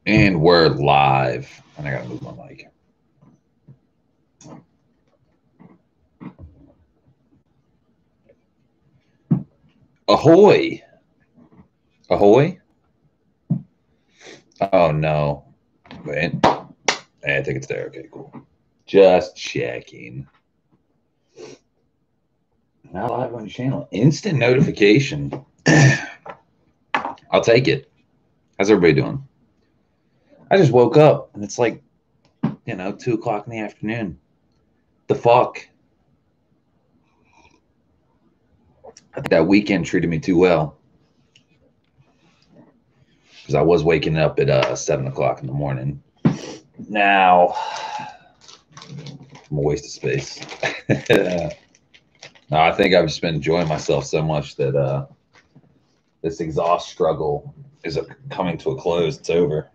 And we're live. And I gotta move my mic. Ahoy! Ahoy! Oh no. Wait. I think it's there. Okay, cool. Just checking. Now live on your channel. Instant notification. I'll take it. How's everybody doing? I just woke up and it's like, 2 o'clock in the afternoon. The fuck? I think that weekend treated me too well. Because I was waking up at 7 o'clock in the morning. Now, I'm a waste of space. No, I think I've just been enjoying myself so much that this exhaust struggle is coming to a close. It's over.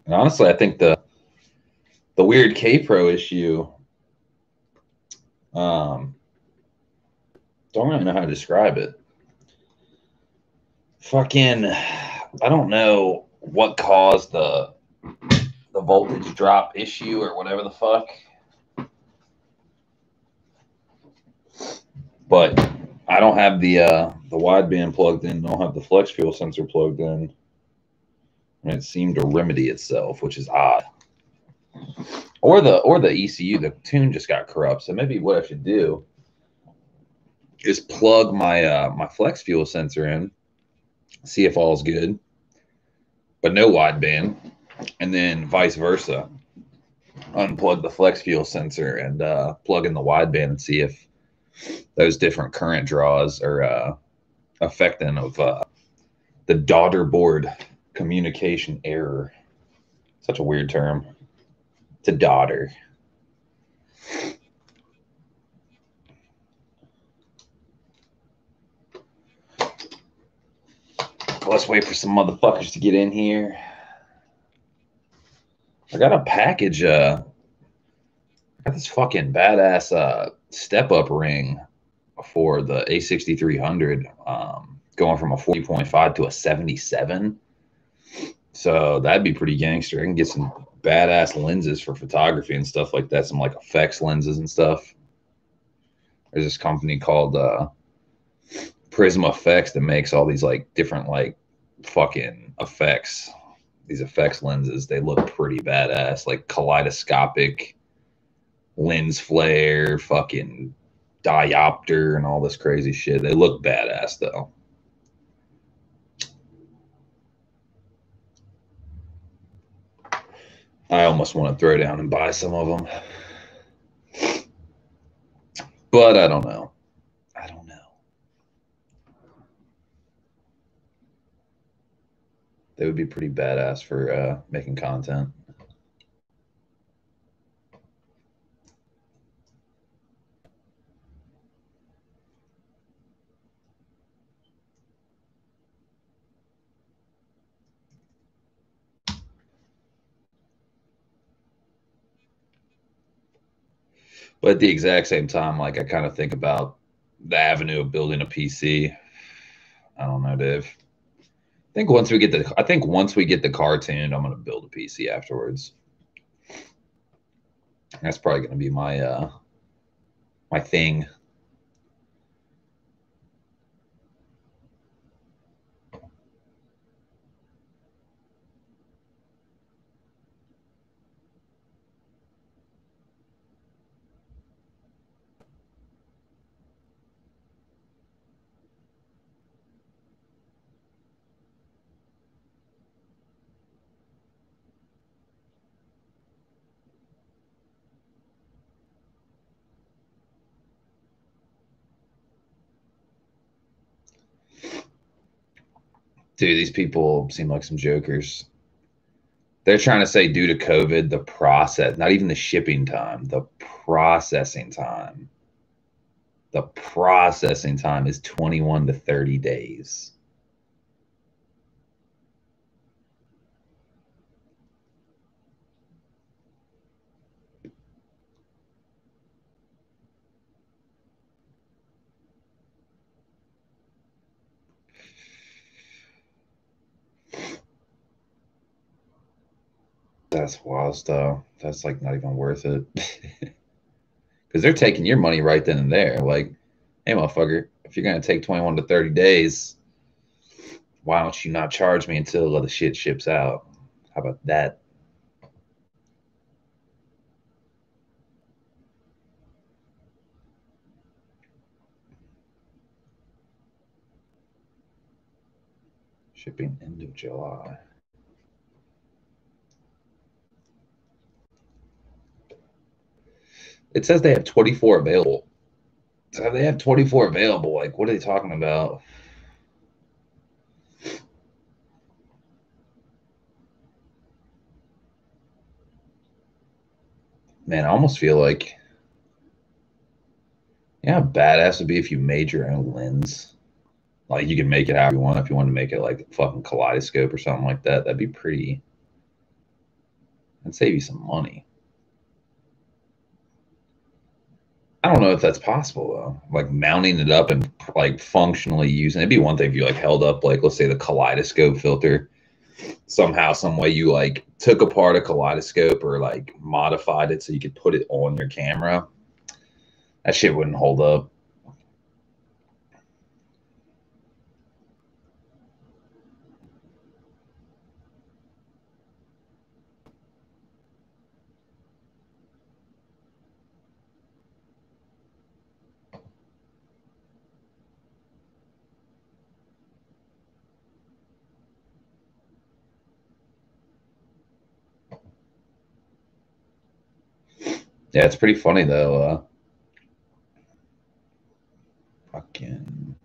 And honestly, I think the weird K-Pro issue, don't really know how to describe it. Fucking, I don't know what caused the voltage drop issue or whatever the fuck. But I don't have the wideband plugged in. I don't have the flex fuel sensor plugged in. And it seemed to remedy itself, which is odd. Or the ECU, the tune just got corrupt. So maybe what I should do is plug my my flex fuel sensor in, see if all's good, but no wideband, and then vice versa. Unplug the flex fuel sensor and plug in the wideband and see if those different current draws are affecting of the daughter board communication error. Such a weird term. It's a daughter. Let's wait for some motherfuckers to get in here. I got a package. I got this fucking badass step-up ring for the A6300, going from a 40.5 to a 77. So that'd be pretty gangster. I can get some badass lenses for photography and stuff like that. Some like effects lenses and stuff. There's this company called Prism Effects that makes all these like different like fucking effects. These effects lenses, they look pretty badass, like kaleidoscopic lens flare, fucking diopter, and all this crazy shit. They look badass though. I almost want to throw down and buy some of them, but I don't know. I don't know. They would be pretty badass for making content. But at the exact same time, like I kind of think about the avenue of building a PC. I don't know, Dave. I think once we get the car tuned, I'm gonna build a PC afterwards. That's probably gonna be my my thing. Dude, these people seem like some jokers. They're trying to say due to COVID, the process, not even the shipping time, the processing time. The processing time is 21 to 30 days. That's wild stuff. That's like not even worth it. Because they're taking your money right then and there. Like, hey, motherfucker, if you're going to take 21 to 30 days, why don't you not charge me until the shit ships out? How about that? Shipping end of July. It says they have 24 available. So they have 24 available. Like, what are they talking about? Man, I almost feel like, yeah, badass would be if you made your own lens. Like, you can make it however you want. If you want to make it like a fucking kaleidoscope or something like that, that'd be pretty. That'd save you some money. I don't know if that's possible though. Like mounting it up and like functionally using it'd be one thing if you like held up like let's say the kaleidoscope filter somehow, some way you like took apart a kaleidoscope or like modified it so you could put it on your camera. That shit wouldn't hold up. Yeah, it's pretty funny though. Fucking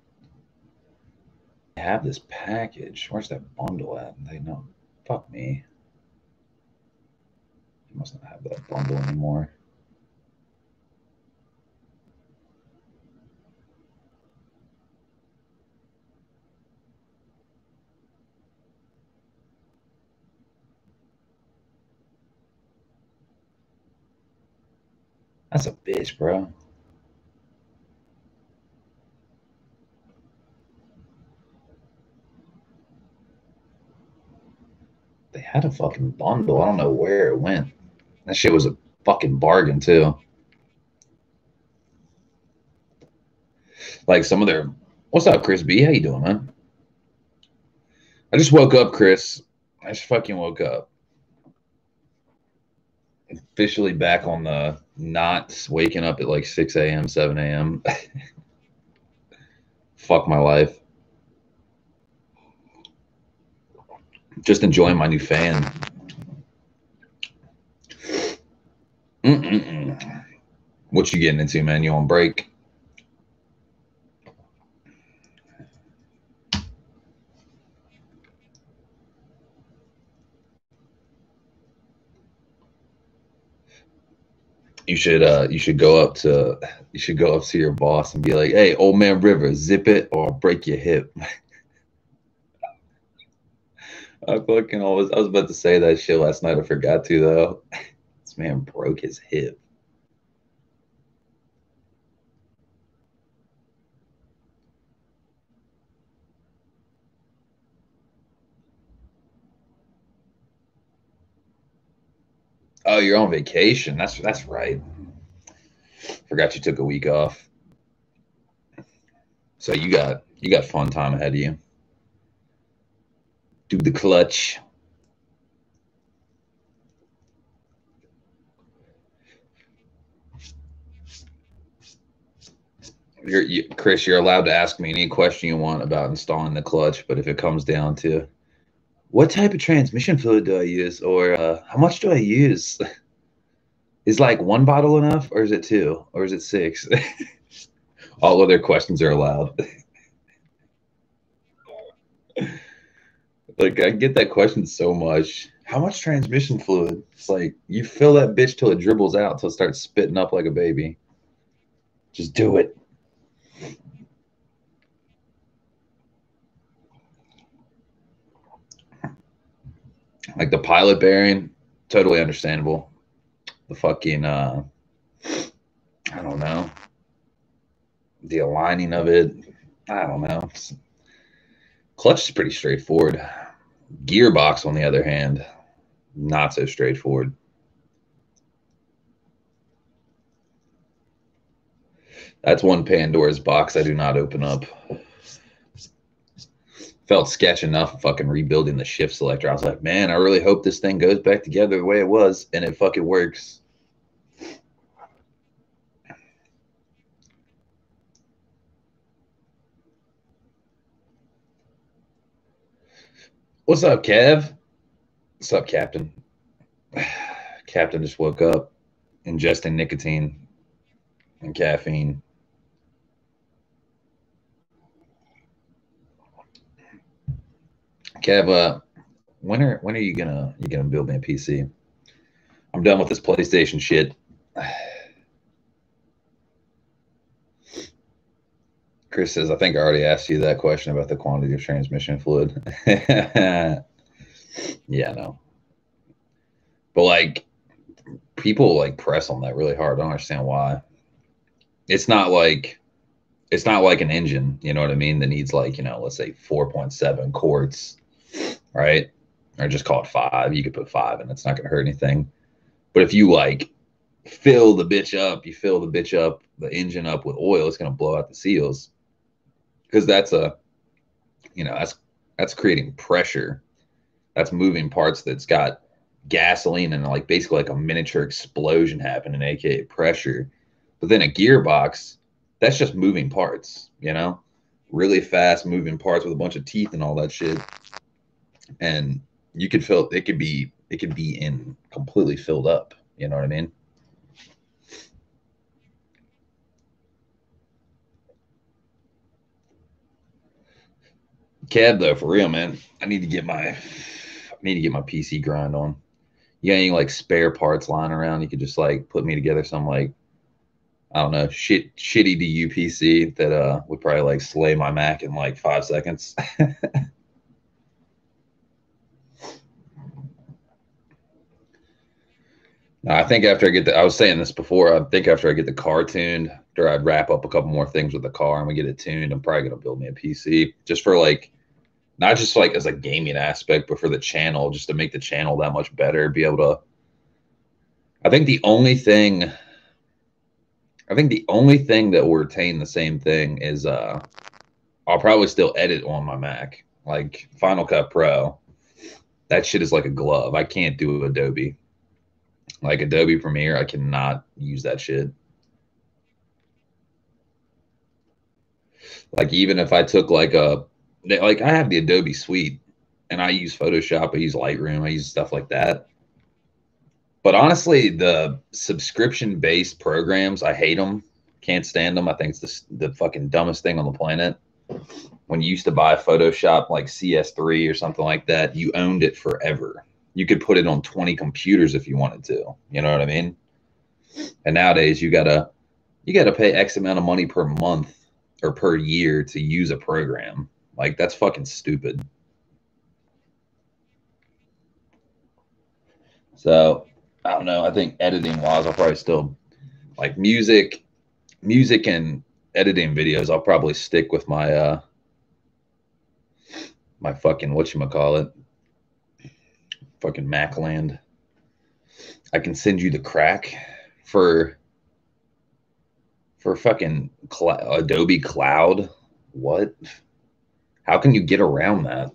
have this package. Where's that bundle at? They know. Fuck me. You must not have that bundle anymore. That's a bitch, bro. They had a fucking bundle. I don't know where it went. That shit was a fucking bargain too. Like some of their, what's up, Chris B? How you doing, man? I just woke up, Chris. I just fucking woke up. Officially back on the not waking up at like 6 a.m., 7 a.m. Fuck my life. Just enjoying my new fan. Mm-mm-mm. What you getting into, man? You on break? You should go up to your boss and be like, hey, old man River, zip it or I'll break your hip. I was about to say that shit last night. I forgot to though. This man broke his hip. Oh, you're on vacation. That's right. Forgot you took a week off. So you got fun time ahead of you. Do the clutch. Chris, you're allowed to ask me any question you want about installing the clutch, but if it comes down to what type of transmission fluid do I use or how much do I use? Is like one bottle enough or is it two or is it six? All other questions are allowed. Like I get that question so much. How much transmission fluid? It's like you fill that bitch till it dribbles out till it starts spitting up like a baby. Just do it. Like the pilot bearing, totally understandable. The fucking I don't know. The aligning of it, I don't know. Clutch is pretty straightforward. Gearbox, on the other hand, Not so straightforward. That's one Pandora's box I do not open up. Felt sketch enough fucking rebuilding the shift selector. I was like, man, I really hope this thing goes back together the way it was, and it fucking works. What's up, Kev? What's up, Captain? Captain just woke up, ingesting nicotine and caffeine. Kev, when are you gonna build me a PC? I'm done with this PlayStation shit. Chris says, I think I already asked you that question about the quantity of transmission fluid. Yeah, no. But like people like press on that really hard. I don't understand why. It's not like an engine, you know what I mean, that needs like, let's say 4.7 quarts, right? Or just call it 5. You could put 5 and it's not gonna hurt anything. But if you like fill the engine up with oil, it's gonna blow out the seals. Because that's that's creating pressure. That's moving parts that's got gasoline and like basically like a miniature explosion happening, aka pressure. But then a gearbox, that's just moving parts, really fast moving parts with a bunch of teeth and all that shit. And you could feel it could be in completely filled up. You know what I mean? Cab though, for real, man. I need to get my PC grind on. You got any like spare parts lying around? You could just like put me together some like, I don't know, shitty to you PC that would probably like slay my Mac in like 5 seconds. I think after I was saying this before, I think after I get the car tuned, after I'd wrap up a couple more things with the car and we get it tuned, I'm probably gonna build me a PC just for like, not just like as a gaming aspect, but for the channel, just to make the channel that much better. Be able to. I think the only thing, that will retain the same thing is I'll probably still edit on my Mac, like Final Cut Pro. That shit is like a glove. I can't do Adobe. Like Adobe Premiere, I cannot use that shit. Like even if I took like I have the Adobe Suite and I use Photoshop, I use Lightroom, I use stuff like that. But honestly, the subscription-based programs, I hate them. Can't stand them. I think it's the fucking dumbest thing on the planet. When you used to buy Photoshop like CS3 or something like that, you owned it forever. You could put it on 20 computers if you wanted to. You know what I mean? And nowadays you gotta pay X amount of money per month or per year to use a program. Like that's fucking stupid. So I don't know. I think editing wise, I'll probably still like music and editing videos. I'll probably stick with my fucking whatchamacallit, fucking Macland. I can send you the crack for fucking Adobe Cloud. What? How can you get around that?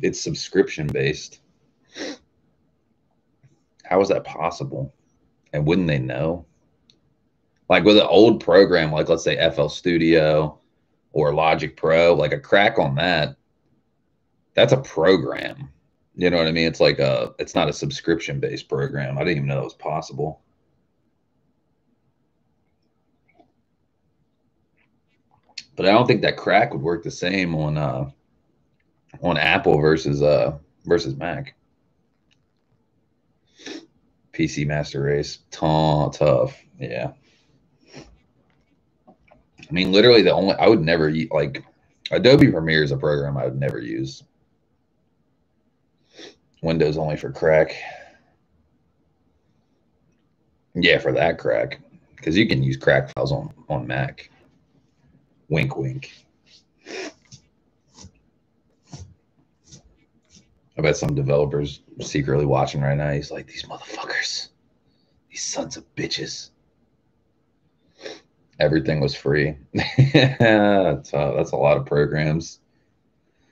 It's subscription based. How is that possible? And wouldn't they know? Like with an old program, like let's say FL Studio or Logic Pro, like a crack on that, that's a program. You know what I mean? It's not a subscription based program. I didn't even know that was possible. But I don't think that crack would work the same on Apple versus Mac. PC Master Race, tough. Yeah. I mean, literally I would never like Adobe Premiere is a program I would never use. Windows only for crack. Yeah, for that crack, because you can use crack files on Mac. Wink, wink. I bet some developers secretly watching right now. He's like, these motherfuckers, these sons of bitches. Everything was free. that's a lot of programs.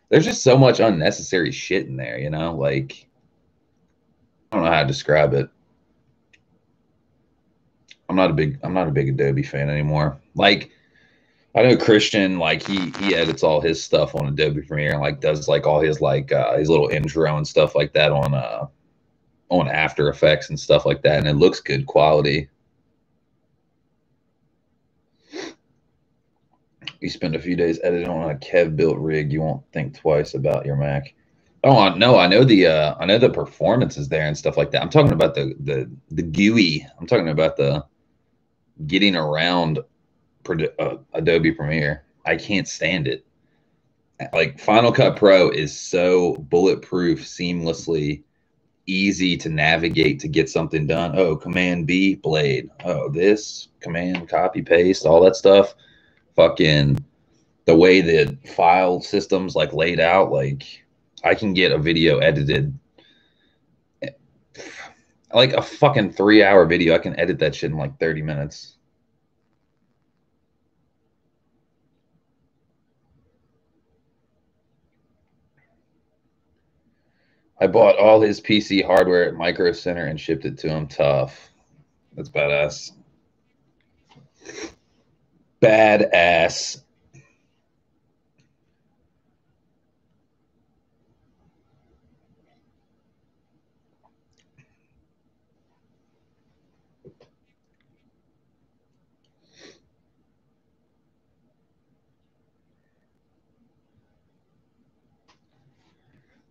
There's just so much unnecessary shit in there, you know? Like, I don't know how to describe it. I'm not a big Adobe fan anymore. Like, I know Christian, like he edits all his stuff on Adobe Premiere and like does like all his like his little intro and stuff like that on After Effects and stuff like that, and it looks good quality. You spend a few days editing on a Kev built rig, you won't think twice about your Mac. Oh no, I know the performance is there and stuff like that. I'm talking about the GUI. I'm talking about the getting around Adobe Premiere. I can't stand it. Like Final Cut Pro is so bulletproof, seamlessly easy to navigate to get something done. Oh, Command B, Blade. Oh, this Command copy paste, all that stuff. Fucking the way the file system's like laid out, like I can get a video edited like a fucking 3 hour video. I can edit that shit in like 30 minutes. I bought all his PC hardware at Micro Center and shipped it to him. Tough. That's badass. Badass.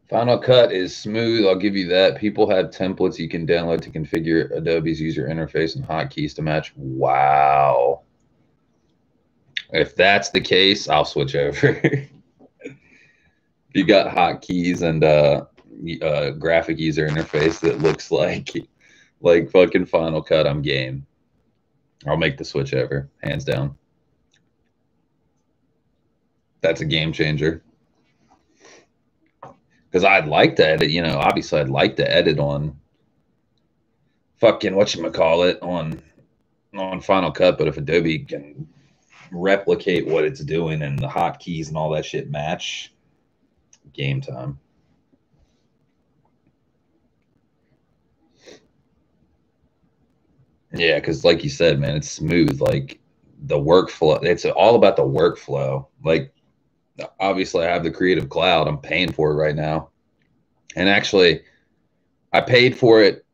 Final Cut is smooth. I'll give you that. People have templates you can download to configure Adobe's user interface and hotkeys to match. Wow. If that's the case, I'll switch over. You got hotkeys and graphic user interface that looks like fucking Final Cut, I'm game. I'll make the switch over, hands down. That's a game changer. Because I'd like to edit, you know, obviously I'd like to edit on fucking whatchamacallit on Final Cut, but if Adobe can replicate what it's doing and the hotkeys and all that shit match, game time. Yeah, because like you said, man, it's smooth. Like the workflow, it's all about the workflow. Like obviously, I have the Creative Cloud. I'm paying for it right now, and actually, I paid for it.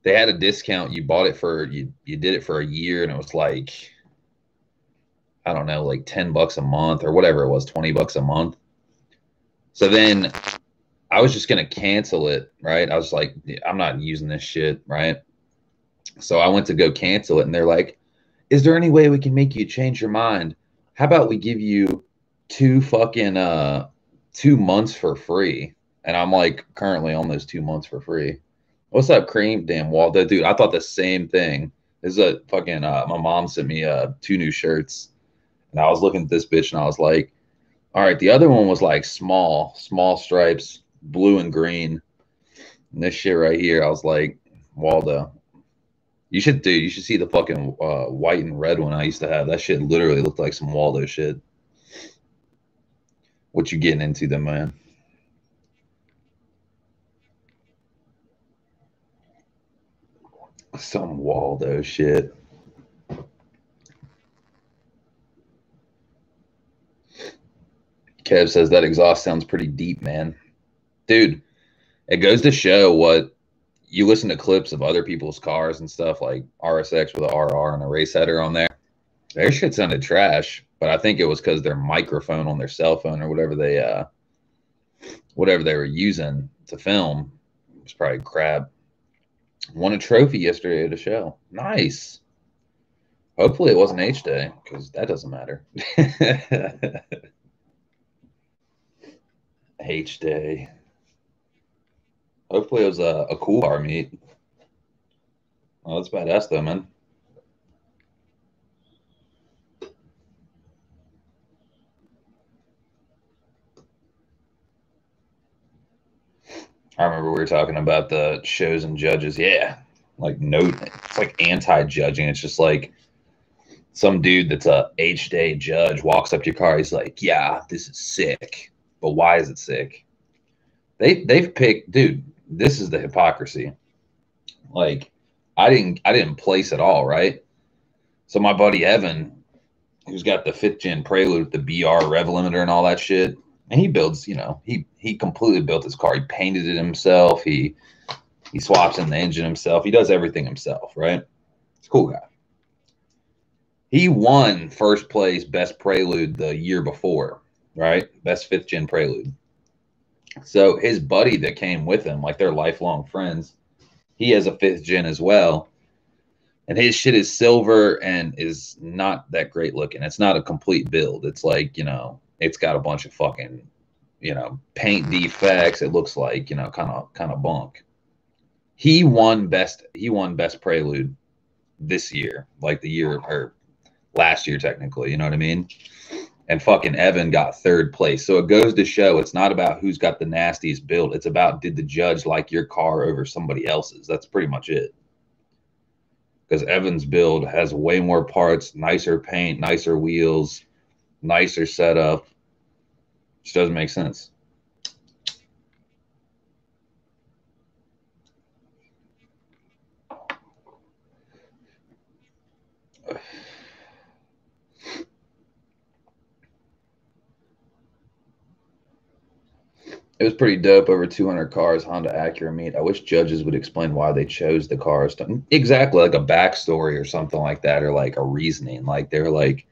They had a discount. You bought it for you did it for a year, and it was like I don't know, like $10 a month or whatever it was, $20 a month. So then I was just gonna cancel it, right? I was like, I'm not using this shit, right? So I went to go cancel it, and they're like, "Is there any way we can make you change your mind? How about we give you two fucking 2 months for free?" And I'm like, currently on those 2 months for free. What's up, Cream? Damn, Waldo, dude, I thought the same thing. This is a fucking my mom sent me two new shirts, and I was looking at this bitch, and I was like, all right, the other one was like small stripes, blue and green. And this shit right here, I was like, Waldo, you should see the fucking white and red one I used to have. That shit literally looked like some Waldo shit. What you getting into then, man? Some Waldo shit. Kev says that exhaust sounds pretty deep, man. Dude, it goes to show what you listen to clips of other people's cars and stuff like RSX with a RR and a race header on there. Their shit sounded trash, but I think it was because their microphone on their cell phone or whatever they were using to film was probably crap. Won a trophy yesterday at a show. Nice. Hopefully it wasn't H Day because that doesn't matter. H Day. Hopefully it was a cool car meet. Oh, that's badass though, man. I remember we were talking about the shows and judges. Yeah. Like, no, it's like anti-judging. It's just like some dude that's a H-Day judge walks up to your car. He's like, yeah, this is sick. But why is it sick? They've picked, dude, this is the hypocrisy. Like, I didn't place at all, right? So my buddy Evan, who's got the 5th gen Prelude, the BR rev limiter and all that shit, and he builds, he completely built his car. He painted it himself. He swaps in the engine himself. He does everything himself, right? He's a cool guy. He won first place best Prelude the year before, right? Best 5th gen Prelude. So his buddy that came with him, like they're lifelong friends, he has a 5th gen as well. And his shit is silver and is not that great looking. It's not a complete build. It's like, it's got a bunch of fucking, paint defects. It looks like, kind of bunk. He won best Prelude this year, like the year or last year technically, you know what I mean? And fucking Evan got 3rd place. So it goes to show it's not about who's got the nastiest build. It's about, did the judge like your car over somebody else's? That's pretty much it. Because Evan's build has way more parts, nicer paint, nicer wheels, nicer setup. Which doesn't make sense. It was pretty dope. Over 200 cars, Honda Acura meet. I wish judges would explain why they chose the cars. Exactly, like a backstory or something like that, or like a reasoning. Like they're like,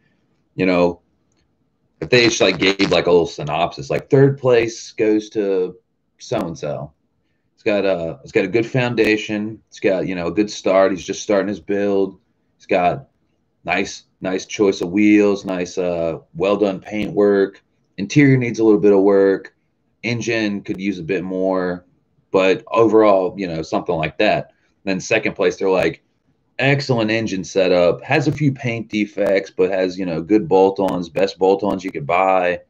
if they just like gave like a little synopsis, like 3rd place goes to so and so. It's got a good foundation. It's got a good start. He's just starting his build. He's got nice choice of wheels, nice well done paint work. Interior needs a little bit of work. Engine could use a bit more, but overall, something like that. Then 2nd place, they're like, excellent engine setup, has a few paint defects, but has good bolt-ons, best bolt-ons you could buy.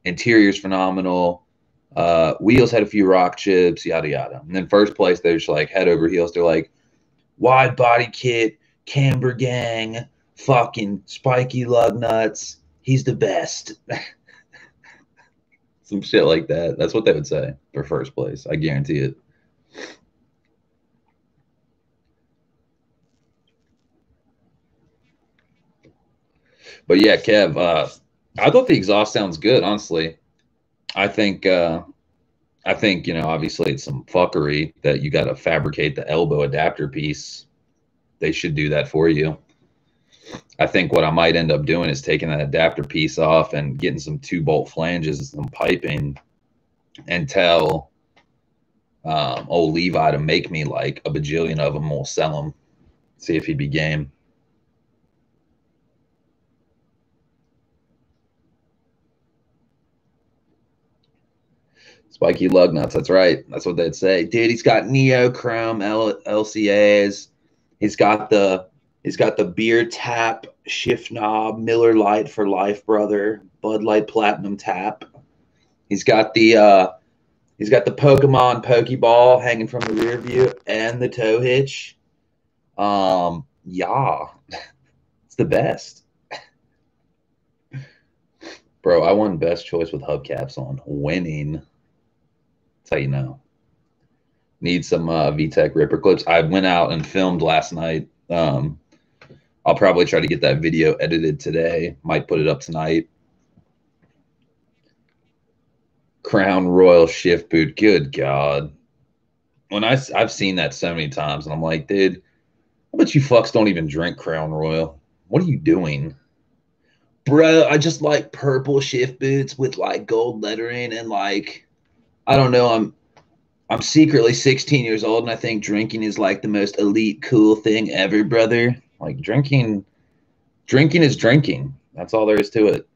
Interior's phenomenal. Wheels had a few rock chips, yada yada. And then 1st place, they're just like head over heels. They're like, wide body kit, camber gang, fucking spiky lug nuts. He's the best. Some shit like that. That's what they would say for 1st place. I guarantee it. But yeah, Kev, I thought the exhaust sounds good, honestly. I think obviously it's some fuckery that you got to fabricate the elbow adapter piece. They should do that for you. I think what I might end up doing is taking that adapter piece off and getting some 2-bolt flanges and some piping, and tell old Levi to make me like a bajillion of them. We'll sell them. See if he'd be game. Spiky lug nuts. That's right. That's what they'd say. Dude, he's got neochrome LCAs. He's got the beer tap shift knob, Miller Lite for life, brother. Bud Light Platinum tap. He's got the Pokemon Pokeball hanging from the rear view and the tow hitch. Yeah, it's the best. Bro, I won best choice with hubcaps on. Winning. That's how you know. Need some VTech Ripper clips. I went out and filmed last night. I'll probably try to get that video edited today. Might put it up tonight. Crown Royal shift boot. Good God. I've seen that so many times, and I'm like, dude, I bet you fucks don't even drink Crown Royal. What are you doing? Bro, I just like purple shift boots with like gold lettering, and like, I don't know, I'm secretly 16 years old, and I think drinking is like the most elite cool thing ever, brother. Like drinking is drinking. That's all there is to it.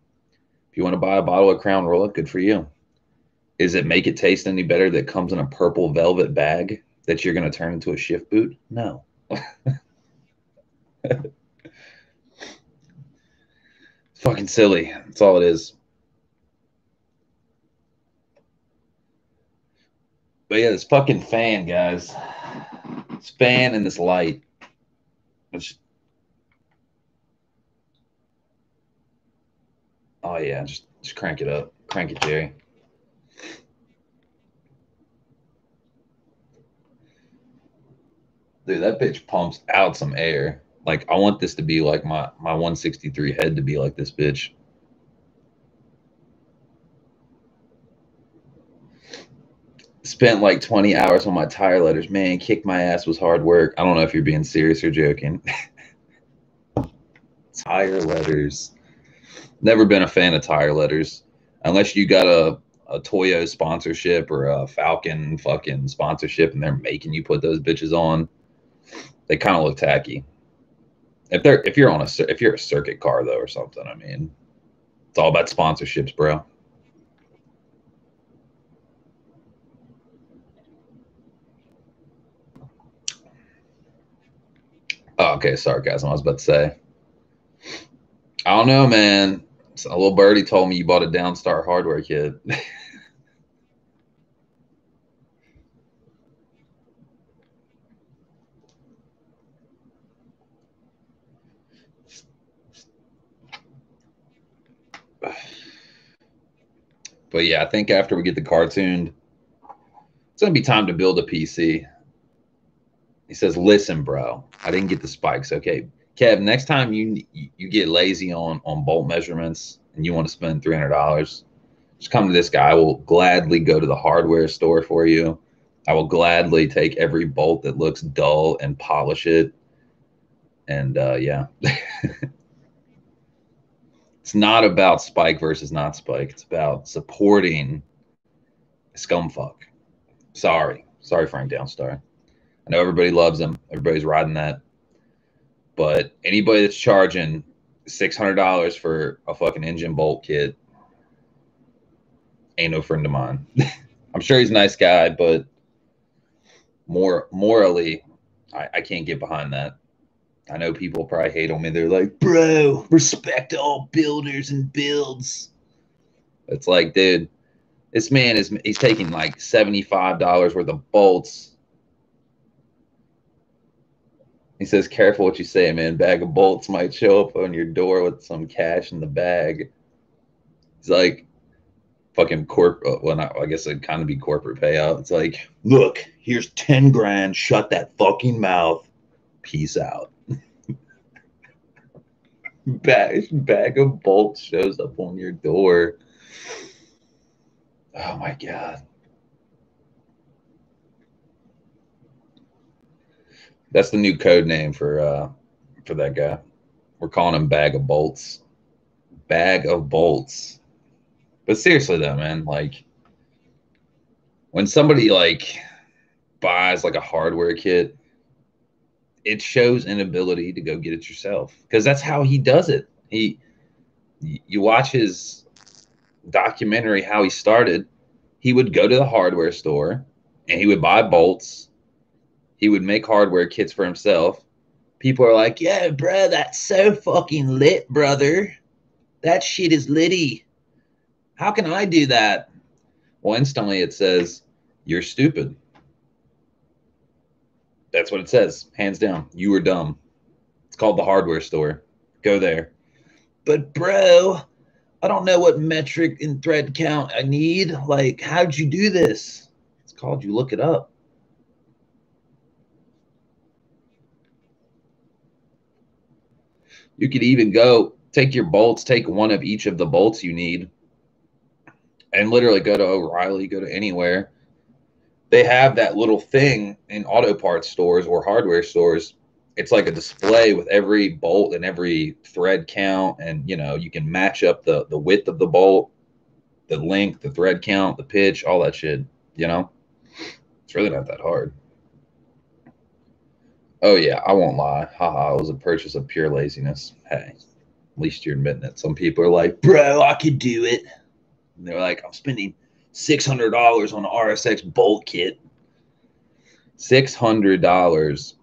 If you want to buy a bottle of Crown Royal, good for you. Is it make it taste any better that comes in a purple velvet bag that you're going to turn into a shift boot? No. It's fucking silly. That's all it is. But yeah, this fucking fan, guys. This fan and this light. Oh yeah, just crank it up. Crank it, Jerry. Dude, that bitch pumps out some air. Like, I want this to be like my 163 head to be like this bitch. Spent like 20 hours on my tire letters. Man, kick my ass was hard work. I don't know if you're being serious or joking. Tire letters. Never been a fan of tire letters. Unless you got a Toyo sponsorship or a Falcon fucking sponsorship and they're making you put those bitches on. They kind of look tacky. If you're a circuit car though or something, I mean, it's all about sponsorships, bro. Oh, okay, sarcasm. I was about to say. I don't know, man. A little birdie told me you bought a Downstar hardware kit. But yeah, I think after we get the car tuned, it's gonna be time to build a PC. He says, "Listen, bro, I didn't get the spikes. Okay, Kev, next time you get lazy on bolt measurements and you want to spend $300, just come to this guy. I will gladly go to the hardware store for you. I will gladly take every bolt that looks dull and polish it. And yeah, it's not about spike versus not spike. It's about supporting scumfuck. Sorry, Frank Downstar. I know everybody loves him. Everybody's riding that. But anybody that's charging $600 for a fucking engine bolt kit ain't no friend of mine. I'm sure he's a nice guy, but morally, I can't get behind that. I know people probably hate on me. They're like, bro, respect all builders and builds. It's like, dude, this man he's taking like $75 worth of bolts. He says, careful what you say, man. Bag of bolts might show up on your door with some cash in the bag. He's like, fucking well, not, I guess it'd kind of be corporate payout. It's like, look, here's 10 grand. Shut that fucking mouth. Peace out. Bag of bolts shows up on your door. Oh my God. That's the new code name for that guy. We're calling him Bag of Bolts. Bag of Bolts. But seriously though, man, like when somebody like buys like a hardware kit, it shows inability to go get it yourself because that's how he does it. You watch his documentary how he started. He would go to the hardware store and he would buy bolts. He would make hardware kits for himself. People are like, yeah, bro, that's so fucking lit, brother. That shit is litty. How can I do that? Well, instantly it says, you're stupid. That's what it says. Hands down. You were dumb. It's called the hardware store. Go there. But bro, I don't know what metric and thread count I need. Like, how'd you do this? It's called you look it up. You could even go take your bolts, take one of each of the bolts you need, and literally go to O'Reilly, go to anywhere. They have that little thing in auto parts stores or hardware stores. It's like a display with every bolt and every thread count, and you can match up the width of the bolt, the length, the thread count, the pitch, all that shit. It's really not that hard. Oh yeah, I won't lie. Haha, it was a purchase of pure laziness. Hey, at least you're admitting it. Some people are like, bro, I could do it. And they're like, I'm spending $600 on an RSX bolt kit. $600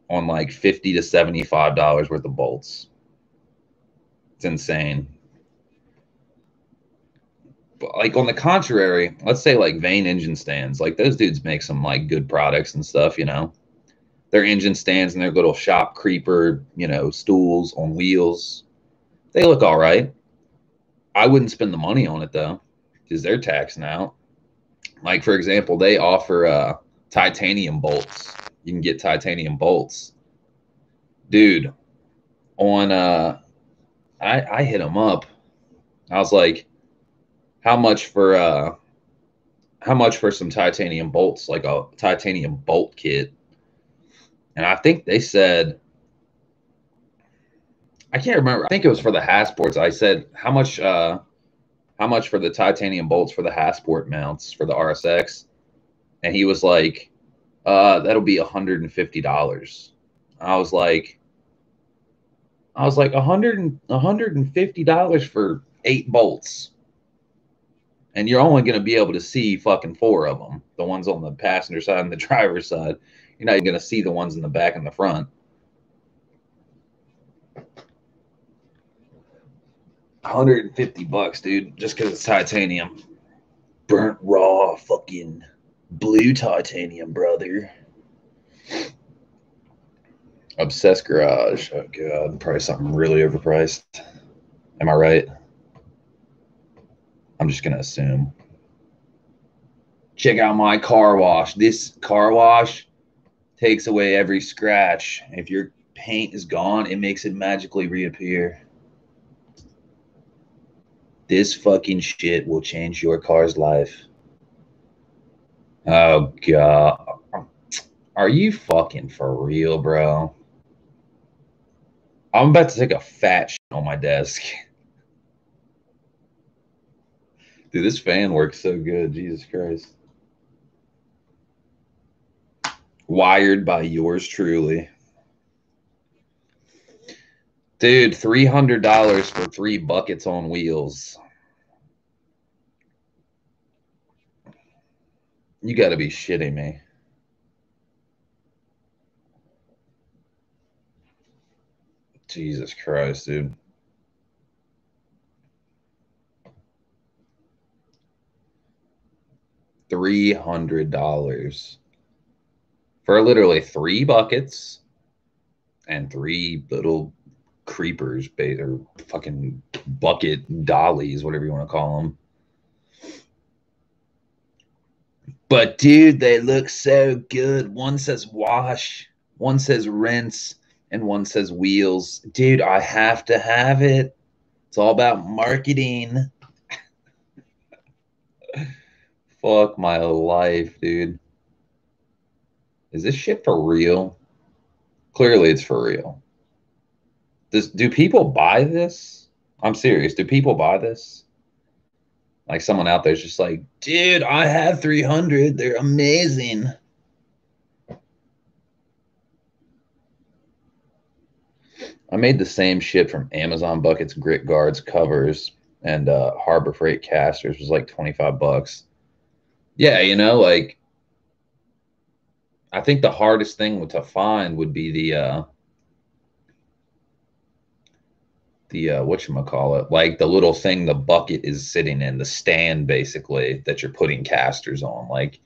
on like $50 to $75 worth of bolts. It's insane. But like on the contrary, let's say like Vane engine stands, like those dudes make some like good products and stuff, you know. Their engine stands and their little shop creeper, you know, stools on wheels. They look all right. I wouldn't spend the money on it though, because they're taxing out. Like for example, they offer titanium bolts. You can get titanium bolts, dude. On I hit them up. I was like, how much for some titanium bolts, like a titanium bolt kit? And I think they said, I can't remember. I think it was for the Hassports. I said, how much for the titanium bolts for the Hassport mounts for the RSX? And he was like, that'll be $150. I was like, $150 for 8 bolts. And you're only going to be able to see fucking 4 of them. The ones on the passenger side and the driver's side. You're not going to see the ones in the back and the front. $150, dude, just because it's titanium. Burnt raw fucking blue titanium, brother. Obsessed Garage. Oh god, probably something really overpriced. Am I right? I'm just gonna assume. Check out my car wash. This car wash takes away every scratch. If your paint is gone, it makes it magically reappear. This fucking shit will change your car's life. Oh god. Are you fucking for real, bro? I'm about to take a fat shit on my desk. Dude, this fan works so good. Jesus Christ. Wired by yours truly. Dude, $300 for 3 buckets on wheels. You got to be shitting me. Jesus Christ, dude. $300 for literally 3 buckets and 3 little creepers, or fucking bucket dollies, whatever you want to call them. But dude, they look so good. One says wash, one says rinse, and one says wheels. Dude, I have to have it. It's all about marketing. Fuck my life, dude. Is this shit for real? Clearly it's for real. Do people buy this? I'm serious. Do people buy this? Like someone out there's just like, dude, I have 300. They're amazing. I made the same shit from Amazon buckets, grit guards, covers, and Harbor Freight casters. It was like $25. Yeah, you know, like I think the hardest thing to find would be the whatchamacallit, like the little thing the bucket is sitting in, the stand basically that you're putting casters on. Like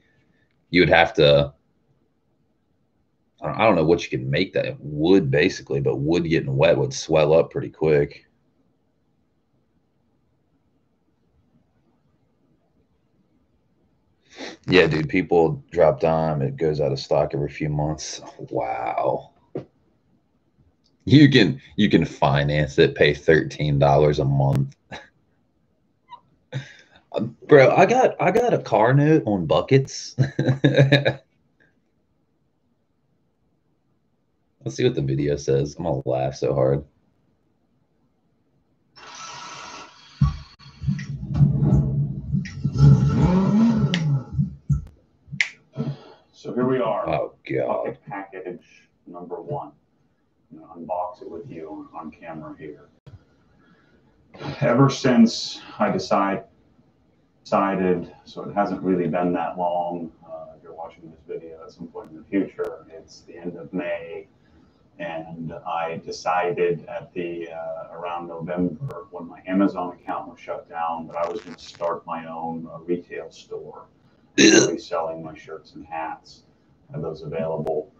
you would have to, I don't know what you can make that wood basically, but wood getting wet would swell up pretty quick. Yeah, dude, people drop dime. It goes out of stock every few months. Wow. You can finance it, pay $13 a month. Bro, I got a car note on buckets. Let's see what the video says. I'm gonna laugh so hard. So here we are. Oh god. Bucket package number 1. I'm gonna unbox it with you on camera here. Ever since I decided, so it hasn't really been that long. If you're watching this video at some point in the future, it's the end of May. And I decided at the around November, when my Amazon account was shut down, that I was going to start my own retail store. I'll be selling my shirts and hats, have those available.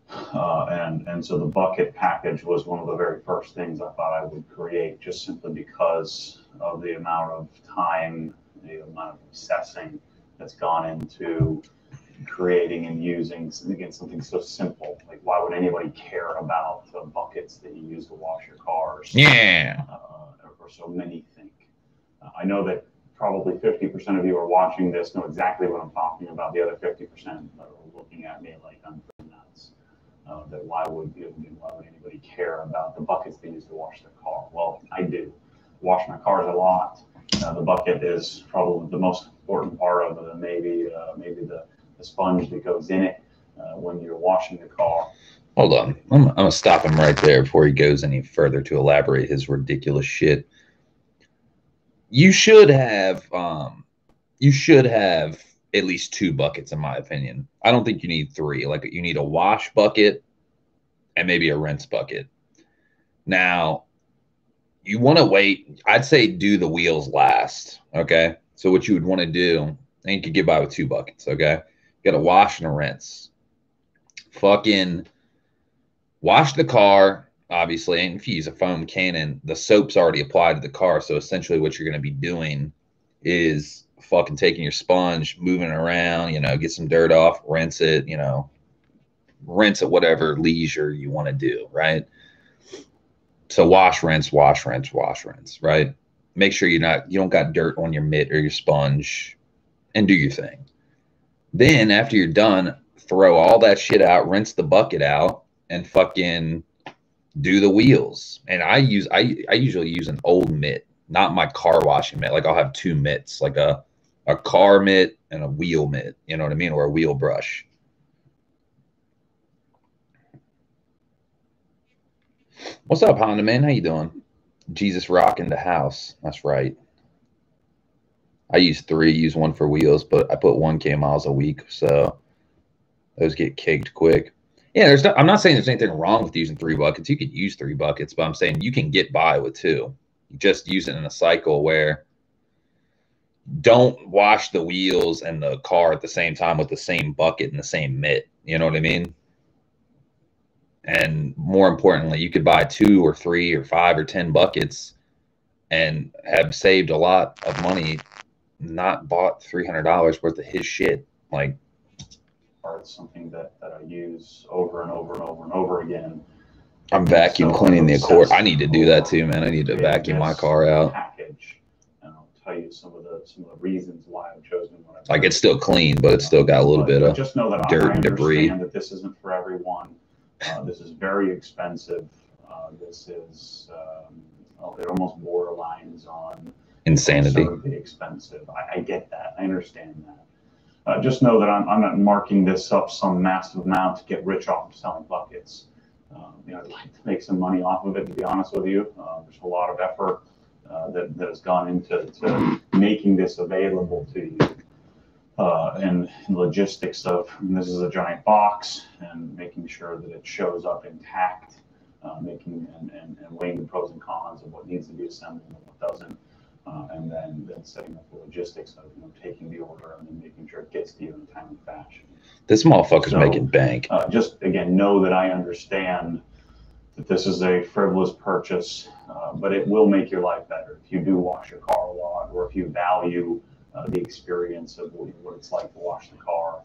And so the bucket package was one of the very first things I thought I would create, just simply because of the amount of time, the amount of obsessing that's gone into creating and using, again, something so simple. Like, why would anybody care about the buckets that you use to wash your cars? Yeah. Or so many think. I know that probably 50% of you are watching this know exactly what I'm talking about. The other 50% are looking at me like I'm nuts. That why would anybody care about the buckets they use to wash their car? Well, I do. Wash my cars a lot. The bucket is probably the most important part of it, and maybe the sponge that goes in it when you're washing the car. Hold on. I'm gonna stop him right there before he goes any further to elaborate his ridiculous shit. You should have at least 2 buckets, in my opinion. I don't think you need 3. Like, you need a wash bucket and maybe a rinse bucket. Now, you want to wait. I'd say do the wheels last. Okay. So what you would want to do, and you could get by with 2 buckets. Okay. You got to wash and a rinse. Fucking wash the car, obviously. And if you use a foam cannon, the soap's already applied to the car. So essentially what you're going to be doing is fucking taking your sponge, moving it around, get some dirt off, rinse it, rinse at whatever leisure you want to do, right? So wash, rinse, wash, rinse, wash, rinse, right? Make sure you don't got dirt on your mitt or your sponge, and do your thing. Then after you're done, throw all that shit out, rinse the bucket out, and fucking do the wheels. And I usually use an old mitt, not my car washing mitt. Like, I'll have 2 mitts, like a car mitt and a wheel mitt, you know what I mean? Or a wheel brush. What's up, Honda man? How you doing? Jesus Rock in the house. That's right. I use 3, use 1 for wheels, but I put 1K miles a week, so those get caked quick. Yeah, I'm not saying there's anything wrong with using 3 buckets. You could use 3 buckets, but I'm saying you can get by with 2. You just use it in a cycle where don't wash the wheels and the car at the same time with the same bucket and the same mitt. You know what I mean? And more importantly, you could buy 2 or 3 or 5 or 10 buckets and have saved a lot of money, not bought $300 worth of his shit. Like, it's something that I use over and over and over and over again. I'm vacuum cleaning the Accord. I need to do that too, man. I need to vacuum my car out. Package, and I'll tell you some of the reasons why I've chosen what I've like, it's still clean, but it's still got a little bit of just know that dirt and debris. That this isn't for everyone. This is very expensive. This is it almost borderlines on insanity. Absurdly expensive. I get that. I understand that. Just know that I'm not marking this up some massive amount to get rich off of selling buckets. I'd like to make some money off of it, to be honest with you. There's a lot of effort that has gone into making this available to you. And logistics of, and this is a giant box, and making sure that it shows up intact, making and weighing the pros and cons of what needs to be assembled and what doesn't. And then setting up the logistics of taking the order and then making sure it gets to you in a timely fashion. This motherfucker's making bank. Just again, know that I understand that this is a frivolous purchase, but it will make your life better if you do wash your car a lot, or if you value the experience of what it's like to wash the car.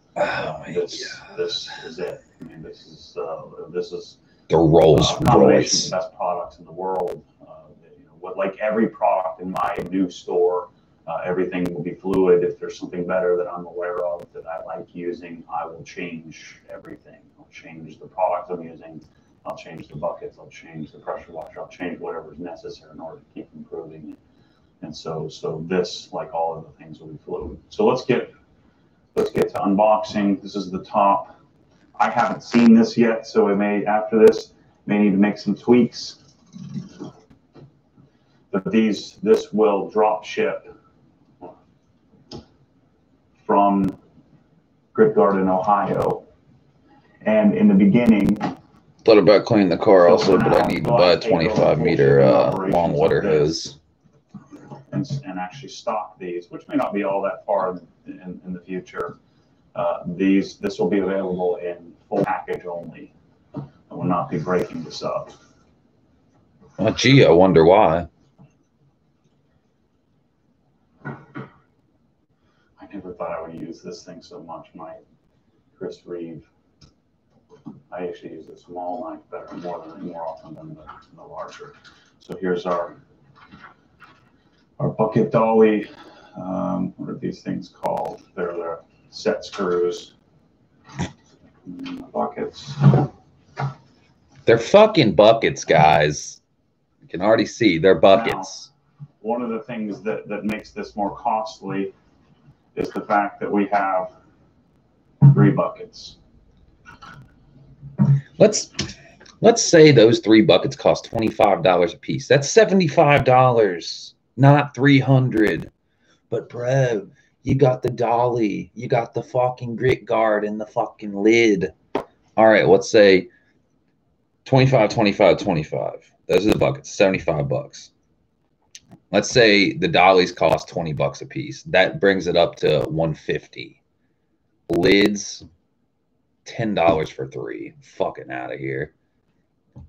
This is it. I mean, this is the Rolls Royce. The best products in the world. Like every product in my new store, everything will be fluid. If there's something better that I'm aware of that I like using, I will change everything. I'll change the product I'm using. I'll change the buckets. I'll change the pressure washer. I'll change whatever is necessary in order to keep improving it. And so this, like all of the things, will be fluid. So let's get to unboxing. This is the top. I haven't seen this yet, so after this may need to make some tweaks. But this will drop ship from Grip Garden, Ohio. And in the beginning, Thought about cleaning the car also, but I now, need to the buy a last 25 8 meter operations long water of this, hose. and actually stock these, which may not be all that far in the future. This will be available in full package only. I will not be breaking this up. Oh, gee, I wonder why. I never thought I would use this thing so much. My Chris Reeve. I actually use the small knife better, more often than the larger. So here's our bucket dolly. What are these things called? They're the set screws. Buckets. They're fucking buckets, guys. You can already see they're buckets. Now, one of the things that makes this more costly is the fact that we have 3 buckets. Let's say those 3 buckets cost $25 a piece. That's $75, not $300. But bro, you got the dolly, you got the fucking grit guard and the fucking lid. All right, let's say 25, 25, 25. Those are the buckets, 75 bucks. Let's say the dollies cost 20 bucks a piece. That brings it up to 150. Lids, $10 for 3. Fucking out of here.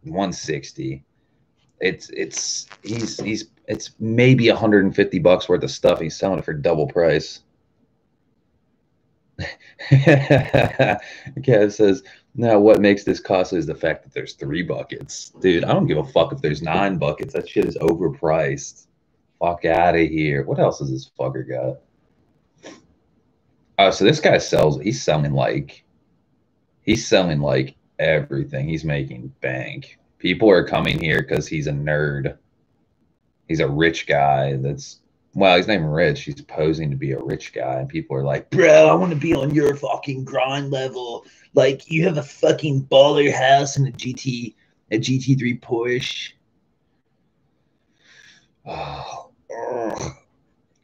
160. It's maybe 150 bucks worth of stuff. He's selling it for double price. Kev says, now what makes this costly is the fact that there's 3 buckets. Dude, I don't give a fuck if there's 9 buckets. That shit is overpriced. Fuck out of here. What else has this fucker got? Oh, so this guy he's selling like everything. He's making bank. People are coming here because he's a nerd. He's a rich guy he's not even rich. He's posing to be a rich guy. And people are like, bro, I want to be on your fucking grind level. Like, you have a fucking baller house and a GT3 Porsche. Oh,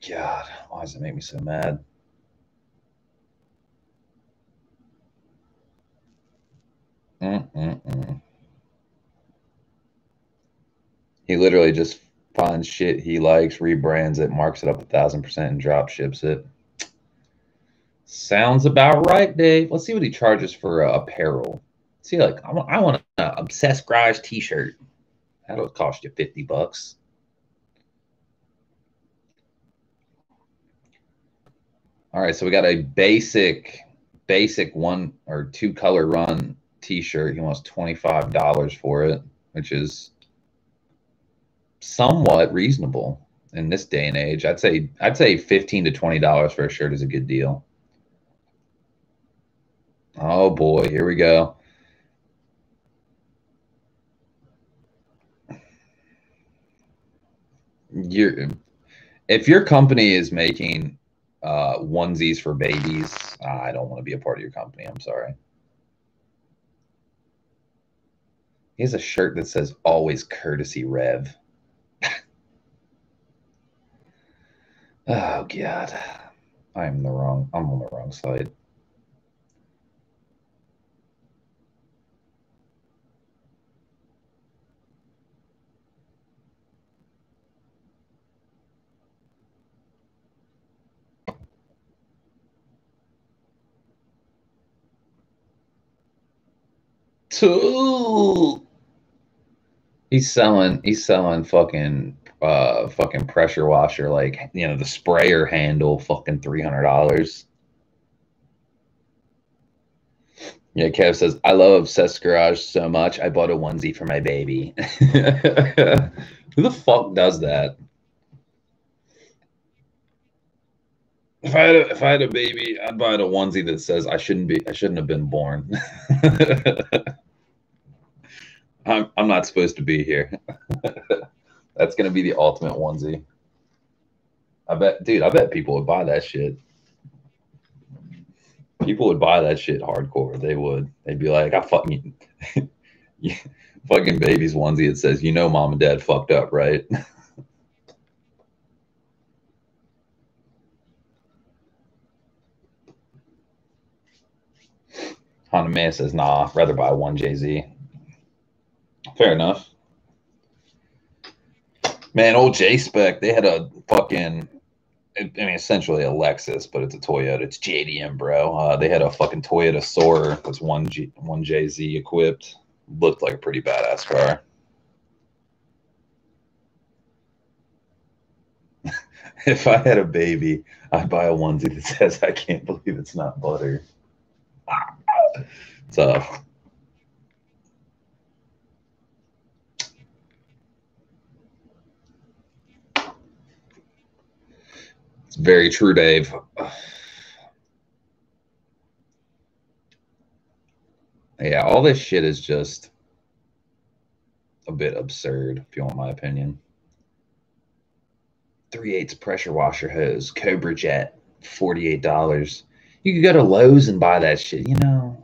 God. Why does it make me so mad? He literally just finds shit he likes, rebrands it, marks it up 1,000%, and drop ships it. Sounds about right, Dave. Let's see what he charges for apparel. See, like, I want an Obsessed Garage t-shirt. That'll cost you 50 bucks. All right, so we got a basic 1 or 2 color run t-shirt. He wants $25 for it, which is somewhat reasonable in this day and age. I'd say $15 to $20 for a shirt is a good deal. Oh boy, here we go. If your company is making onesies for babies, I don't want to be a part of your company. I'm sorry. He has a shirt that says always courtesy Rev. Oh God. I'm on the wrong side. He's selling fucking pressure washer, like, you know, the sprayer handle, fucking $300. Yeah, Kev says, I love Obsessed Garage so much, I bought a onesie for my baby. Who the fuck does that? If I had a baby, I'd buy a onesie that says I shouldn't have been born. I'm not supposed to be here. That's gonna be the ultimate onesie. I bet people would buy that shit. People would buy that shit hardcore. They would. They'd be like, I fucking fucking baby's onesie. It says, you know, mom and dad fucked up, right? Honda Man says, nah, rather buy one Jay-Z. Fair enough. Man, old J-Spec, they had a fucking, I mean, essentially a Lexus, but it's a Toyota. It's JDM, bro. They had a fucking Toyota Soarer that's one JZ equipped. Looked like a pretty badass car. If I had a baby, I'd buy a onesie that says, "I can't believe it's not butter." Tough. It's very true, Dave. Yeah, all this shit is just a bit absurd, if you want my opinion. 3/8 pressure washer hose, Cobra Jet, $48. You could go to Lowe's and buy that shit, you know.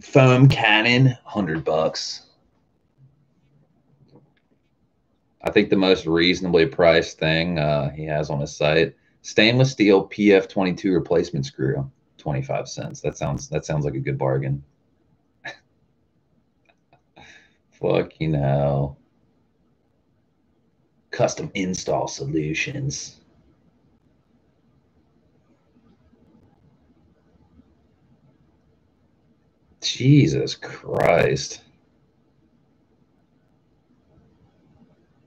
Foam cannon, $100. I think the most reasonably priced thing he has on his site, stainless steel PF22 replacement screw, 25 cents. That sounds like a good bargain. Fucking hell. Custom install solutions. Jesus Christ.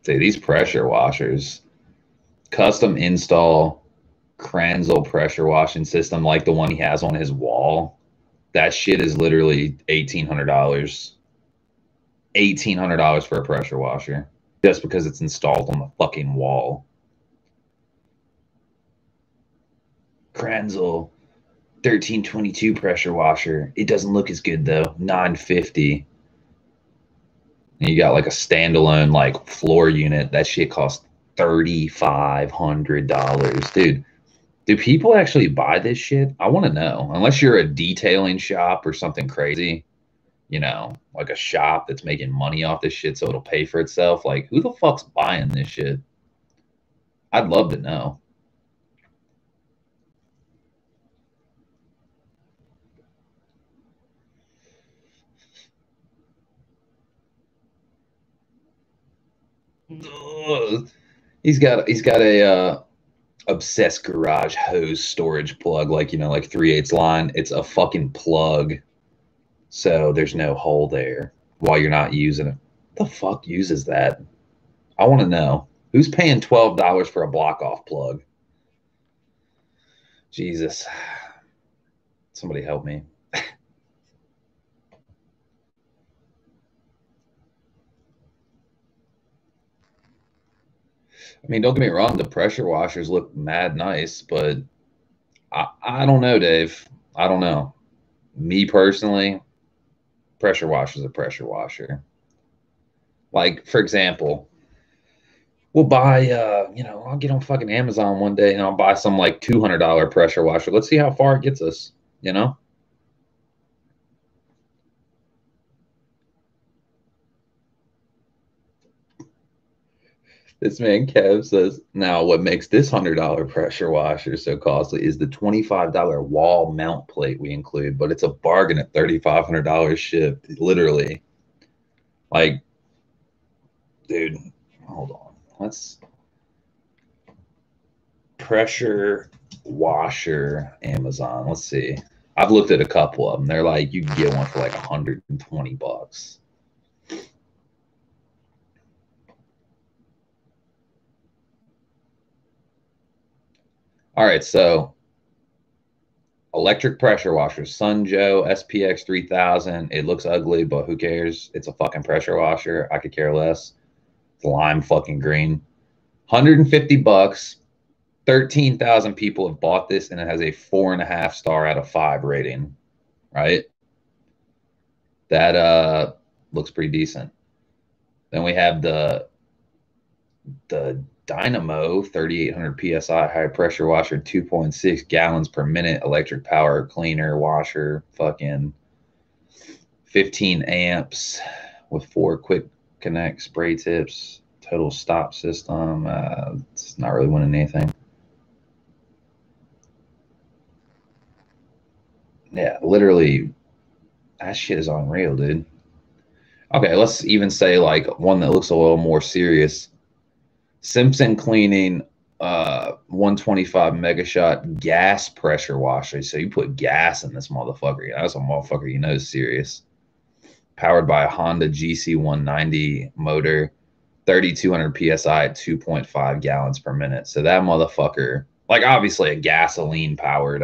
See, these pressure washers, custom install Kranzel pressure washing system like the one he has on his wall. That shit is literally $1,800. $1,800 for a pressure washer just because it's installed on the fucking wall. Kranzel 1322 pressure washer. It doesn't look as good though. $950. And you got like a standalone like floor unit. That shit costs $3,500. Dude, do people actually buy this shit? I want to know. Unless you're a detailing shop or something crazy, you know, like a shop that's making money off this shit so it'll pay for itself. Like, who the fuck's buying this shit? I'd love to know. Ugh. He's got a obsessed garage hose storage plug, like, you know, like 3/8 line. It's a fucking plug, so there's no hole there while you're not using it. What the fuck uses that? I want to know who's paying $12 for a block off plug. Jesus, somebody help me. I mean, don't get me wrong, the pressure washers look mad nice, but I don't know, Dave. I don't know. Me personally, pressure washer is a pressure washer. Like, for example, we'll buy, you know, I'll get on fucking Amazon one day and I'll buy some like $200 pressure washer. Let's see how far it gets us, you know? This man Kev says, now what makes this $100 pressure washer so costly is the $25 wall mount plate we include, but it's a bargain at $3,500 shipped, literally. Like, dude, hold on. Let's pressure washer Amazon. Let's see. I've looked at a couple of them. They're like, you can get one for like $120. All right, so electric pressure washer, Sunjoe SPX 3000. It looks ugly, but who cares? It's a fucking pressure washer. I could care less. It's lime fucking green. $150. 13,000 people have bought this, and it has a 4.5 star out of 5 rating. Right? That looks pretty decent. Then we have the Dynamo 3,800 psi high pressure washer, 2.6 gallons per minute, electric power cleaner washer, fucking 15 amps with 4 quick connect spray tips, total stop system. It's not really winning anything. Yeah, literally, that shit is unreal, dude. Okay, let's even say like one that looks a little more serious. Simpson Cleaning 125 Megashot gas pressure washer. So you put gas in this motherfucker. That's a motherfucker you know is serious. Powered by a Honda GC190 motor, 3,200 PSI at 2.5 gallons per minute. So that motherfucker, like obviously a gasoline powered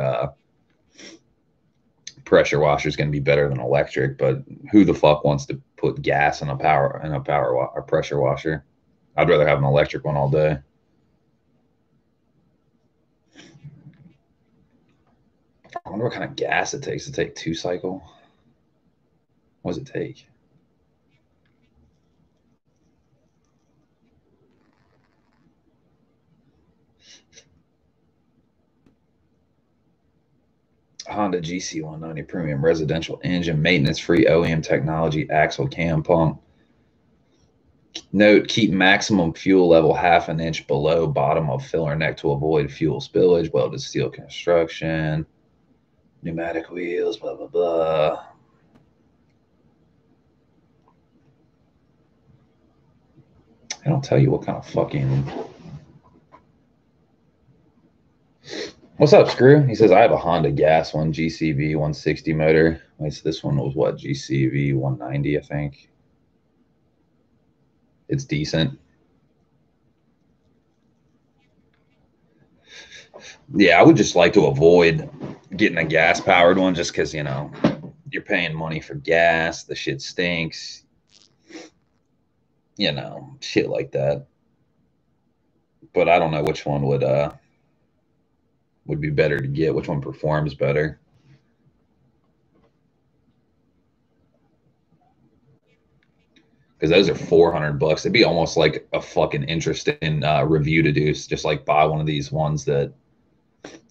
pressure washer is going to be better than electric, but who the fuck wants to put gas in a pressure washer? I'd rather have an electric one all day. I wonder what kind of gas it takes to take 2-cycle. What does it take? Honda GC190 Premium Residential Engine, maintenance-free OEM technology, axle cam pump. Note, keep maximum fuel level half an inch below bottom of filler neck to avoid fuel spillage. Welded steel construction. Pneumatic wheels, blah, blah, blah. I don't tell you what kind of fucking... What's up, Screw? He says, I have a Honda gas one, GCV 160 motor. Wait, so this one was what? GCV 190, I think. It's decent. Yeah, I would just like to avoid getting a gas powered one just because, you know, you're paying money for gas. The shit stinks. You know, shit like that. But I don't know which one would be better to get. Which one performs better? Because those are $400. It'd be almost like a fucking interesting review to do. Just like buy one of these ones that,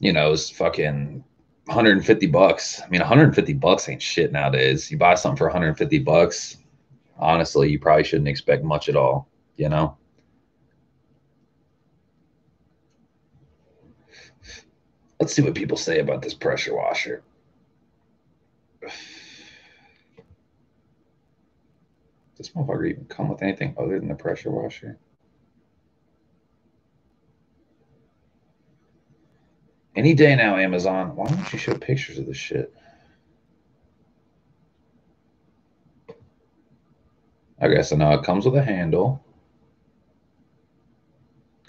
you know, is fucking $150. I mean, $150 ain't shit nowadays. You buy something for $150, honestly, you probably shouldn't expect much at all, you know? Let's see what people say about this pressure washer. Does this motherfucker even come with anything other than the pressure washer? Any day now, Amazon. Why don't you show pictures of this shit? Okay, so now it comes with a handle.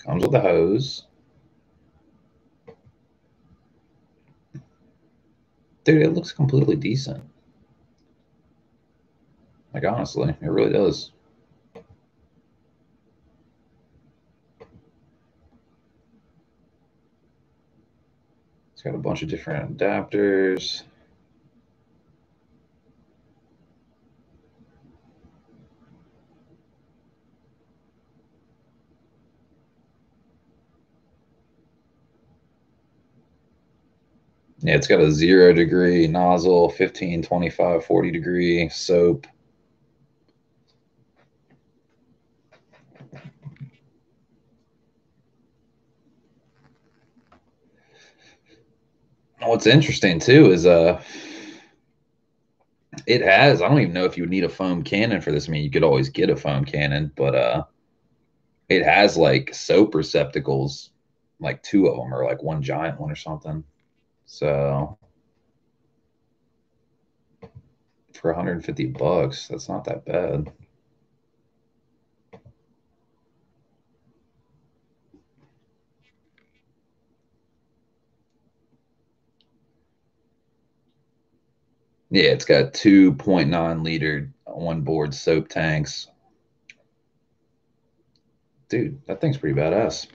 Comes with a hose. Dude, it looks completely decent. Like, honestly, it really does. It's got a bunch of different adapters. Yeah, it's got a 0-degree nozzle, 15, 25, 40-degree soap. What's interesting too is it has, I don't even know if you would need a foam cannon for this. I mean, you could always get a foam cannon, but it has like soap receptacles, like 2 of them or like one giant one or something. So for $150, that's not that bad. Yeah, it's got 2.9-liter onboard soap tanks. Dude, that thing's pretty badass.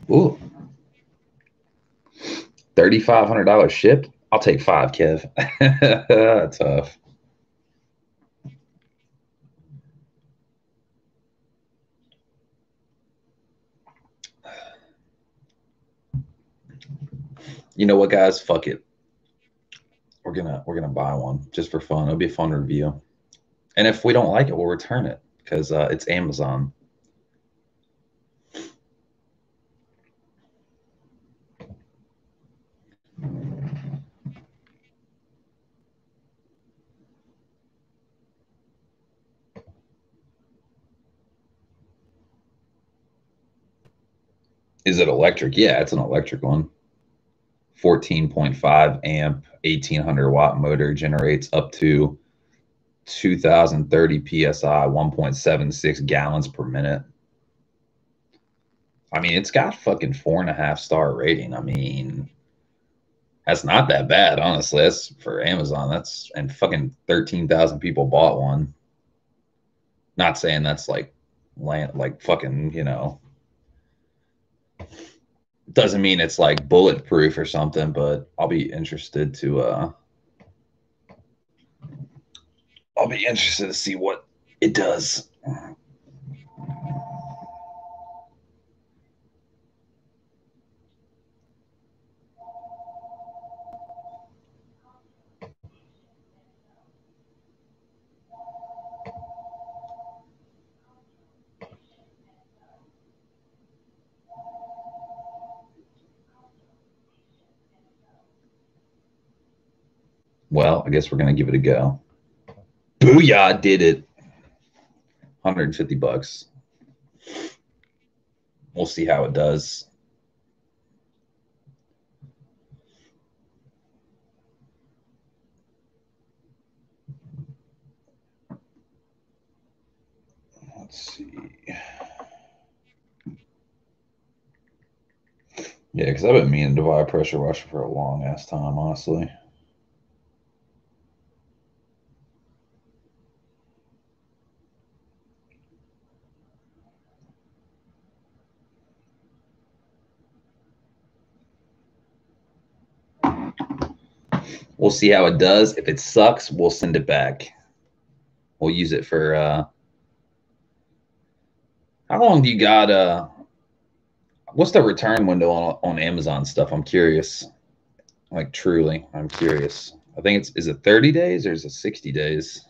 Ooh. $3,500 shipped. I'll take 5, Kev. Tough. You know what, guys? Fuck it. We're gonna buy one just for fun. It'll be a fun review. And if we don't like it, we'll return it because it's Amazon. Is it electric? Yeah, it's an electric one. 14.5 amp, 1800 watt motor, generates up to 2030 psi, 1.76 gallons per minute. I mean, it's got fucking 4.5-star rating. I mean, that's not that bad, honestly. That's for Amazon. That's, and fucking 13,000 people bought one. Not saying that's like fucking, you know, doesn't mean it's like bulletproof or something, but I'll be interested to see what it does. Well, I guess we're gonna give it a go. Booyah, did it. 150 bucks. We'll see how it does. Let's see. Yeah, because I've been meaning to buy a pressure washer for a long ass time, honestly. We'll see how it does. If it sucks, we'll send it back. We'll use it for how long do you got what's the return window on Amazon stuff? I'm curious. Like truly, I'm curious. I think is it 30 days or is it 60 days?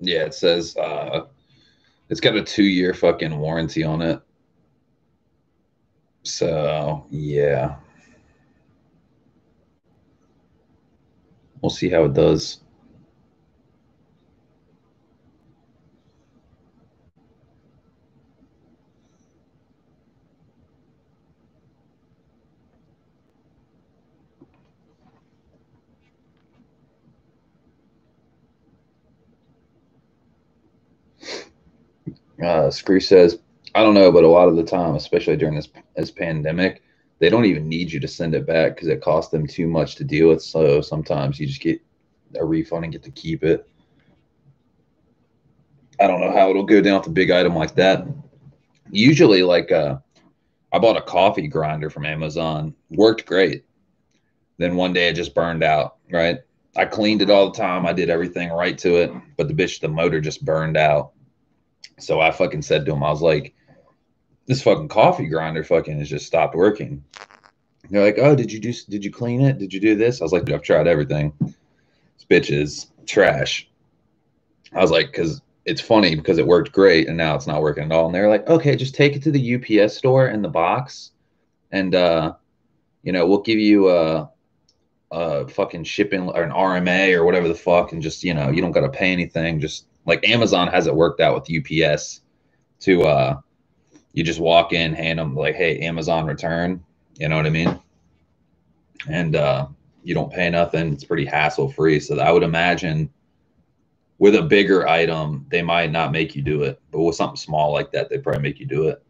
Yeah, it says it's got a 2-year fucking warranty on it. So yeah. We'll see how it does. Screw says, I don't know, but a lot of the time, especially during this pandemic, they don't even need you to send it back because it costs them too much to deal with. So sometimes you just get a refund and get to keep it. I don't know how it'll go down with a big item like that. Usually, like I bought a coffee grinder from Amazon, worked great. Then one day it just burned out. Right, I cleaned it all the time. I did everything right to it, but the motor just burned out. So I fucking said to him, I was like, this fucking coffee grinder fucking has just stopped working. They're like, oh, did you clean it? Did you do this? I was like, I've tried everything. This bitch is trash. I was like, because it's funny because it worked great and now it's not working at all. And they're like, okay, just take it to the UPS store in the box, and we'll give you a fucking shipping or an RMA or whatever the fuck, and just you don't got to pay anything. Just like Amazon has it worked out with UPS to you just walk in, hand them like, hey, Amazon return. You know what I mean? And you don't pay nothing. It's pretty hassle free. So I would imagine with a bigger item, they might not make you do it, but with something small like that, they probably make you do it.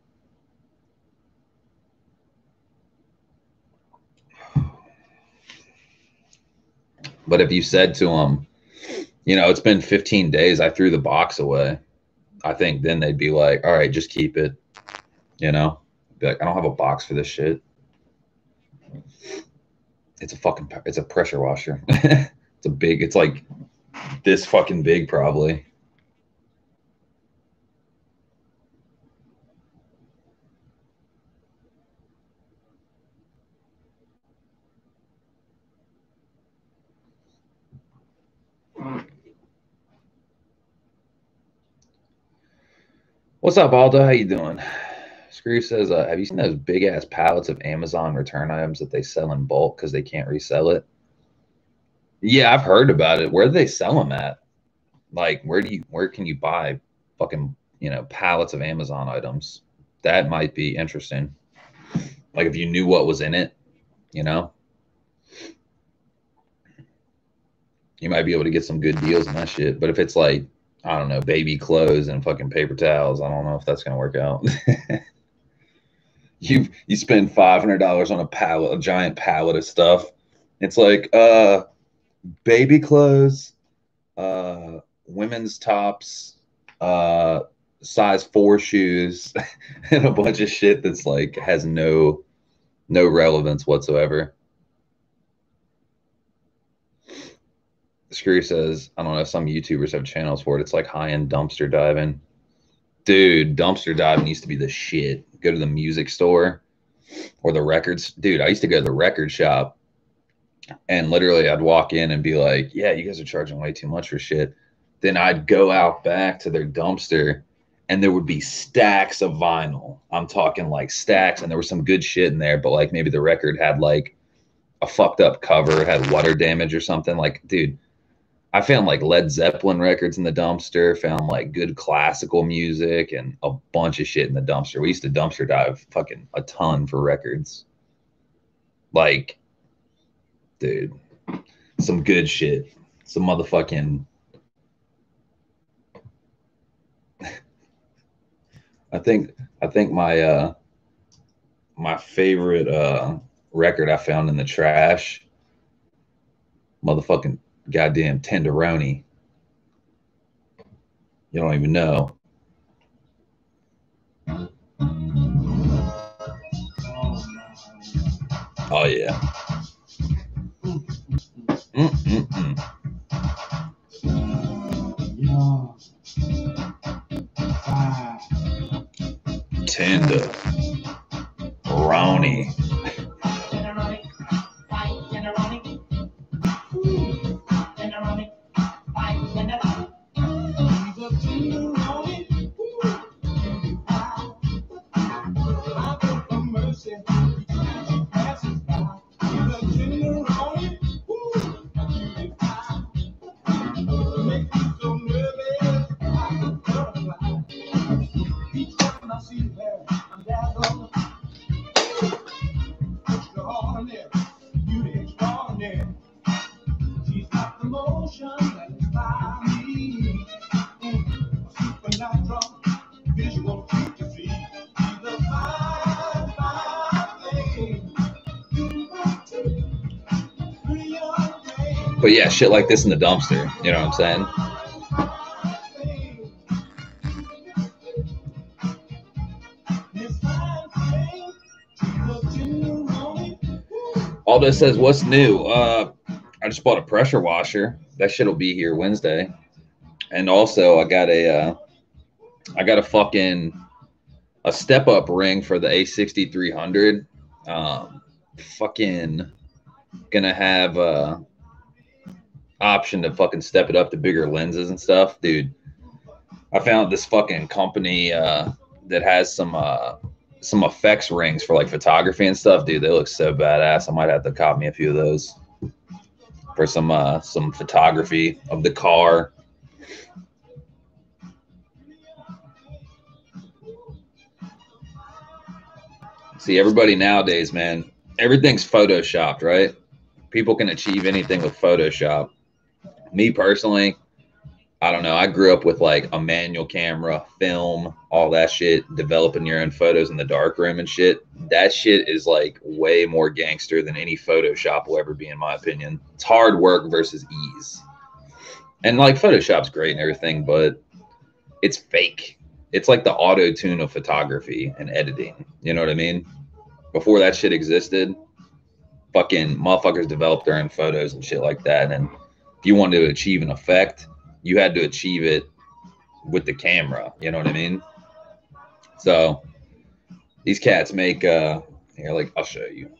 But if you said to them, it's been 15 days, I threw the box away, I think then they'd be like, all right, just keep it. Be like, I don't have a box for this shit. It's a pressure washer. It's like this fucking big probably. What's up, Aldo? How you doing? Screw says, have you seen those big ass pallets of Amazon return items that they sell in bulk because they can't resell it? Yeah, I've heard about it. Where do they sell them at? Like, where can you buy fucking, pallets of Amazon items? That might be interesting. Like if you knew what was in it, you know, you might be able to get some good deals on that shit. But if it's like, I don't know, baby clothes and fucking paper towels, I don't know if that's gonna work out. You spend $500 on a giant pallet of stuff. It's like baby clothes, women's tops, size 4 shoes, and a bunch of shit that's like has no relevance whatsoever. Screw says, I don't know, some YouTubers have channels for it. It's like high-end dumpster diving. Dude, dumpster diving used to be the shit. Go to the music store or the records. Dude, I used to go to the record shop and literally I'd walk in and be like, yeah, you guys are charging way too much for shit. Then I'd go out back to their dumpster and there would be stacks of vinyl. I'm talking like stacks, and there was some good shit in there, but like maybe the record had like a fucked up cover, had water damage or something. Like, dude, I found like Led Zeppelin records in the dumpster, found like good classical music and a bunch of shit in the dumpster. We used to dumpster dive fucking a ton for records. Like, dude, some good shit. Some motherfucking. I think my my favorite record I found in the trash, motherfucking goddamn Tenderoni. You don't even know. Oh yeah. Tenderoni. But yeah, shit like this in the dumpster. You know what I'm saying? Aldo says, what's new? I just bought a pressure washer. That shit will be here Wednesday. And also I got a fucking a step up ring for the A6300. Fucking gonna have option to fucking step it up to bigger lenses and stuff. Dude, I found this fucking company that has some effects rings for like photography and stuff. Dude, they look so badass. I might have to cop me a few of those for some photography of the car. See, everybody nowadays, man, everything's photoshopped, right? People can achieve anything with Photoshop. Me personally, I don't know. I grew up with like a manual camera, film, all that shit, developing your own photos in the darkroom and shit. That shit is like way more gangster than any Photoshop will ever be, in my opinion. It's hard work versus ease. And like Photoshop's great and everything, but it's fake. It's like the auto-tune of photography and editing. You know what I mean? Before that shit existed, fucking motherfuckers developed their own photos and shit like that. And if you wanted to achieve an effect, you had to achieve it with the camera. You know what I mean? So these cats make here, like I'll show you.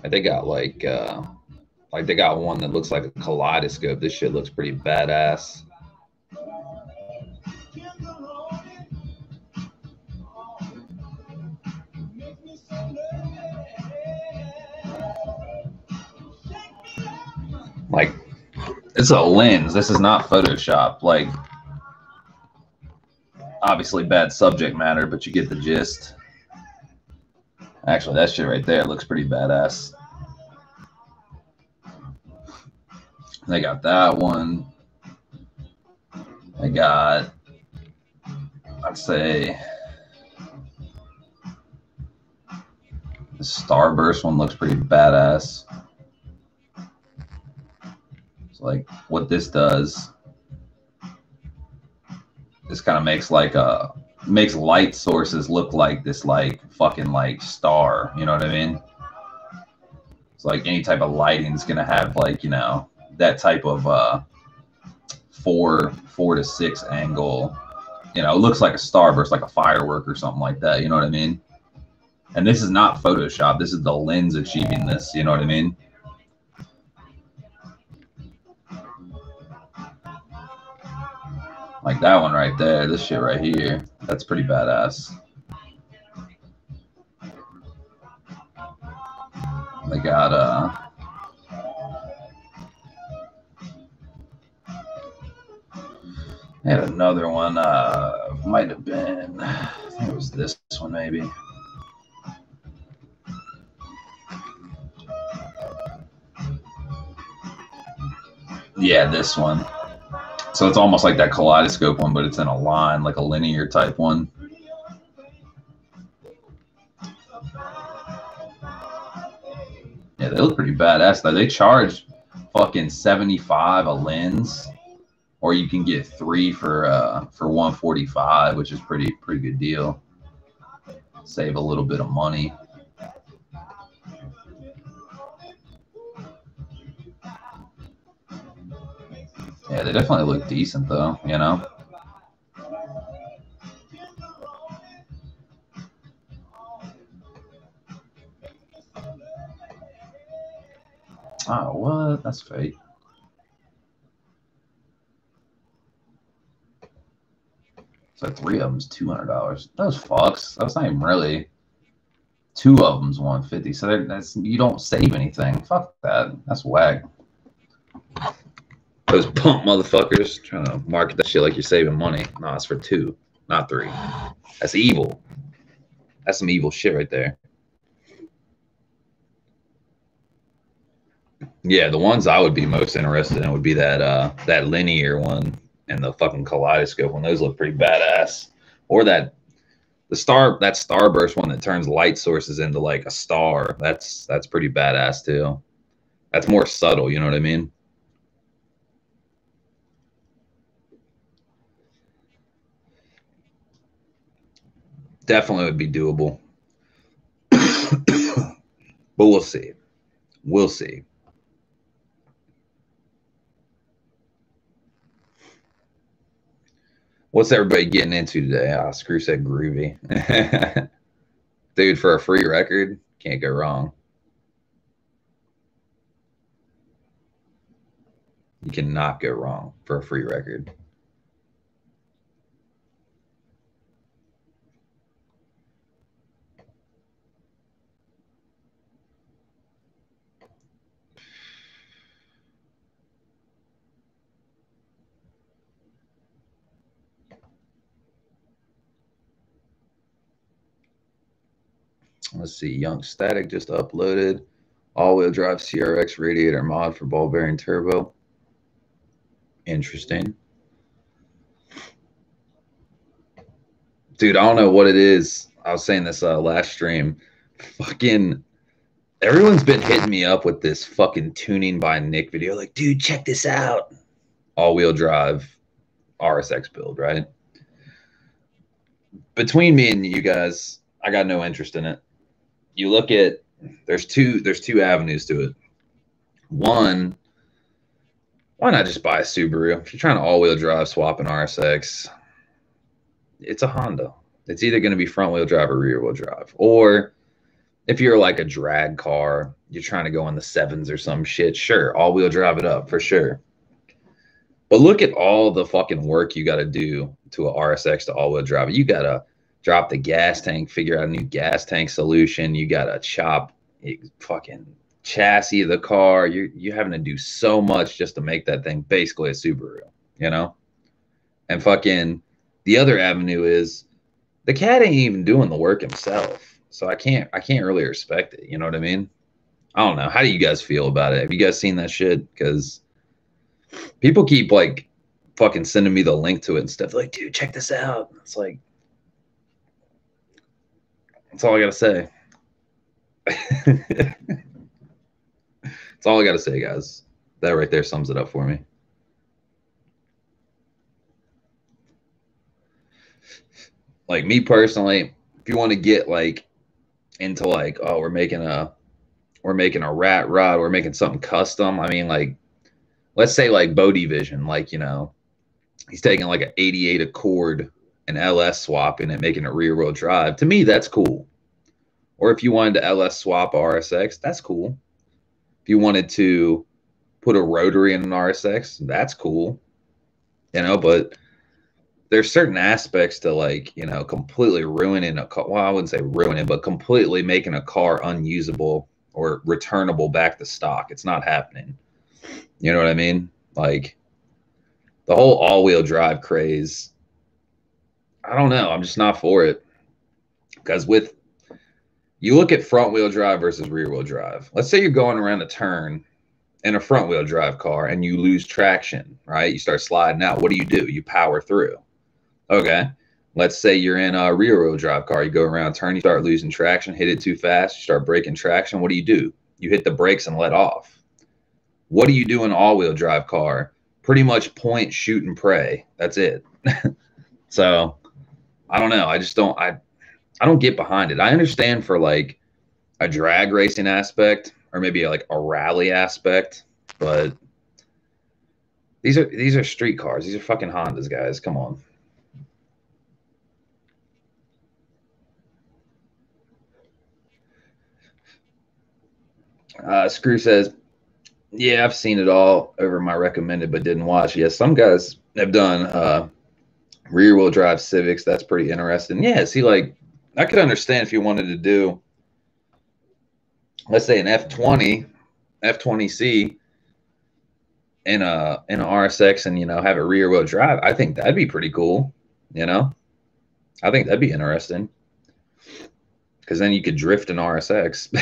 They got like they got one that looks like a kaleidoscope. This shit looks pretty badass. Like, it's a lens. This is not Photoshop. Like, obviously bad subject matter, but you get the gist. Actually, that shit right there looks pretty badass. They got that one. They got, I'd say, the Starburst one looks pretty badass. So, like, what this does, this kind of makes like makes light sources look like this like fucking like star. You know what I mean? It's like any type of lighting is gonna have like, you know, that type of 4 to 6 angle. You know, it looks like a starburst, like a firework or something like that. You know what I mean? And this is not Photoshop. This is the lens achieving this. You know what I mean? Like that one right there. This shit right here. That's pretty badass. They got they had another one. Might have been, I think it was this one maybe. Yeah, this one. So it's almost like that kaleidoscope one, but it's in a line, like a linear type one. Yeah, they look pretty badass though. They charge fucking $75 a lens, or you can get 3 for $145, which is pretty good deal. Save a little bit of money. Yeah, they definitely look decent though, you know. Oh, what? That's fake. So 3 of them's $200. Those fucks. That's not even really. 2 of them's $150. So that's, you don't save anything. Fuck that. That's whack. Those pump motherfuckers trying to market that shit like you're saving money. No, it's for 2, not 3. That's evil. That's some evil shit right there. Yeah, the ones I would be most interested in would be that that linear one and the fucking kaleidoscope one. Those look pretty badass. Or that starburst one that turns light sources into like a star. That's pretty badass too. That's more subtle, you know what I mean? Definitely would be doable. But we'll see. We'll see. What's everybody getting into today? Screw said groovy. Dude, for a free record, can't go wrong. You cannot go wrong for a free record. Let's see. Young Static just uploaded. All-wheel drive CRX radiator mod for ball bearing turbo. Interesting. Dude, I don't know what it is. I was saying this last stream. fucking everyone's been hitting me up with this fucking tuning by Nick video. Like, dude, check this out. All-wheel drive RSX build, right? Between me and you guys, I got no interest in it. You look at there's two avenues to it. One, why not just buy a Subaru? If you're trying to all-wheel drive swap an RSX, it's a Honda. It's either going to be front-wheel drive or rear-wheel drive. Or if you're like a drag car, you're trying to go on the sevens or some shit, sure, all-wheel drive it up for sure. But look at all the fucking work you got to do to a RSX to all-wheel drive. You got to drop the gas tank, figure out a new gas tank solution. You got to chop fucking chassis of the car. You're having to do so much just to make that thing basically a Subaru, you know? And fucking the other avenue is the cat ain't even doing the work himself. So I can't really respect it. You know what I mean? I don't know. How do you guys feel about it? Have you guys seen that shit? Because people keep like fucking sending me the link to it and stuff. Like, dude, check this out. It's like, that's all I gotta say. That's all I gotta say, guys. That right there sums it up for me. Like me personally, if you want to get like into like, oh, we're making a rat rod, we're making something custom. I mean, like, let's say like Bodie Vision, like, you know, he's taking like an 88 Accord and LS swapping it, making it rear wheel drive. To me, that's cool. Or if you wanted to LS swap RSX, that's cool. If you wanted to put a rotary in an RSX, that's cool. You know, but there's certain aspects to like, you know, completely ruining a car. Well, I wouldn't say ruining, but completely making a car unusable or returnable back to stock. It's not happening. You know what I mean? Like the whole all-wheel drive craze, I don't know. I'm just not for it. Because with you look at front-wheel drive versus rear-wheel drive. Let's say you're going around a turn in a front-wheel drive car and you lose traction, right? You start sliding out. What do? You power through. Okay. Let's say you're in a rear-wheel drive car. You go around a turn, you start losing traction, hit it too fast, you start breaking traction. What do? You hit the brakes and let off. What do you do in an all-wheel drive car? Pretty much point, shoot, and pray. That's it. So I don't know. I just don't. I don't get behind it. I understand for like a drag racing aspect or maybe like a rally aspect, but these are street cars. These are fucking Hondas, guys. Come on. Screw says, yeah, I've seen it all over my recommended but didn't watch. Yes, some guys have done rear-wheel drive Civics. That's pretty interesting. Yeah, see, like, I could understand if you wanted to do, let's say, an F20, F20C in an RSX and, you know, have a rear-wheel drive. I think that'd be pretty cool, you know? I think that'd be interesting. Because then you could drift an RSX.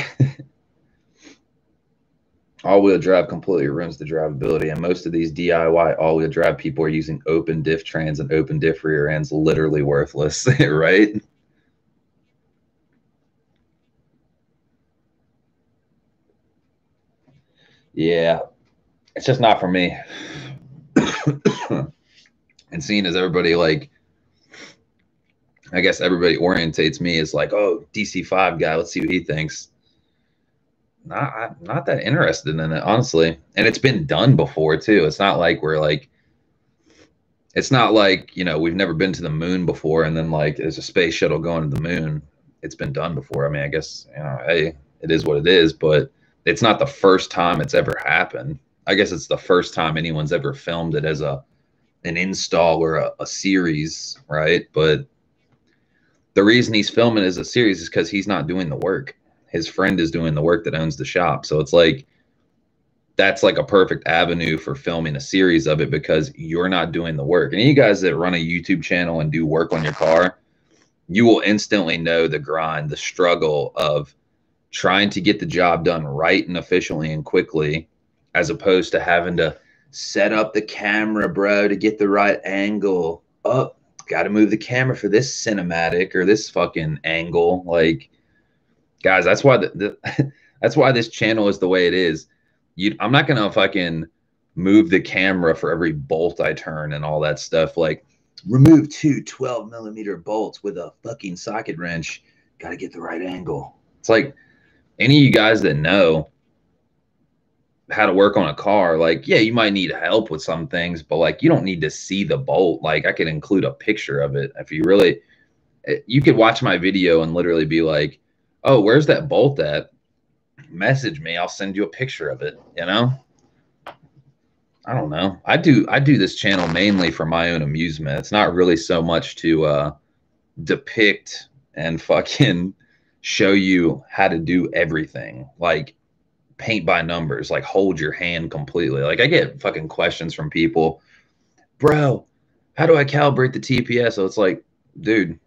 All-wheel drive completely ruins the drivability, and most of these DIY all-wheel drive people are using open diff trans and open diff rear ends, literally worthless, right? Yeah, it's just not for me. And seeing as everybody, like, I guess everybody orientates me as like, oh, DC5 guy, let's see what he thinks. Not that interested in it, honestly. And it's been done before too. It's not like we're like, it's not like, you know, we've never been to the moon before and then like there's a space shuttle going to the moon. It's been done before. I mean, I guess, you know, hey, it is what it is, but it's not the first time it's ever happened. I guess it's the first time anyone's ever filmed it as an install or a series, right? But the reason he's filming it as a series is because he's not doing the work. His friend is doing the work that owns the shop. So it's like, that's like a perfect avenue for filming a series of it because you're not doing the work. And you guys that run a YouTube channel and do work on your car, you will instantly know the grind, the struggle of trying to get the job done right and efficiently and quickly, as opposed to having to set up the camera, bro, to get the right angle. Oh, got to move the camera for this cinematic or this fucking angle. Like, Guys, that's why that's why this channel is the way it is. I'm not gonna fucking move the camera for every bolt I turn and all that stuff. Like, remove two 12mm bolts with a fucking socket wrench. Got to get the right angle. It's like any of you guys that know how to work on a car, like, yeah, you might need help with some things, but like, you don't need to see the bolt. Like, I could include a picture of it if you really. You could watch my video and literally be like, oh, where's that bolt at? Message me. I'll send you a picture of it, you know? I don't know. I do this channel mainly for my own amusement. It's not really so much to depict and fucking show you how to do everything. Like paint by numbers, like hold your hand completely. Like I get fucking questions from people, bro, how do I calibrate the TPS? So it's like, dude,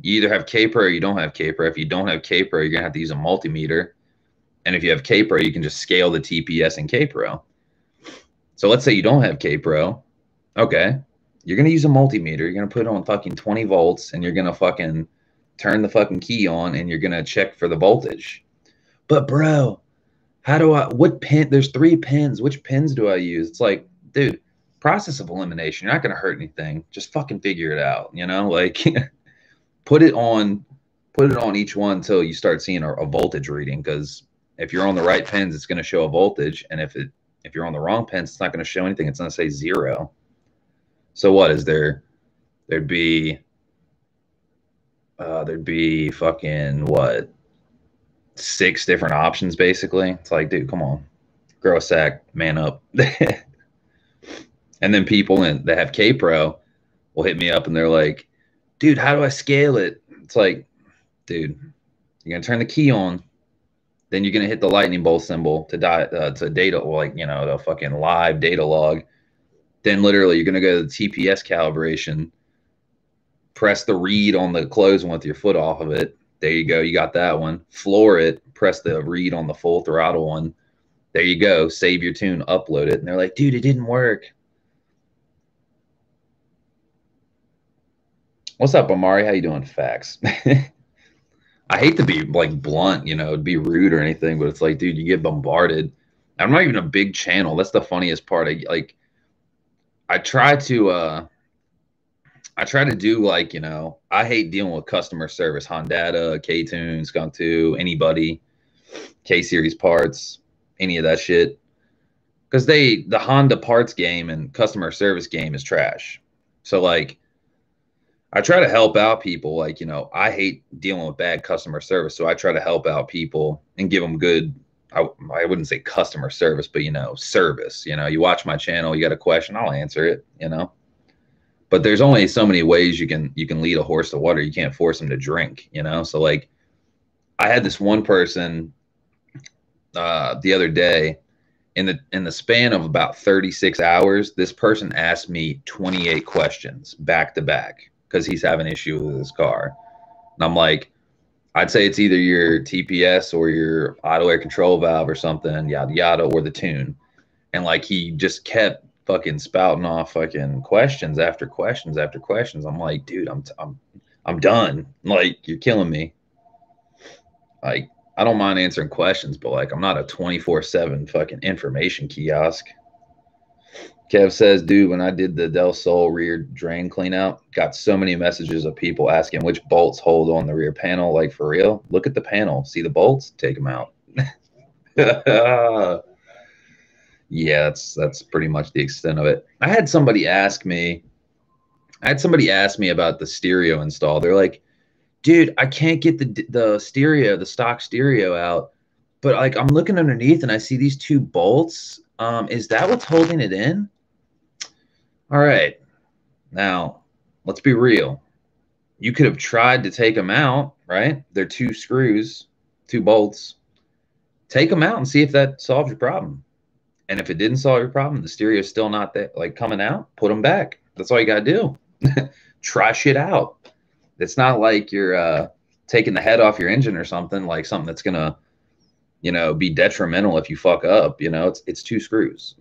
you either have K-Pro or you don't have K-Pro. If you don't have K-Pro, you're gonna have to use a multimeter. And if you have K-Pro, you can just scale the TPS in K-Pro. So let's say you don't have K-Pro. Okay. You're gonna use a multimeter, you're gonna put it on fucking 20 volts, and you're gonna fucking turn the fucking key on and you're gonna check for the voltage. But bro, how do what pin? There's 3 pins. Which pins do I use? It's like, dude, process of elimination. You're not gonna hurt anything. Just fucking figure it out, you know? Like put it on each one until you start seeing a voltage reading. Because if you're on the right pins, it's gonna show a voltage, and if you're on the wrong pins, it's not gonna show anything. It's gonna say 0. So what is there? There'd be fucking what, 6 different options basically. It's like, dude, come on, grow a sack, man up. And then people that have K-Pro will hit me up and they're like, dude, how do I scale it? It's like, dude, you're gonna turn the key on, then you're gonna hit the lightning bolt symbol to data, like, you know, the fucking live data log. Then literally you're gonna go to the TPS calibration, press the read on the closed one with your foot off of it. There you go. You got that one. Floor it. Press the read on the full throttle one. There you go. Save your tune. Upload it. And they're like, dude, it didn't work. What's up, Amari? How you doing? Facts. I hate to be like blunt, you know, be rude or anything, but it's like, dude, you get bombarded. I'm not even a big channel. That's the funniest part. I try to do, like, you know, I hate dealing with customer service, Hondata, K-Tune, Skunk 2, anybody, K-Series parts, any of that shit. Because the Honda parts game and customer service game is trash. So, like, I try to help out people. Like, you know, I hate dealing with bad customer service. So I try to help out people and give them good, I wouldn't say customer service, but, you know, service. You know, you watch my channel, you got a question, I'll answer it, you know. But there's only so many ways you can lead a horse to water. You can't force them to drink, you know. So like, I had this one person the other day, in the span of about 36 hours, this person asked me 28 questions back to back because he's having an issue with his car. And I'm like, I'd say it's either your TPS or your auto air control valve or something, yada yada, or the tune. And like, he just kept fucking spouting off fucking questions after questions after questions. I'm like, dude, I'm done. Like, you're killing me. Like, I don't mind answering questions, but like, I'm not a 24/7 fucking information kiosk. Kev says, dude, when I did the Del Sol rear drain cleanout, got so many messages of people asking which bolts hold on the rear panel. Like, for real, look at the panel, see the bolts, take them out. Yeah, that's pretty much the extent of it. I had somebody ask me about the stereo install. They're like, dude, I can't get the stereo, the stock stereo out, but like, I'm looking underneath and I see these 2 bolts. Is that what's holding it in? All right. Now, let's be real. You could have tried to take them out, right? They're 2 screws, 2 bolts. Take them out and see if that solves your problem. And if it didn't solve your problem, the stereo is still not there, like, coming out, put them back. That's all you got to do. Try shit out. It's not like you're taking the head off your engine or something, like something that's going to, you know, be detrimental if you fuck up. You know, it's 2 screws.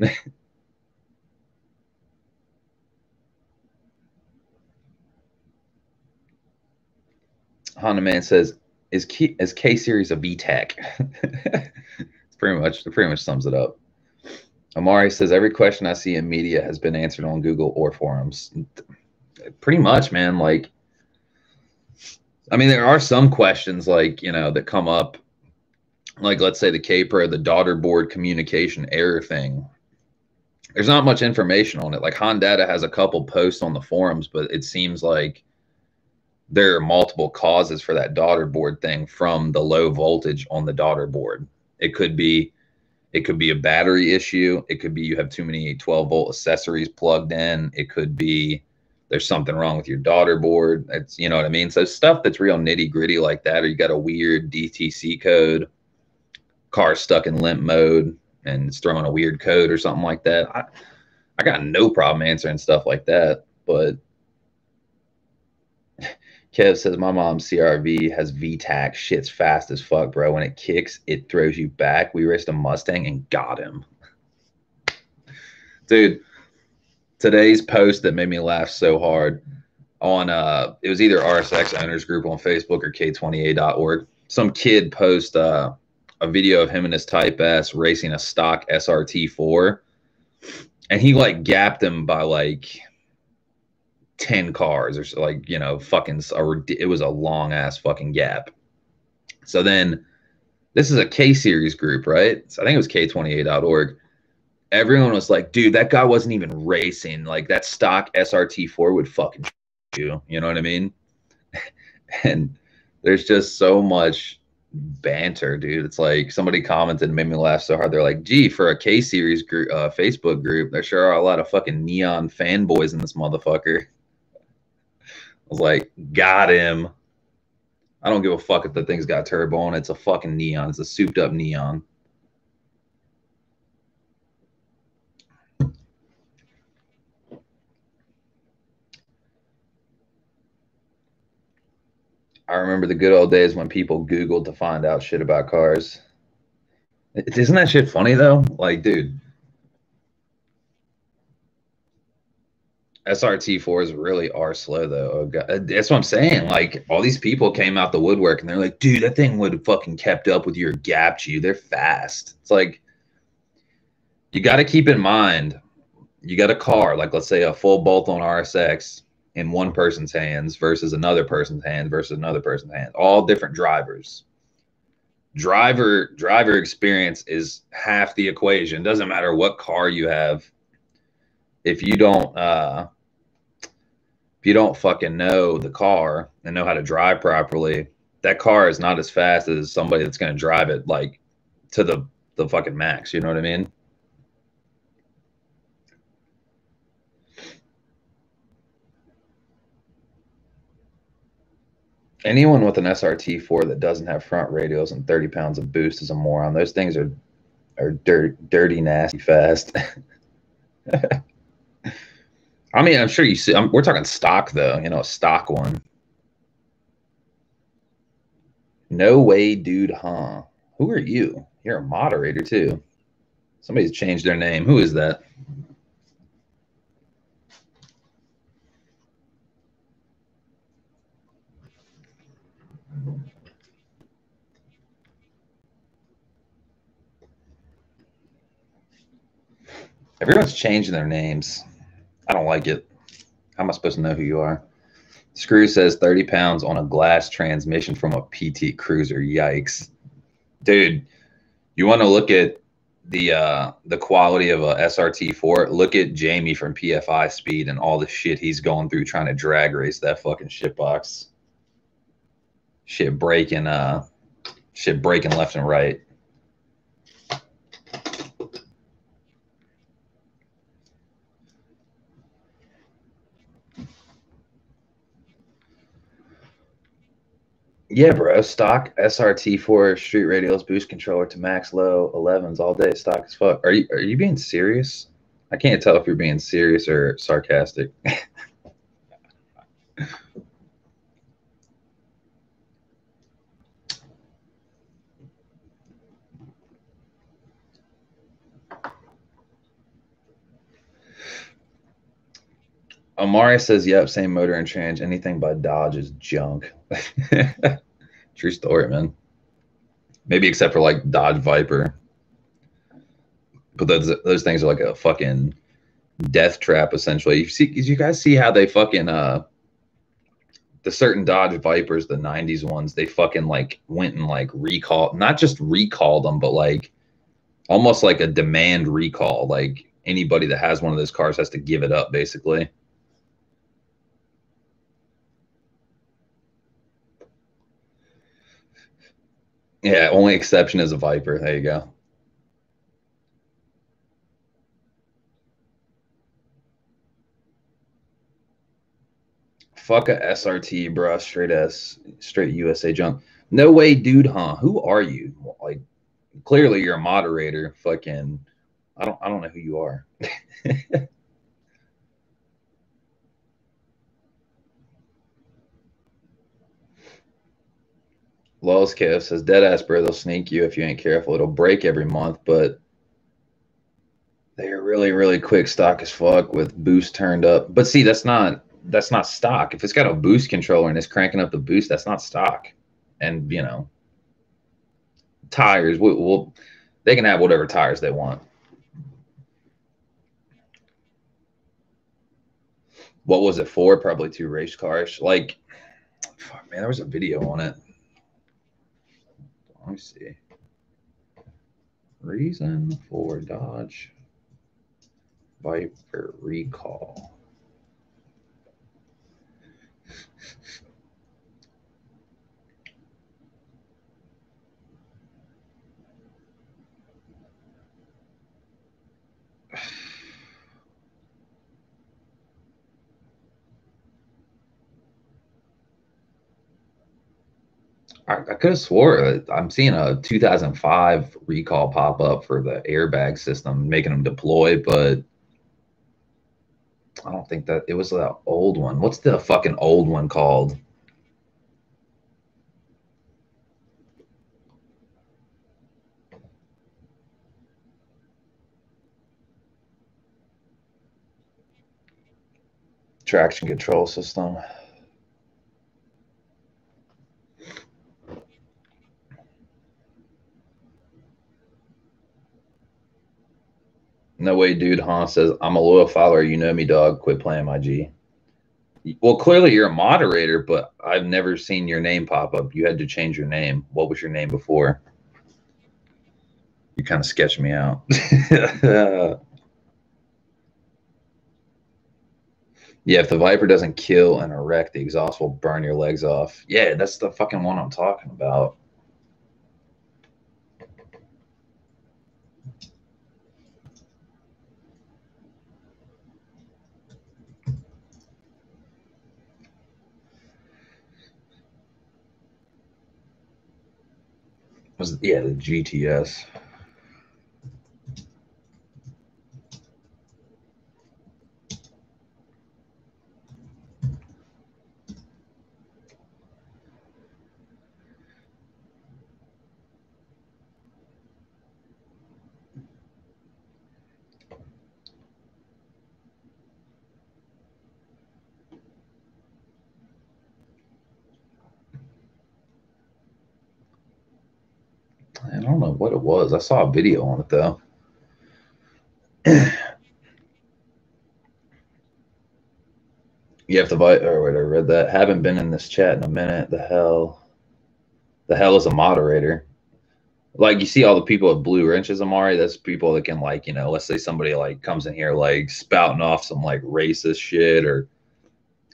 Honda Man says, Is K series a VTEC? It pretty much sums it up. Amari says every question I see in media has been answered on Google or forums. Pretty much, man. Like, I mean, there are some questions like, you know, that come up, like let's say the K-Pro, the daughter board communication error thing. There's not much information on it. Like Hondata has a couple posts on the forums, but it seems like there are multiple causes for that daughter board thing from the low voltage on the daughter board. It could be a battery issue. It could be you have too many 12-volt accessories plugged in. It could be there's something wrong with your daughter board. It's, you know what I mean? So stuff that's real nitty gritty like that, or you got a weird DTC code, car stuck in limp mode and it's throwing a weird code or something like that. I got no problem answering stuff like that, but Kev says my mom's CRV has VTAC. Shit's fast as fuck, bro. When it kicks, it throws you back. We raced a Mustang and got him. Dude, today's post that made me laugh so hard on it was either RSX Owners Group on Facebook or K20A.org. Some kid post a video of him and his Type S racing a stock SRT4, and he like gapped him by like 10 cars or so, like, you know, fucking, it was a long ass fucking gap. So then this is a K series group, right? So I think it was K20A.org. Everyone was like, dude, that guy wasn't even racing. Like that stock SRT4 would fucking you. You know what I mean? And there's just so much banter, dude. It's like somebody commented and made me laugh so hard. They're like, gee, for a K series group, Facebook group, there sure are a lot of fucking neon fanboys in this motherfucker. I was like, got him. I don't give a fuck if the thing's got turbo on it. It's a fucking neon. It's a souped up neon. I remember the good old days when people Googled to find out shit about cars. Isn't that shit funny though? Like, dude, SRT4s really are slow though. Oh, God. That's what I'm saying. Like all these people came out the woodwork and they're like, dude, that thing would have fucking kept up with your gap G. They're fast. It's like, you got to keep in mind, you got a car, like let's say a full bolt on RSX in one person's hands versus another person's hand versus another person's hand, all different drivers. Driver experience is half the equation. Doesn't matter what car you have. If you don't fucking know the car and know how to drive properly, that car is not as fast as somebody that's going to drive it like to the fucking max. You know what I mean? Anyone with an SRT4 that doesn't have front radials and 30 pounds of boost is a moron. Those things are dirty, nasty, fast. I mean, I'm sure you see. We're talking stock though. You know, a stock one. No way, dude. Huh? Who are you? You're a moderator too. Somebody's changed their name. Who is that? Everyone's changing their names. I don't like it. How am I supposed to know who you are? Screw says 30 pounds on a glass transmission from a PT Cruiser. Yikes. Dude, you want to look at the quality of a SRT4? Look at Jamie from PFI Speed and all the shit he's going through trying to drag race that fucking shitbox. Shit breaking left and right. Yeah, bro. Stock SRT4 street radials, boost controller to max low 11s all day. Stock as fuck. Are you being serious? I can't tell if you're being serious or sarcastic. Amari says, yep, same motor and trans. Anything by Dodge is junk. True story, man. Maybe except for like Dodge Viper, but those things are like a fucking death trap essentially. You guys see how they fucking the certain Dodge Vipers, the '90s ones, they fucking like went and like not just recalled them, but like almost like a demand recall. Like anybody that has one of those cars has to give it up, basically. Yeah, only exception is a Viper. There you go. Fuck a SRT, bro. Straight USA junk. No way, dude, huh? Who are you? Like, clearly you're a moderator. Fucking, I don't know who you are. Lowe's KF says, deadass, bro, they'll sneak you if you ain't careful. It'll break every month, but they're really, really quick stock as fuck with boost turned up. But see, that's not stock. If it's got a boost controller and it's cranking up the boost, that's not stock. And you know, tires, they can have whatever tires they want. What was it for? Probably 2 race cars. Like, fuck, man, there was a video on it. Let me see. Reason for Dodge Viper recall. I could have swore I'm seeing a 2005 recall pop up for the airbag system, making them deploy, but I don't think that it was the old one. What's the fucking old one called? Traction control system. No way, dude. Han says, I'm a loyal follower. You know me, dog. Quit playing my G. Well, clearly you're a moderator, but I've never seen your name pop up. You had to change your name. What was your name before? You kind of sketched me out. Yeah, if the Viper doesn't kill and wreck, the exhaust will burn your legs off. Yeah, that's the fucking one I'm talking about. Yeah, the GTS. I don't know what it was. I saw a video on it though. You have to buy, or wait, I read that. Haven't been in this chat in a minute. The hell is a moderator? Like, you see all the people with blue wrenches, Amari. That's people that can, like, you know, let's say somebody like comes in here like spouting off some like racist shit, or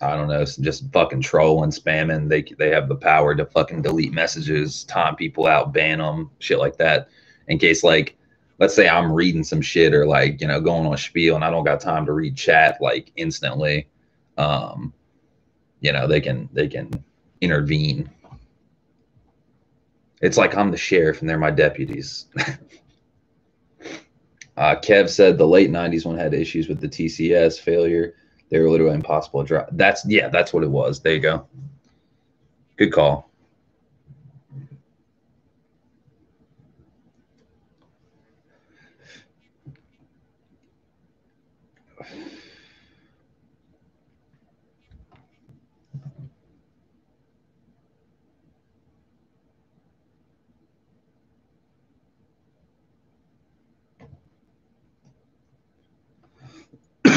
I don't know, just fucking trolling, spamming. They have the power to fucking delete messages, time people out, ban them, shit like that. In case, like, let's say I'm reading some shit or like, you know, going on a spiel and I don't got time to read chat like instantly. Um, you know, they can intervene. It's like I'm the sheriff and they're my deputies. Kev said the late '90s one had issues with the TCS failure. They were literally impossible to drive. That's what it was. There you go. Good call.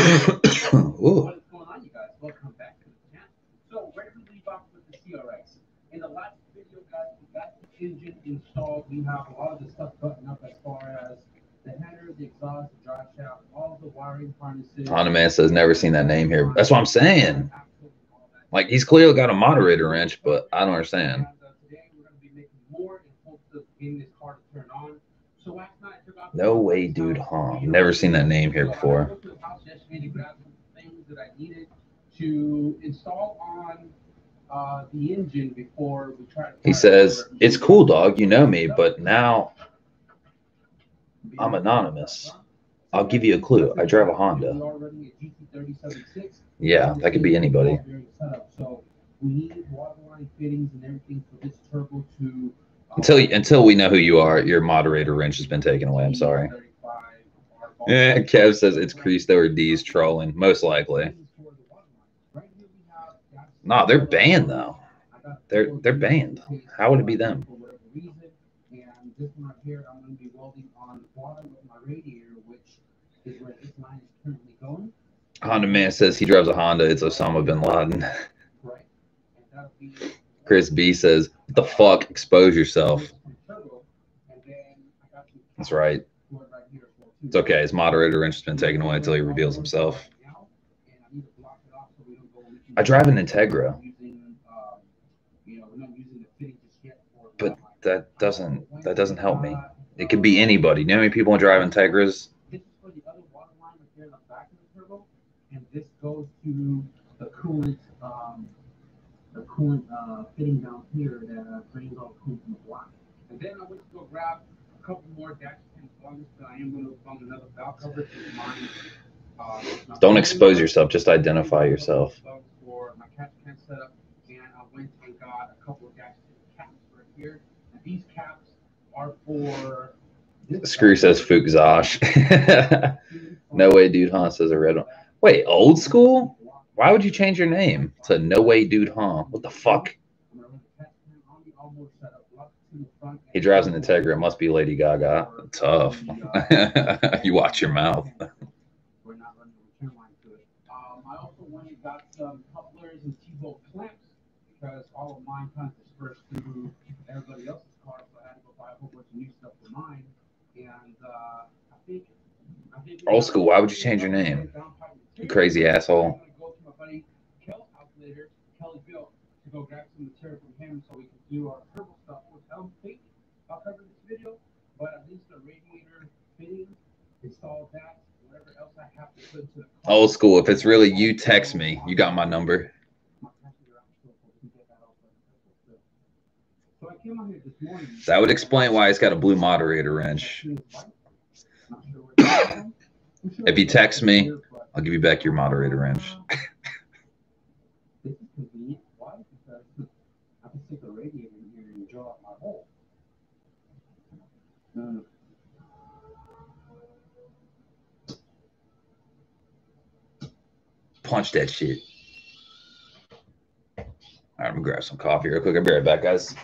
Ooh. What is going on, you guys? Welcome back to the channel. So, where did we leave off with the CRX? In the last video, guys, we got the engine installed. We have a lot of the stuff buttoned up as far as the header, the exhaust, the drive shaft, all the wiring harnesses. Honda Man says never seen that name here. That's what I'm saying. Like, he's clearly got a moderator wrench, but I don't understand. Today we're going to be making more in hopes of getting this car to turn on. So last night I took off. No way, dude, huh? Never seen that name here before. I went to the house yesterday to grab some things that I needed to install on the engine before we try to. He says, it's cool, dog. You know me, but now I'm anonymous. I'll give you a clue. I drive a Honda. Yeah, that could be anybody. So we need waterline fittings and everything for this turbo to. Until we know who you are, your moderator wrench has been taken away. I'm sorry. Yeah, Kev says it's Cristo or D's trolling. Most likely. Nah, they're banned though. They're banned. How would it be them? And this one right here, I'm going to be welding on the bottom of my radiator, which is where this line is currently going. Honda Man says he drives a Honda. It's Osama bin Laden. Right. And that'll be, Chris B says, what the fuck? Expose yourself. That's right. It's okay. His moderator wrench has been taken away until he reveals himself. I drive an Integra. But that doesn't help me. It could be anybody. You know how many people drive Integras? This is for the other water line right there in the back of the turbo, and this goes to the coolant fitting down here that drains all the coolant from the block. And then I went to go grab a couple more dash cam plugs that I am going to find another valve cover to mine. Don't expose yourself. Just identify yourself. For my catch can setup, and I went and got a couple of dash caps right here. And these caps are for. Screw says Fook Zosh. No way, dude, huh? Says a red one. Wait, old school? Why would you change your name to No Way, Dude, huh? What the fuck? He drives an Integra. It must be Lady Gaga. Tough. You watch your mouth. We're not running a return line to it. I also went and got some couplers and T-bolt clamps because all of mine kind of dispersed through everybody else's car, so I had to go buy a whole bunch of new stuff for mine. And I think Old school. Why would you change your name? You crazy asshole. I'm gonna go to my buddy Kel's house later, Kelly Bill, to go grab some material from him so we can do our turbo stuff, which I don't think I'll cover this video, but at least the radiator fitting, install that, whatever else I have to put to the car. Old school. If it's really you, text me. You got my number. So I came out here this morning. That would explain why it's got a blue moderator wrench. If you text me, I'll give you back your moderator wrench. This is convenient. Why? Because I can stick a radiator in here and draw out my hole. Punch that shit. All right, I'm gonna grab some coffee real quick. I'll be right back, guys.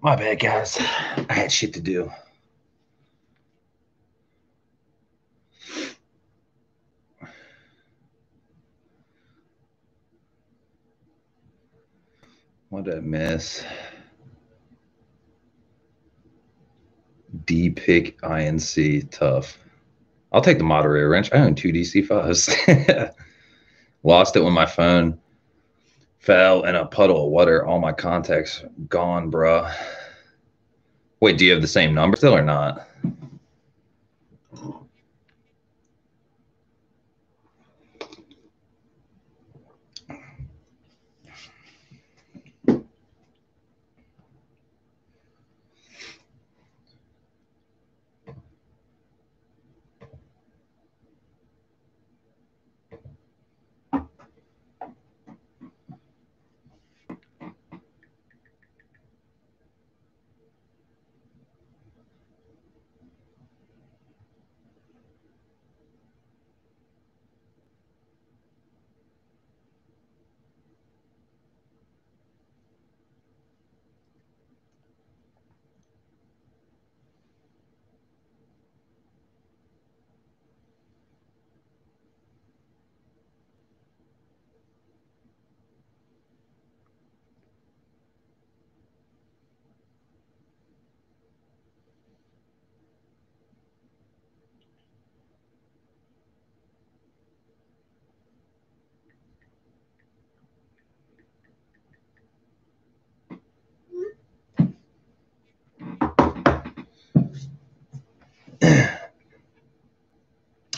My bad, guys. I had shit to do. What did I miss? D pick INC tough. I'll take the moderator wrench. I own 2 DC5s. Lost it when my phone fell in a puddle of water. All my contacts gone, bruh. Wait, do you have the same number still or not?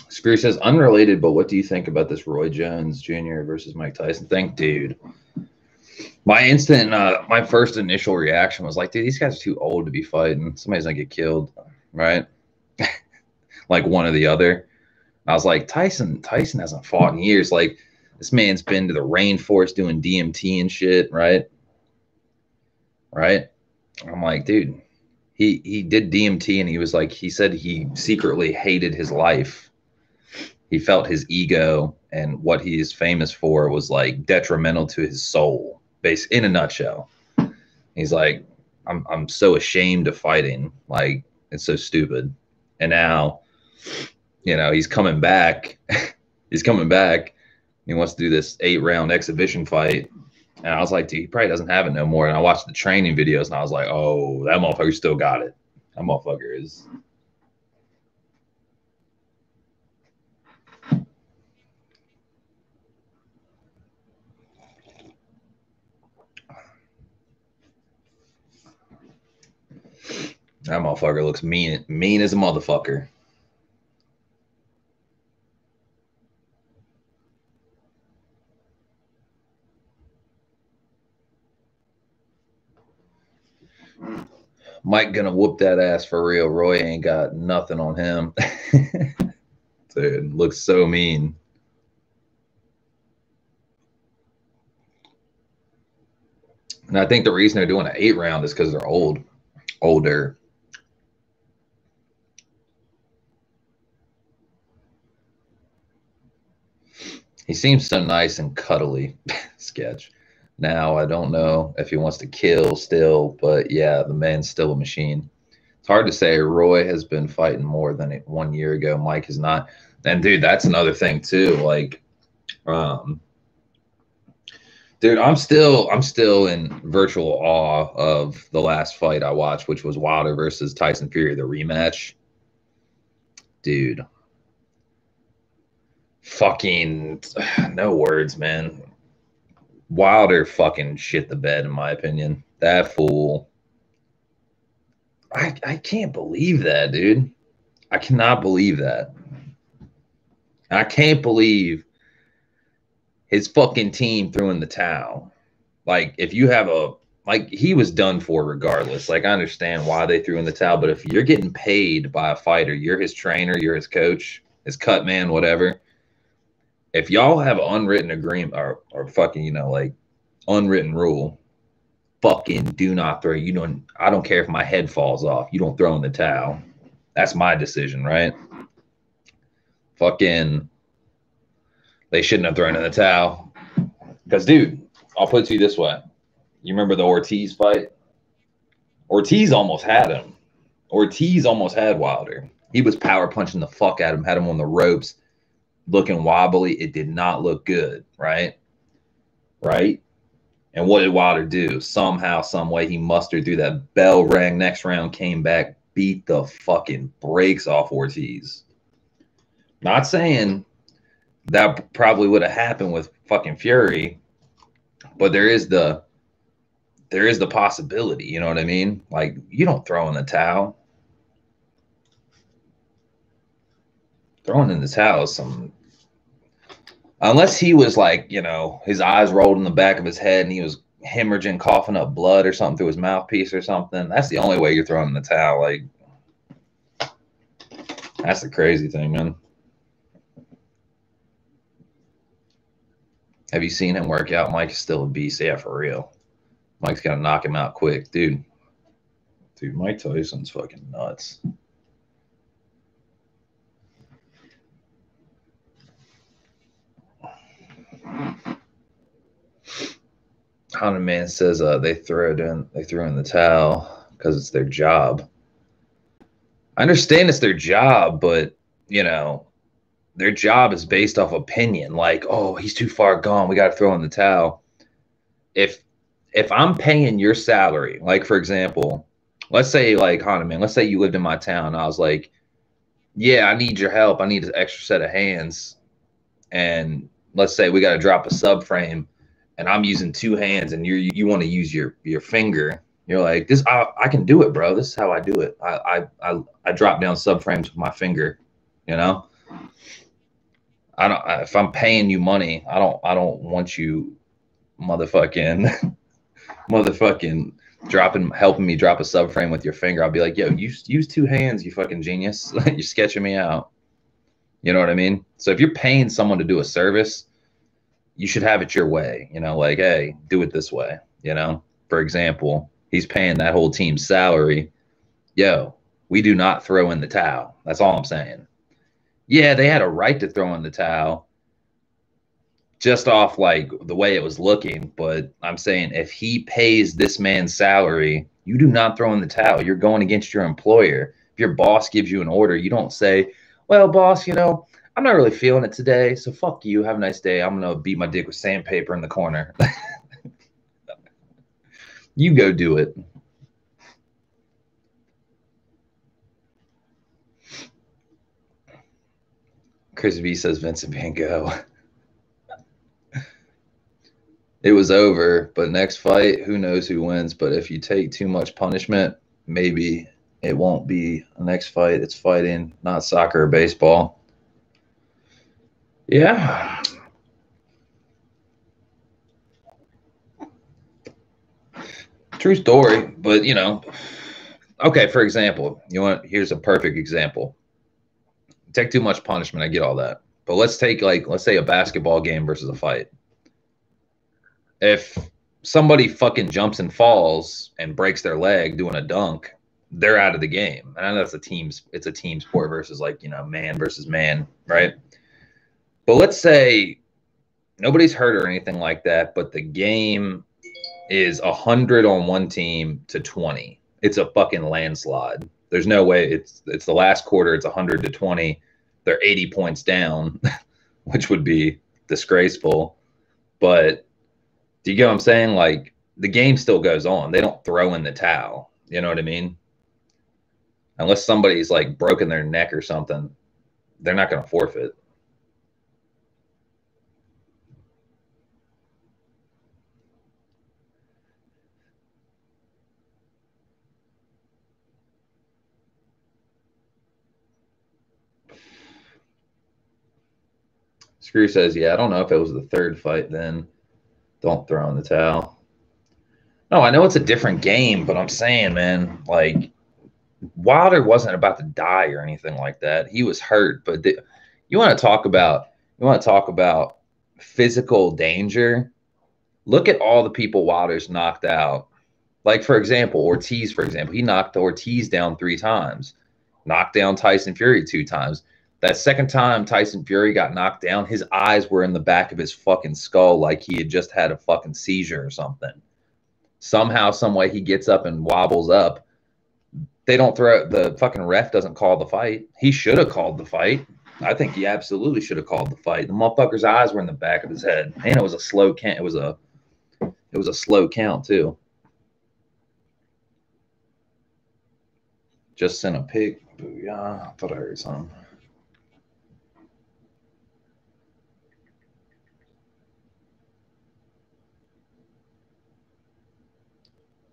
Spear says, unrelated, but what do you think about this Roy Jones Jr. versus Mike Tyson thing? Dude, my first initial reaction was like, dude, these guys are too old to be fighting. Somebody's gonna get killed, right? Like one or the other. I was like, Tyson hasn't fought in years. Like, this man's been to the rainforest doing DMT and shit, right? Right? I'm like, dude, he did DMT and he was like, he said he secretly hated his life. He felt his ego and what he is famous for was like detrimental to his soul, in a nutshell. He's like, I'm so ashamed of fighting. Like, it's so stupid. And now, you know, he's coming back. He's coming back. He wants to do this 8-round exhibition fight. And I was like, dude, he probably doesn't have it no more. And I watched the training videos and I was like, oh, that motherfucker still got it. That motherfucker is. That motherfucker looks mean as a motherfucker. Mike gonna whoop that ass for real. Roy ain't got nothing on him. Dude, looks so mean. And I think the reason they're doing an 8-round is because they're older. He seems so nice and cuddly, Sketch. Now, I don't know if he wants to kill still, but yeah, the man's still a machine. It's hard to say. Roy has been fighting more than 1 year ago. Mike is not. And, dude, that's another thing, too. Like, dude, I'm still in virtual awe of the last fight I watched, which was Wilder versus Tyson Fury, the rematch. Dude. Fucking no words, man. Wilder fucking shit the bed, in my opinion. That fool. I can't believe that, dude. I cannot believe that. I can't believe his fucking team threw in the towel. Like, if you have he was done for regardless. Like, I understand why they threw in the towel, but if you're getting paid by a fighter, you're his trainer, you're his coach, his cut man, whatever. If y'all have an unwritten agreement or fucking, you know, like unwritten rule, fucking do not throw. I don't care if my head falls off. You don't throw in the towel. That's my decision, right? Fucking, they shouldn't have thrown in the towel. Because, dude, I'll put it to you this way. You remember the Ortiz fight? Ortiz almost had him. Ortiz almost had Wilder. He was power punching the fuck out of him, had him on the ropes, looking wobbly. It did not look good, right? Right? And what did Wilder do? Somehow, some way, he mustered through that. Bell rang. Next round, came back, beat the fucking brakes off Ortiz. Not saying that probably would have happened with fucking Fury, but there is the possibility. You know what I mean? Like, you don't throw in the towel. Throwing in the towel is some. Unless he was like, you know, his eyes rolled in the back of his head and he was hemorrhaging, coughing up blood or something through his mouthpiece or something. That's the only way you're throwing in the towel. Like, that's the crazy thing, man. Have you seen him work out? Mike is still a beast. Yeah, for real. Mike's got to knock him out quick. Dude, Mike Tyson's fucking nuts. Honda Man says they threw in the towel because it's their job. I understand it's their job, but you know, their job is based off opinion. Like, oh, he's too far gone, we got to throw in the towel. If I'm paying your salary, like for example, let's say like Honda Man, let's say you lived in my town. And I was like, yeah, I need your help. I need an extra set of hands. And let's say we got to drop a subframe and I'm using two hands and you want to use your finger. You're like, this, I can do it, bro. This is how I do it. I drop down subframes with my finger, you know? If I'm paying you money, I don't want you motherfucking helping me drop a subframe with your finger. I'll be like, yo, use two hands, you fucking genius. You're sketching me out. You know what I mean? So if you're paying someone to do a service, you should have it your way, you know, like, hey, do it this way. You know, for example, he's paying that whole team's salary. Yo, we do not throw in the towel. That's all I'm saying. Yeah, they had a right to throw in the towel just off like the way it was looking. But I'm saying if he pays this man's salary, you do not throw in the towel. You're going against your employer. If your boss gives you an order, you don't say, well, boss, you know, I'm not really feeling it today, so fuck you. Have a nice day. I'm going to beat my dick with sandpaper in the corner. You go do it. Chris V says Vincent Van Gogh. It was over, but next fight, who knows who wins. But if you take too much punishment, maybe it won't be a next fight. It's fighting, not soccer or baseball. Yeah. True story, but you know, okay, for example, here's a perfect example. Take too much punishment, I get all that. But let's say a basketball game versus a fight. If somebody fucking jumps and falls and breaks their leg doing a dunk, they're out of the game. And I know it's a team sport versus like, you know, man versus man, right? But let's say nobody's hurt or anything like that, but the game is 100 on one team to 20. It's a fucking landslide. There's no way. It's the last quarter. It's 100 to 20. They're 80 points down, which would be disgraceful. But do you get what I'm saying? Like, the game still goes on. They don't throw in the towel. You know what I mean? Unless somebody's like broken their neck or something, they're not going to forfeit. Screw says, yeah, I don't know if it was the third fight then. Don't throw in the towel. No, I know it's a different game, but I'm saying, man, like, Wilder wasn't about to die or anything like that. He was hurt, but you want to talk about physical danger? Look at all the people Wilder's knocked out. Like, for example, Ortiz, he knocked Ortiz down 3 times, knocked down Tyson Fury 2 times. That second time Tyson Fury got knocked down, his eyes were in the back of his fucking skull like he had just had a fucking seizure or something. Somehow, some way, he gets up and wobbles up. They don't throw, the fucking ref doesn't call the fight. He should have called the fight. I think he absolutely should have called the fight. The motherfucker's eyes were in the back of his head. And it was a slow count. It was a slow count too. Just sent a pic. Booyah. I thought I heard something.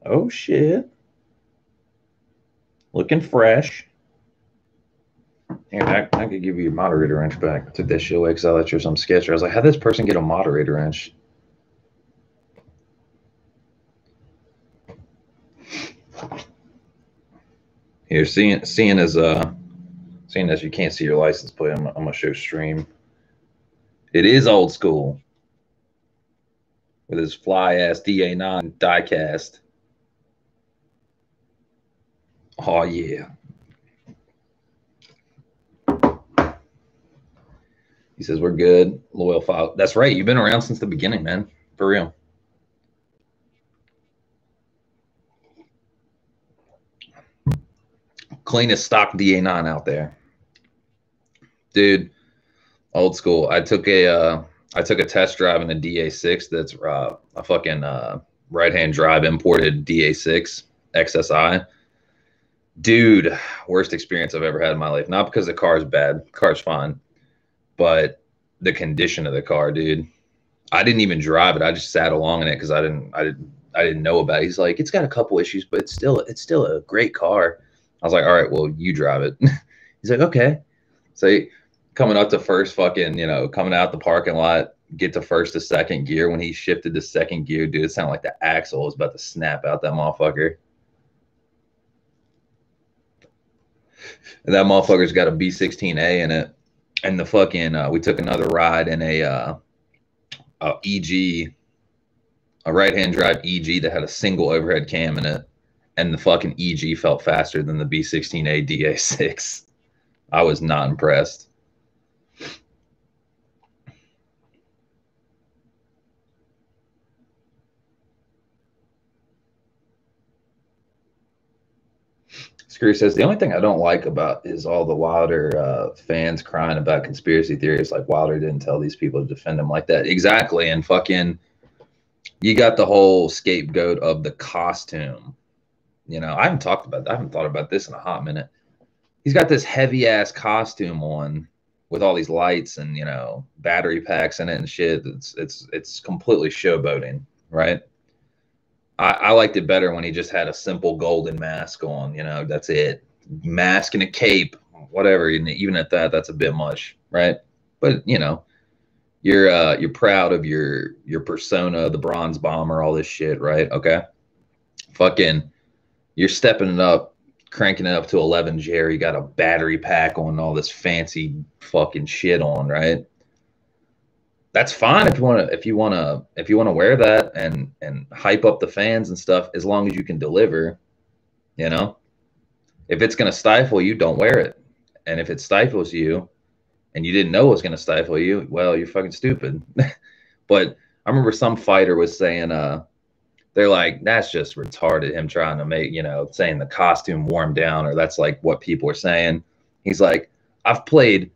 Oh shit. Looking fresh. Yeah, I could give you your moderator wrench back. I took that shit away because I thought you were some sketcher. I was like, how'd this person get a moderator wrench? Here, seeing as you can't see your license plate, I'm gonna show stream. It is old school with his fly ass DA9 diecast. Oh yeah. He says we're good, loyal file. That's right. You've been around since the beginning, man. For real. Cleanest stock DA9 out there, dude. Old school. I took a test drive in a DA6 that's a fucking right-hand drive imported DA6 XSI. Dude, worst experience I've ever had in my life. Not because the car's bad. The car's fine. But the condition of the car, dude. I didn't even drive it. I just sat along in it because I didn't know about it. He's like, it's got a couple issues, but it's still a great car. I was like, all right, well, you drive it. He's like, okay. So coming up to first fucking, coming out the parking lot, get to first to second gear. When he shifted to second gear, dude, it sounded like the axle was about to snap out that motherfucker. And that motherfucker's got a B16A in it. And the fucking, we took another ride in a EG, a right-hand drive EG that had a single overhead cam in it. And the fucking EG felt faster than the B16A DA6. I was not impressed. Screw says, the only thing I don't like about is all the Wilder fans crying about conspiracy theories. Like Wilder didn't tell these people to defend him like that. Exactly. And fucking, you got the whole scapegoat of the costume. I haven't thought about this in a hot minute. He's got this heavy ass costume on with all these lights and, battery packs in it and shit. It's completely showboating, right? I liked it better when he just had a simple golden mask on, that's it. Mask and a cape, whatever. Even at that, that's a bit much, right? But, you're proud of your persona, the bronze bomber, all this shit, right? Okay. Fucking, you're stepping it up, cranking it up to 11 Jerry, got a battery pack on, all this fancy fucking shit on, right? That's fine if you want to wear that and hype up the fans and stuff, as long as you can deliver. If it's going to stifle you, don't wear it. And if it stifles you and you didn't know it was going to stifle you, well, you're fucking stupid. But I remember some fighter was saying, they're like, that's just retarded, him trying to make, saying the costume warmed down, or that's like what people are saying. He's like, I've played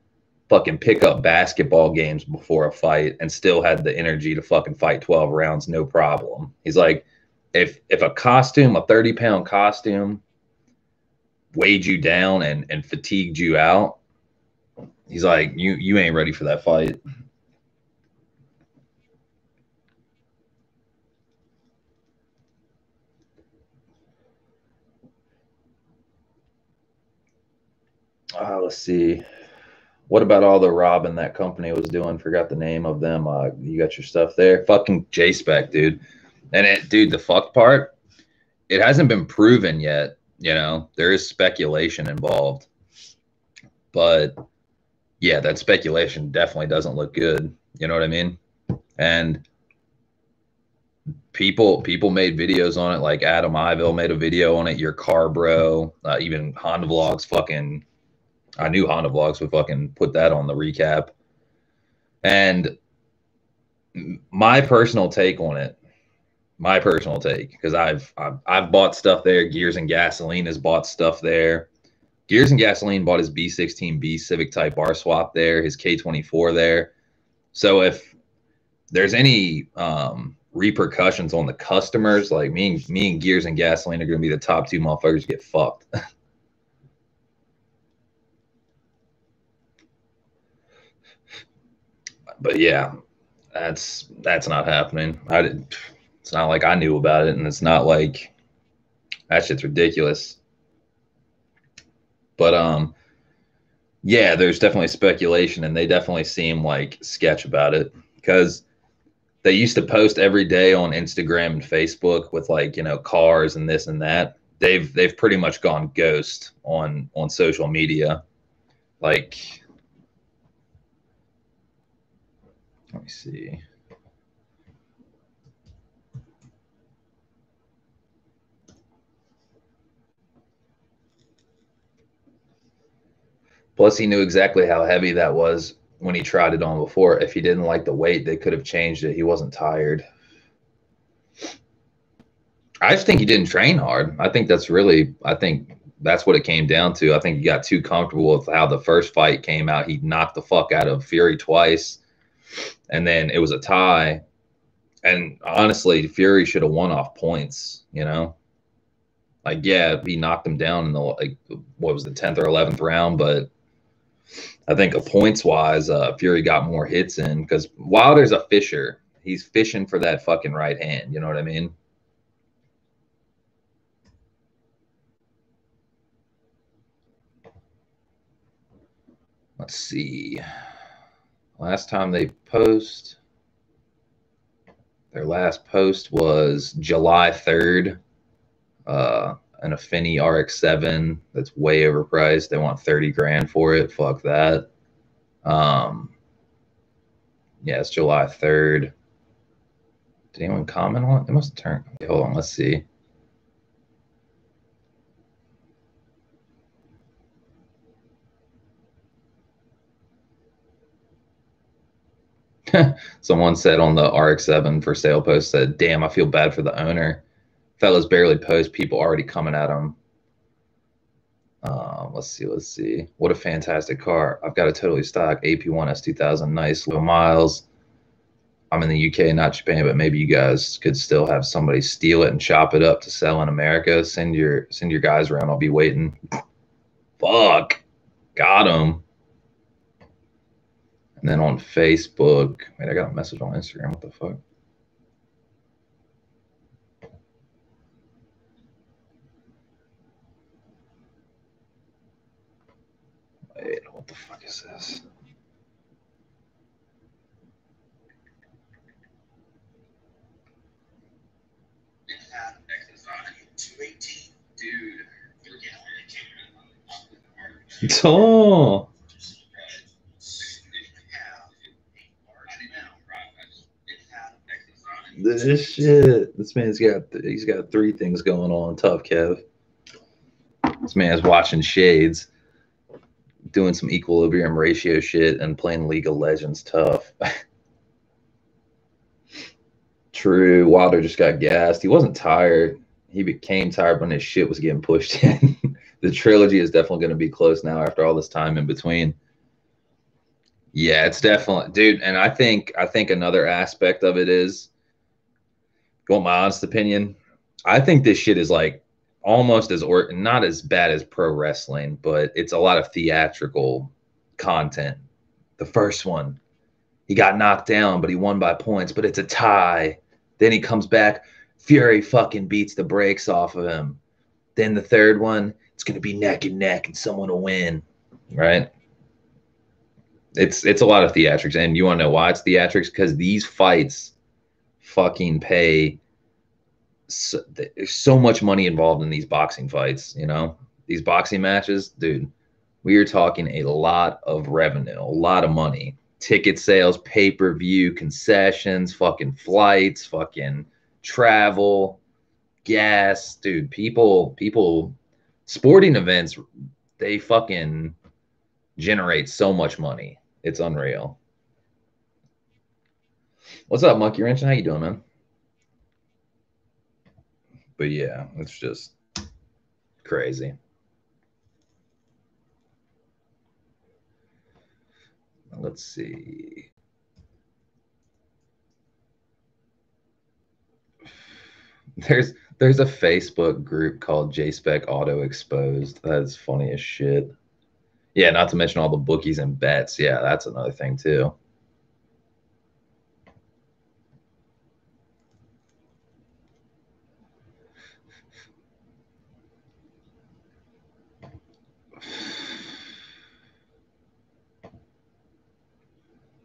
fucking pickup basketball games before a fight and still had the energy to fucking fight 12 rounds, no problem. He's like, if a costume, a 30-pound costume, weighed you down and fatigued you out, he's like, you ain't ready for that fight. Let's see. What about all the robbing that company was doing? Forgot the name of them. You got your stuff there. Fucking J-Spec, dude. And dude, the fuck part, it hasn't been proven yet. There is speculation involved. But yeah, that speculation definitely doesn't look good. You know what I mean? And people made videos on it. Like Adam Iville made a video on it. Your Car Bro, even Honda Vlogs fucking, I knew Honda Vlogs would fucking put that on the recap. And my personal take on it, My personal take, because I've bought stuff there. Gears and Gasoline has bought stuff there. Gears and Gasoline bought his B16B Civic Type R swap there, his K24 there. So if there's any repercussions on the customers, like me and Gears and Gasoline are going to be the top two motherfuckers to get fucked. But yeah, that's not happening. It's not like I knew about it, and it's not like that shit's ridiculous. But yeah, there's definitely speculation, and they definitely seem like sketch about it, because they used to post every day on Instagram and Facebook with, like, you know, cars and this and that. They've pretty much gone ghost on social media. Like, let me see. Plus, he knew exactly how heavy that was when he tried it on before. If he didn't like the weight, they could have changed it. He wasn't tired. I just think he didn't train hard. I think that's what it came down to. I think he got too comfortable with how the first fight came out. He knocked the fuck out of Fury twice, and then it was a tie. And honestly, Fury should have won off points, you know? Like, yeah, he knocked him down in the, like, what was the 10th or 11th round, but I think points wise, Fury got more hits in, because Wilder's a fisher. He's fishing for that fucking right hand. You know what I mean? Let's see. Last time they post, their last post was July 3rd. An Affinity RX-7 that's way overpriced. They want 30 grand for it. Fuck that. Yeah, it's July 3rd. Did anyone comment on it? It must have turned. Okay, hold on, let's see. Someone said on the RX-7 for sale post, said, damn, I feel bad for the owner. Fellas barely post, people already coming at him. Let's see. What a fantastic car. I've got a totally stock AP1 S2000. Nice, low miles. I'm in the UK, not Japan, but maybe you guys could still have somebody steal it and chop it up to sell in America. Send your guys around. I'll be waiting. Fuck. Got him. And then on Facebook, wait, I got a message on Instagram. What the fuck? Wait, what the fuck is this? Dude. Oh. This shit. This man's he's got three things going on. Tough, Kev. This man's watching Shades, doing some equilibrium ratio shit, and playing League of Legends. Tough. True. Wilder just got gassed. He wasn't tired. He became tired when his shit was getting pushed in. The trilogy is definitely going to be close now after all this time in between. Yeah, it's definitely, dude. And I think another aspect of it is, you want my honest opinion? I think this shit is like almost not as bad as pro wrestling, but it's a lot of theatrical content. The first one, he got knocked down, but he won by points, but it's a tie. Then he comes back, Fury fucking beats the brakes off of him. Then the third one, it's going to be neck and neck and someone will win, right? It's a lot of theatrics. And you want to know why it's theatrics? Because these fights fucking pay. There's so much money involved in these boxing fights, you know? These boxing matches, dude, we are talking a lot of revenue, a lot of money. Ticket sales, pay-per-view, concessions, fucking flights, fucking travel, gas, dude. People, sporting events, they fucking generate so much money. It's unreal. What's up, Monkey Wrench? How you doing, man? But yeah, it's just crazy. Let's see. There's a Facebook group called JSpec Auto Exposed. That's funny as shit. Yeah, not to mention all the bookies and bets. Yeah, that's another thing too.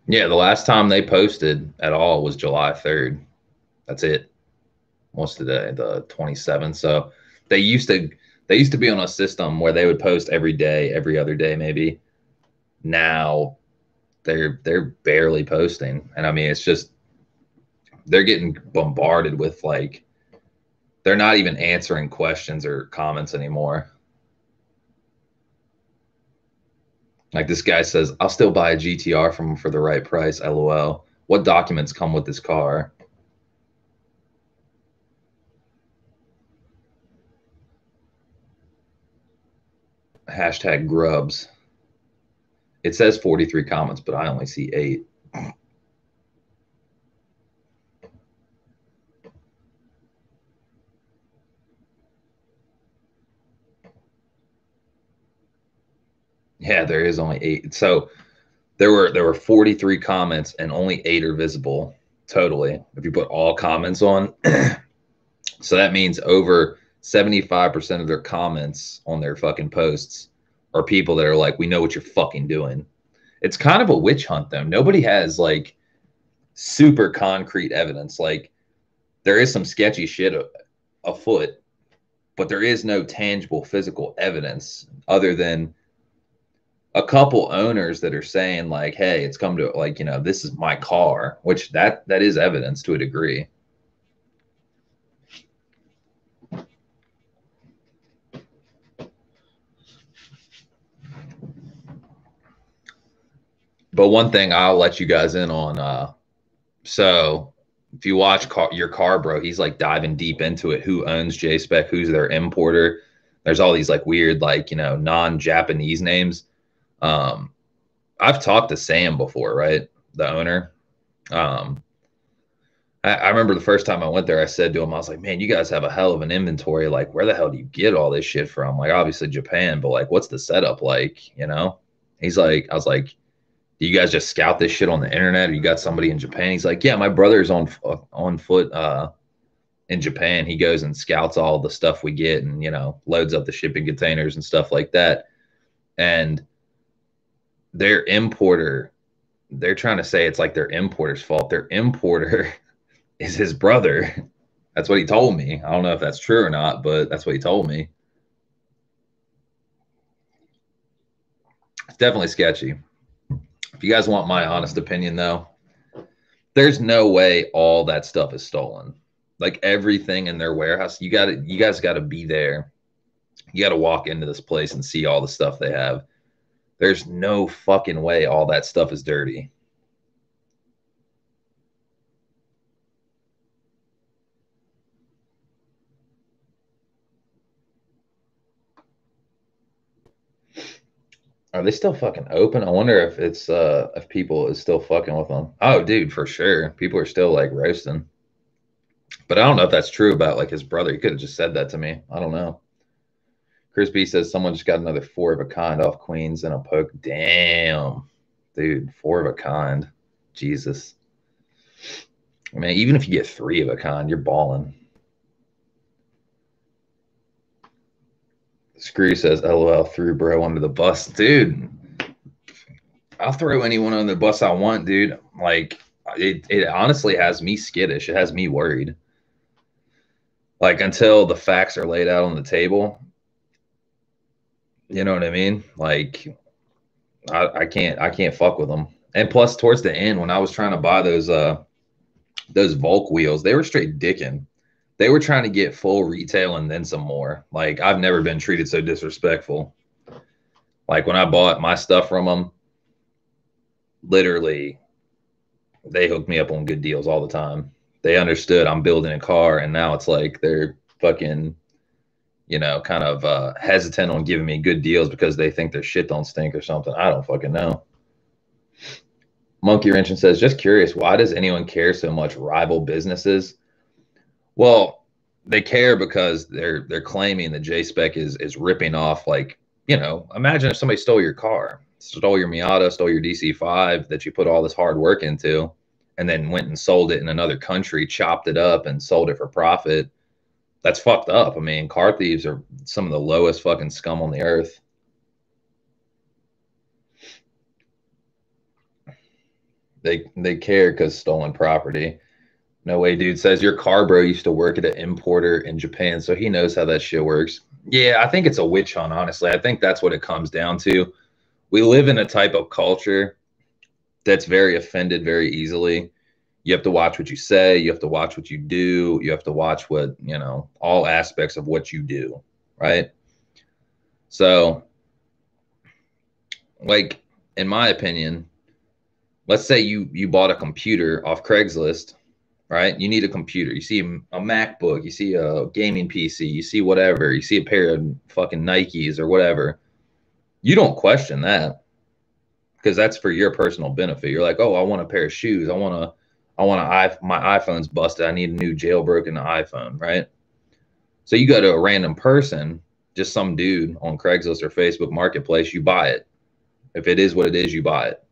Yeah, the last time they posted at all was July 3rd. That's it. What's today? The 27th. So they used to be on a system where they would post every day, every other day maybe. Now they're barely posting. And I mean, it's just they're getting bombarded with like they're not even answering questions or comments anymore. Like this guy says, I'll still buy a GTR from him for the right price. LOL. What documents come with this car? Hashtag grubs. It says 43 comments, but I only see 8. Yeah, there is only 8. So there were 43 comments and only 8 are visible totally. If you put all comments on, so that means over 75% of their comments on their fucking posts are people that are like, we know what you're fucking doing. It's kind of a witch hunt though. Nobody has like super concrete evidence. Like there is some sketchy shit afoot, but there is no tangible physical evidence other than a couple owners that are saying like, hey, it's come to like, you know, this is my car, which that is evidence to a degree. But one thing I'll let you guys in on, so if you watch Your Car Bro, he's like diving deep into it. Who owns JSpec? Who's their importer? There's all these like weird, like, you know, non-Japanese names. I've talked to Sam before, right? The owner. I remember the first time I went there, I said to him, I was like, man, you guys have a hell of an inventory. Like, where the hell do you get all this shit from? Like, obviously Japan, but like, what's the setup like? You know? He's like, I was like, do you guys just scout this shit on the internet, or you got somebody in Japan? He's like, yeah, my brother's on foot in Japan. He goes and scouts all the stuff we get, and you know, loads up the shipping containers and stuff like that. And their importer, they're trying to say it's like their importer's fault. Their importer is his brother. That's what he told me. I don't know if that's true or not, but that's what he told me. It's definitely sketchy. If you guys want my honest opinion, though, there's no way all that stuff is stolen. Like everything in their warehouse, you guys got to be there. You got to walk into this place and see all the stuff they have. There's no fucking way all that stuff is dirty. Are they still fucking open? I wonder if it's if people is still fucking with them. Oh, dude, for sure. People are still like roasting. But I don't know if that's true about like his brother. He could have just said that to me. I don't know. Chris B says someone just got another 4 of a kind off Queens and a poke. Damn. Dude, 4 of a kind. Jesus. I mean, even if you get 3 of a kind, you're balling. Screw says, LOL, threw bro under the bus. Dude, I'll throw anyone on the bus I want, dude. Like, it honestly has me skittish. It has me worried. Like, until the facts are laid out on the table. You know what I mean? Like, I can't fuck with them. And plus, towards the end, when I was trying to buy those Volk wheels, they were straight dicking. They were trying to get full retail and then some more. Like, I've never been treated so disrespectful. Like, when I bought my stuff from them, literally, they hooked me up on good deals all the time. They understood I'm building a car, and now it's like they're fucking, you know, kind of hesitant on giving me good deals because they think their shit don't stink or something. I don't fucking know. Monkey Wrenching says, just curious, why does anyone care so much rival businesses? Well, they care because they're claiming that JSpec is ripping off, like, you know, imagine if somebody stole your car, stole your Miata, stole your DC5 that you put all this hard work into, and then went and sold it in another country, chopped it up and sold it for profit. That's fucked up. I mean, car thieves are some of the lowest fucking scum on the earth. They care because stolen property. No way, dude. Says your car bro used to work at an importer in Japan, so he knows how that shit works. Yeah, I think it's a witch hunt, honestly. I think that's what it comes down to. We live in a type of culture that's very offended very easily. You have to watch what you say. You have to watch what you do. You have to watch what, you know, all aspects of what you do, right? So, like, in my opinion, let's say you bought a computer off Craigslist, right? You need a computer. You see a MacBook, you see a gaming PC, you see whatever, you see a pair of fucking Nikes or whatever. You don't question that because that's for your personal benefit. You're like, oh, I want a pair of shoes. My iPhone's busted. I need a new jailbroken iPhone, right? So you go to a random person, just some dude on Craigslist or Facebook Marketplace, you buy it. If it is what it is, you buy it.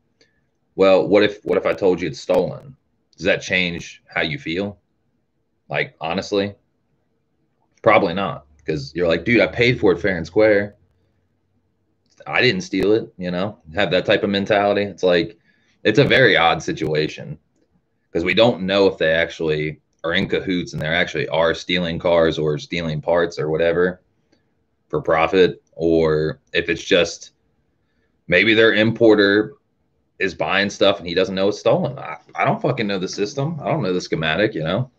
Well, what if I told you it's stolen? Does that change how you feel? Like, honestly, probably not, because you're like, dude, I paid for it fair and square. I didn't steal it, you know, have that type of mentality. It's like, it's a very odd situation because we don't know if they actually are in cahoots and they actually are stealing cars or stealing parts or whatever for profit, or if it's just maybe their importer is buying stuff and he doesn't know it's stolen. I don't fucking know the system. I don't know the schematic, you know.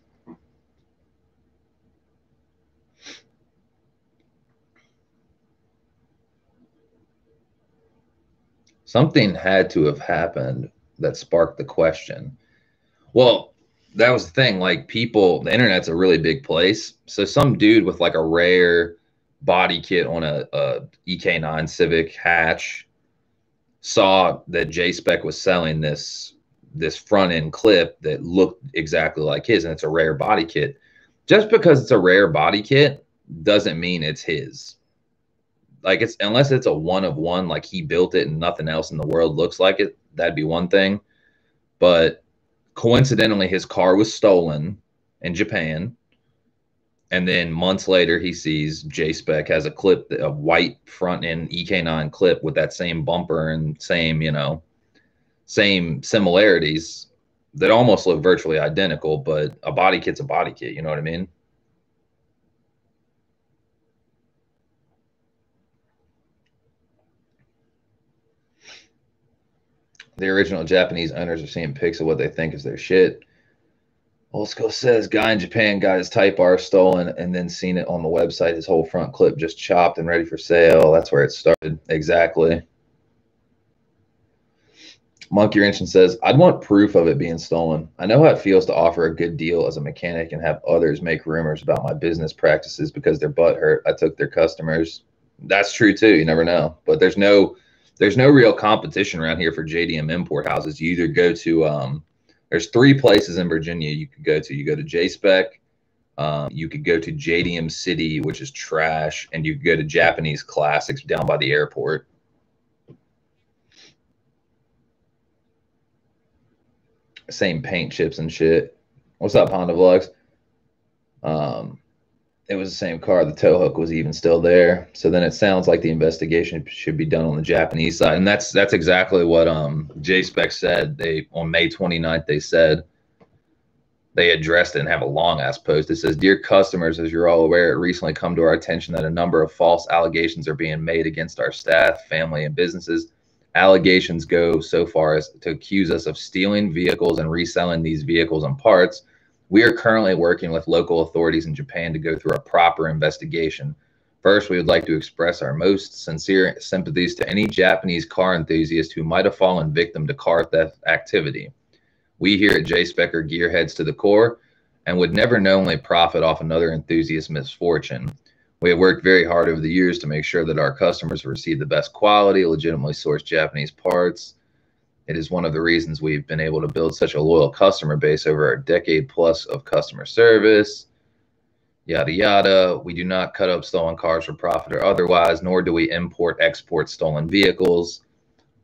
Something had to have happened that sparked the question. Well, that was the thing. Like, people, the internet's a really big place. So some dude with like a rare body kit on a EK9 Civic hatch saw that JSpec was selling this front end clip that looked exactly like his, and it's a rare body kit. Just because it's a rare body kit doesn't mean it's his. Like, it's, unless it's a one of one, like he built it and nothing else in the world looks like it, that'd be one thing. But coincidentally, his car was stolen in Japan, and then months later he sees JSpec has a clip, a white front end EK9 clip with that same bumper and same, you know, same similarities that almost look virtually identical, but a body kit's a body kit, you know what I mean? The original Japanese owners are seeing pics of what they think is their shit. Olsko says, guy in Japan got his Type R stolen and then seen it on the website. His whole front clip just chopped and ready for sale. That's where it started. Exactly. Monkey Wrenching says, I'd want proof of it being stolen. I know how it feels to offer a good deal as a mechanic and have others make rumors about my business practices because their butt hurt. I took their customers. That's true too. You never know. But there's no real competition around here for JDM import houses. You either go to there's 3 places in Virginia you could go to. You go to JSpec, you could go to JDM City, which is trash, and you could go to Japanese Classics down by the airport. Same paint chips and shit. What's up, Honda Vlogs? It was the same car. The tow hook was even still there. So then it sounds like the investigation should be done on the Japanese side. And that's exactly what JSpec said. They, on May 29th, they said they addressed it and have a long ass post. It says, dear customers, as you're all aware, it recently come to our attention that a number of false allegations are being made against our staff, family, and businesses. Allegations go so far as to accuse us of stealing vehicles and reselling these vehicles and parts. We are currently working with local authorities in Japan to go through a proper investigation. First, we would like to express our most sincere sympathies to any Japanese car enthusiast who might have fallen victim to car theft activity. We here at JSpec are gearheads to the core, and would never knowingly profit off another enthusiast's misfortune. We have worked very hard over the years to make sure that our customers receive the best quality, legitimately sourced Japanese parts. It is one of the reasons we've been able to build such a loyal customer base over a decade plus of customer service. Yada, yada. We do not cut up stolen cars for profit or otherwise, nor do we import, export stolen vehicles.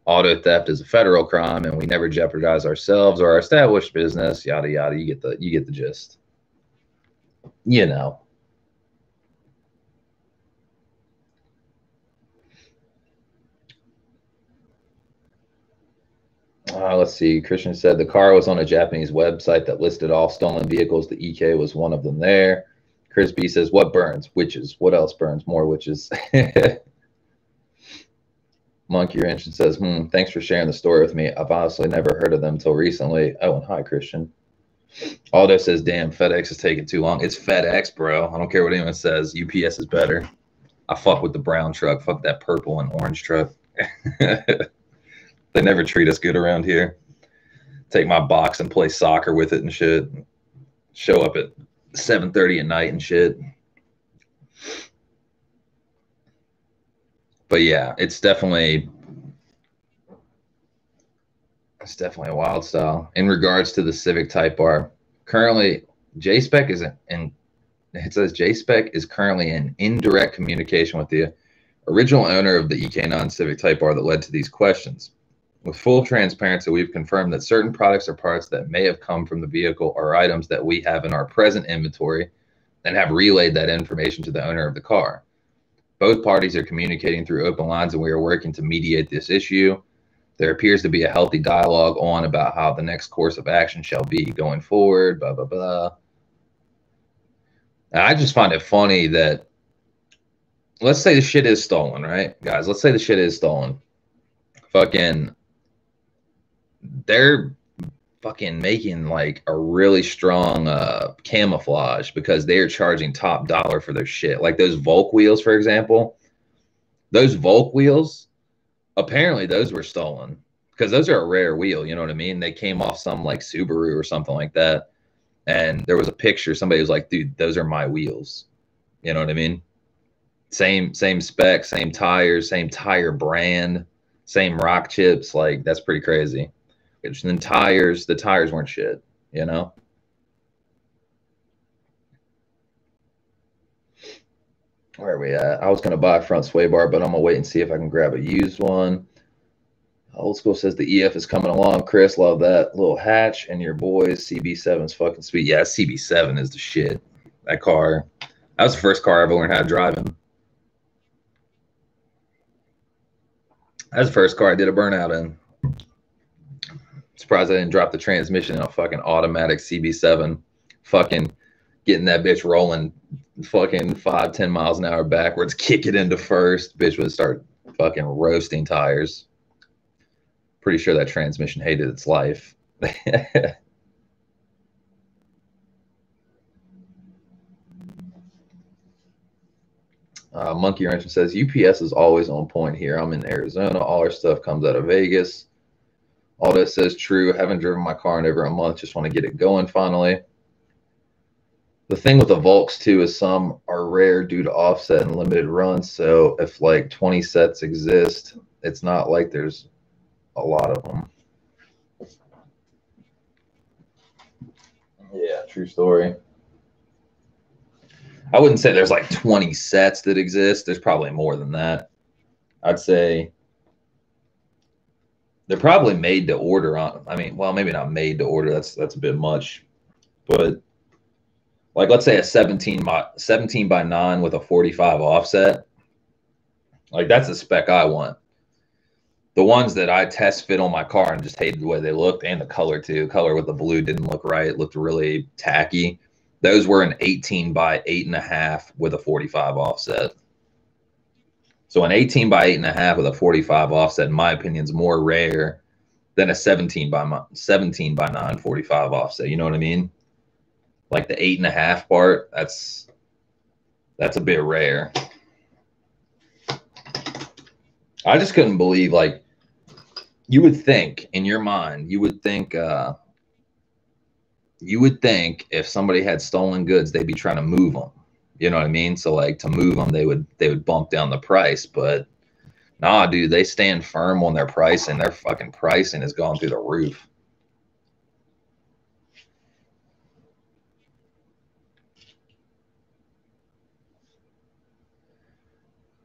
Auto theft is a federal crime, and we never jeopardize ourselves or our established business. Yada, yada. You get the gist. You know. Let's see. Christian said the car was on a Japanese website that listed all stolen vehicles. The EK was one of them there. Chris B says, what burns? Witches. What else burns? More witches. Monkey Wrench says, thanks for sharing the story with me. I've honestly never heard of them until recently. Oh, and hi, Christian. Aldo says, damn, FedEx is taking too long. It's FedEx, bro. I don't care what anyone says. UPS is better. I fuck with the brown truck. Fuck that purple and orange truck. They never treat us good around here. Take my box and play soccer with it and shit. Show up at 7:30 at night and shit. But yeah, it's definitely a wild style. In regards to the Civic Type R, currently JSpec is it says JSpec is currently in indirect communication with the original owner of the EK9 Civic Type R that led to these questions. With full transparency, we've confirmed that certain products or parts that may have come from the vehicle are items that we have in our present inventory and have relayed that information to the owner of the car. Both parties are communicating through open lines, and we are working to mediate this issue. There appears to be a healthy dialogue on about how the next course of action shall be going forward, blah, blah, blah. And I just find it funny that, let's say the shit is stolen, right? Guys, let's say the shit is stolen. Fucking, they're fucking making like a really strong camouflage because they're charging top dollar for their shit. Like those Volk wheels, for example. Those Volk wheels, apparently those were stolen because those are a rare wheel. You know what I mean? They came off some like Subaru or something like that. And there was a picture. Somebody was like, dude, those are my wheels. You know what I mean? Same spec, same tires, same tire brand, same rock chips. Like, that's pretty crazy. And then the tires weren't shit, you know? Where are we at? I was going to buy a front sway bar, but I'm going to wait and see if I can grab a used one. Old School says the EF is coming along. Chris, love that little hatch. And your boys, CB7's fucking sweet. Yeah, CB7 is the shit. That car, that was the first car I ever learned how to drive in. That was the first car I did a burnout in. Surprised I didn't drop the transmission in a fucking automatic CB7. Fucking getting that bitch rolling fucking 5-10 miles an hour backwards, kick it into first. Bitch would start fucking roasting tires. Pretty sure that transmission hated its life. Monkey Wrench says UPS is always on point here. I'm in Arizona. All our stuff comes out of Vegas. All that says true. Haven't driven my car in over a month. Just want to get it going finally. The thing with the Volks too is some are rare due to offset and limited runs. So if like 20 sets exist, it's not like there's a lot of them. Yeah, true story. I wouldn't say there's like 20 sets that exist. There's probably more than that. I'd say they're probably made to order on. I mean, well, maybe not made to order. That's a bit much. But like, let's say a 17 by 9 with a 45 offset. Like, that's the spec I want. The ones that I test fit on my car and just hated the way they looked, and the color too. Color with the blue didn't look right. It looked really tacky. Those were an 18 by 8.5 with a 45 offset. So an 18 by 8.5 with a 45 offset, in my opinion, is more rare than a 17 by 9 45 offset. You know what I mean? Like the 8.5 part, that's a bit rare. I just couldn't believe, like, you would think in your mind, you would think you would think if somebody had stolen goods, they'd be trying to move them. You know what I mean? So like to move them, they would bump down the price. But nah, dude, they stand firm on their pricing. Their fucking pricing has gone through the roof.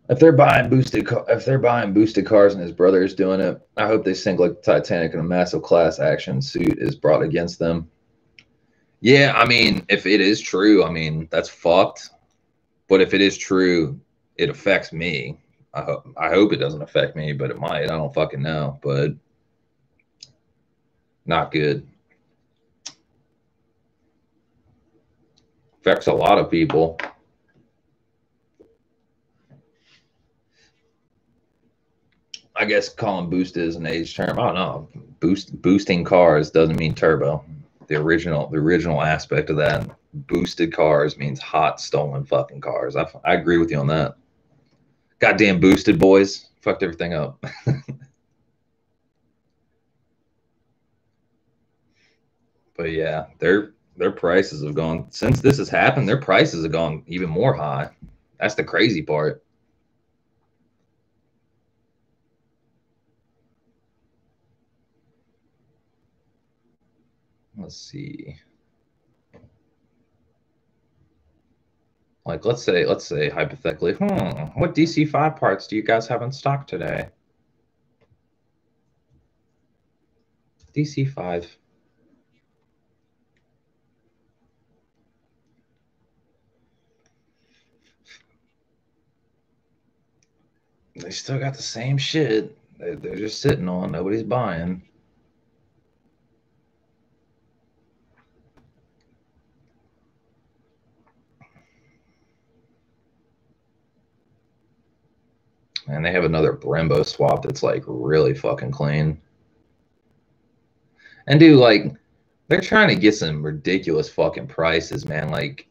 If they're buying boosted cars and his brother is doing it, I hope they sink like the Titanic and a massive class action suit is brought against them. Yeah, I mean, if it is true, I mean, that's fucked. But if it is true, it affects me. I hope it doesn't affect me, but it might. I don't fucking know. But not good. Affects a lot of people. I guess calling boosted is an age term. I don't know. Boosting cars doesn't mean turbo. The original aspect of that, boosted cars means hot stolen fucking cars. I agree with you on that. Goddamn boosted boys fucked everything up. But yeah, their prices have gone since this has happened. Their prices have gone even more high. That's the crazy part. Let's see. Like let's say hypothetically, what DC5 parts do you guys have in stock today? DC5. They still got the same shit. They're just sitting on. Nobody's buying. And they have another Brembo swap that's like really fucking clean. And dude, like, they're trying to get some ridiculous fucking prices, man. Like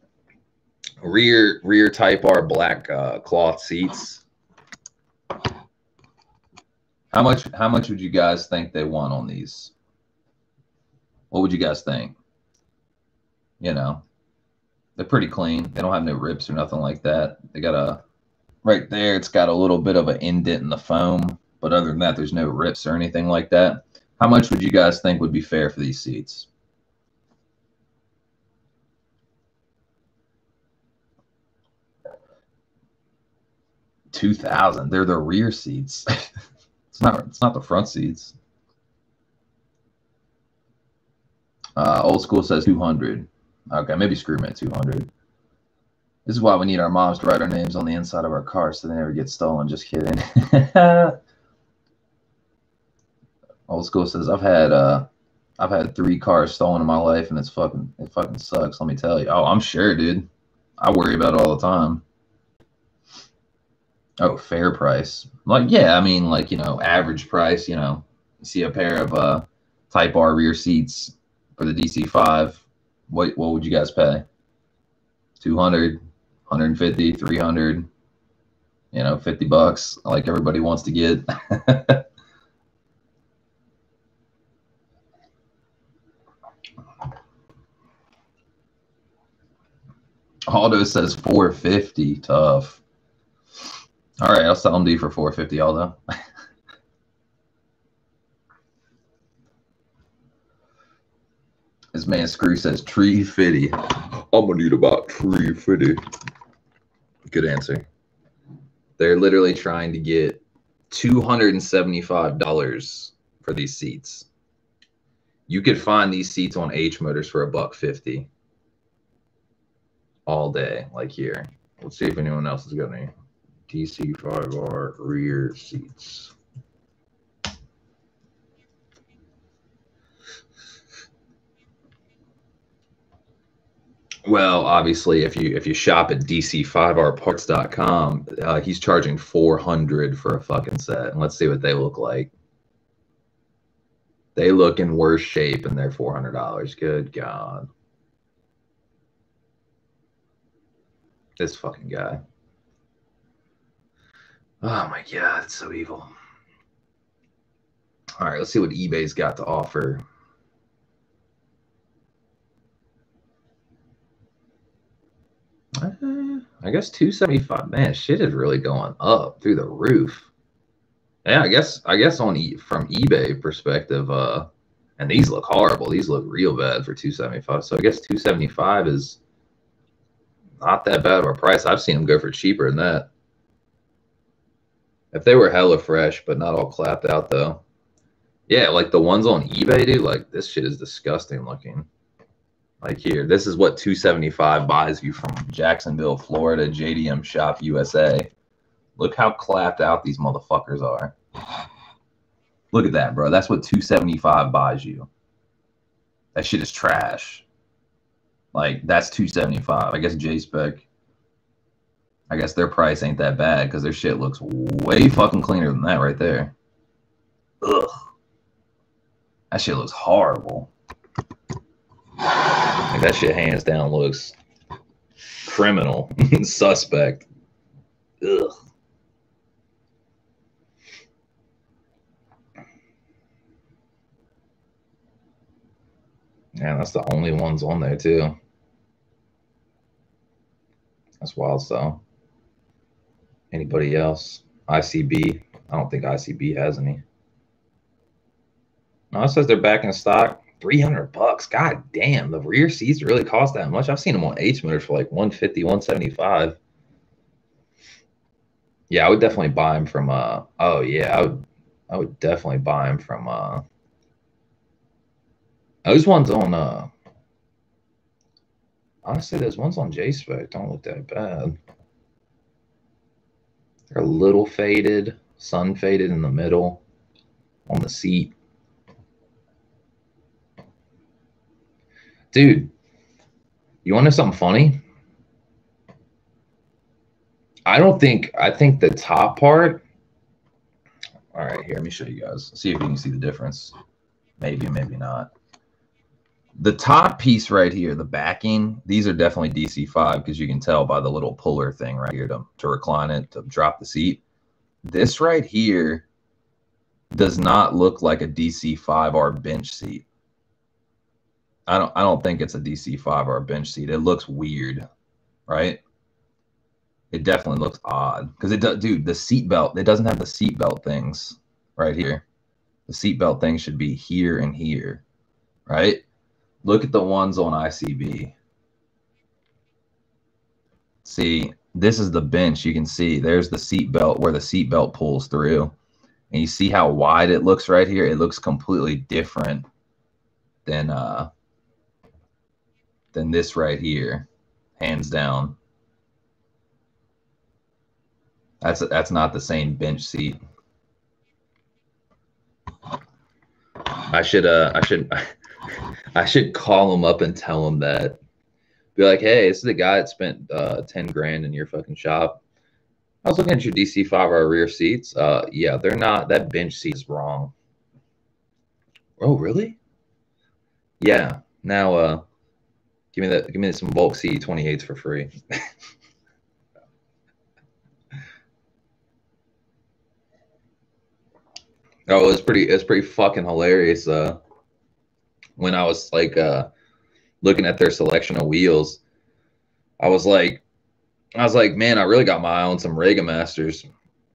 rear Type R black cloth seats. How much would you guys think they want on these? What would you guys think? You know, they're pretty clean. They don't have no rips or nothing like that. They got a right there. It's got a little bit of an indent in the foam, but other than that, there's no rips or anything like that. How much would you guys think would be fair for these seats? $2,000. They're the rear seats. It's not the front seats. Old school says 200. Okay, maybe screw me at 200. This is why we need our moms to write our names on the inside of our cars so they never get stolen. Just kidding. Old school says I've had 3 cars stolen in my life and it fucking sucks. Let me tell you. Oh, I'm sure, dude. I worry about it all the time. Oh, fair price. Like, yeah, I mean, like, you know, average price, you know, see a pair of Type R rear seats for the DC5. What would you guys pay? 200, 150, 300, you know, $50 like everybody wants to get. Aldo says 450. Tough. All right, I'll sell them to you for 450, Aldo. This man Screw says 350. I'm gonna need about 350. Good answer. They're literally trying to get $275 for these seats. You could find these seats on H Motors for $150 all day, like here. Let's see if anyone else has got any DC5R rear seats. Well, obviously, if you shop at DC5Rparts.com, he's charging $400 for a fucking set. And let's see what they look like. They look in worse shape and they're $400. Good God. This fucking guy. Oh my God, it's so evil. All right, let's see what eBay's got to offer. I guess 275. Man, shit is really going up through the roof. Yeah, I guess from eBay perspective, and these look horrible. These look real bad for 275. So I guess 275 is not that bad of a price. I've seen them go for cheaper than that. If they were hella fresh, but not all clapped out though. Yeah, like the ones on eBay, dude, like this shit is disgusting looking. Like here, this is what 275 buys you from Jacksonville, Florida, JDM Shop USA. Look how clapped out these motherfuckers are. Look at that, bro. That's what 275 buys you. That shit is trash. Like, that's 275. I guess J-Spec, I guess their price ain't that bad because their shit looks way fucking cleaner than that right there. Ugh. That shit looks horrible. Like, that shit hands down looks criminal. Suspect. Ugh. Yeah, that's the only ones on there too. That's wild. So, anybody else? ICB? I don't think ICB has any. No, it says they're back in stock. $300. God damn, the rear seats really cost that much. I've seen them on H-Motors for like $150, $175. Yeah, I would definitely buy them from. Oh yeah, I would definitely buy them from. Those ones on. Honestly, those ones on J-Spec don't look that bad. They're a little faded, sun faded in the middle on the seat. Dude, you want to know something funny? I think the top part. All right, here, let me show you guys. See if you can see the difference. Maybe, maybe not. The top piece right here, the backing, these are definitely DC5 because you can tell by the little puller thing right here to recline it, to drop the seat. This right here does not look like a DC5R bench seat. I don't think it's a DC5R bench seat. It looks weird, right? It definitely looks odd because it does, dude. The seat belt, it doesn't have the seat belt things right here. The seat belt thing should be here and here, right? Look at the ones on ICB. See, this is the bench. You can see there's the seat belt where the seat belt pulls through, and you see how wide it looks right here. It looks completely different than this right here, hands down. That's not the same bench seat. I should call him up and tell him that. Be like, hey, this is the guy that spent 10 grand in your fucking shop. I was looking at your DC5R rear seats. Yeah, they're not. That bench seat is wrong. Oh, really? Yeah. Now, give me some bulk C28s for free. Oh, it's pretty fucking hilarious. When I was like looking at their selection of wheels, I was like, man, I really got my eye on some Regamasters.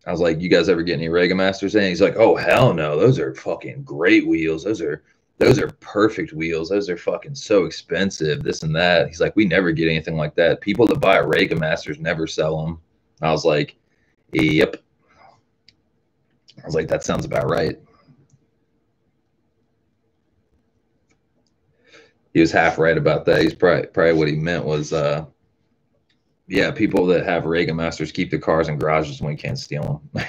I was like, you guys ever get any Regamasters in? He's like, oh hell no, those are fucking great wheels. Those are perfect wheels. Those are fucking so expensive, this and that. He's like, we never get anything like that. People that buy Regamasters never sell them. I was like, yep. I was like, that sounds about right. He was half right about that. He's probably what he meant was, yeah, people that have Regamasters keep their cars in garages when you can't steal them.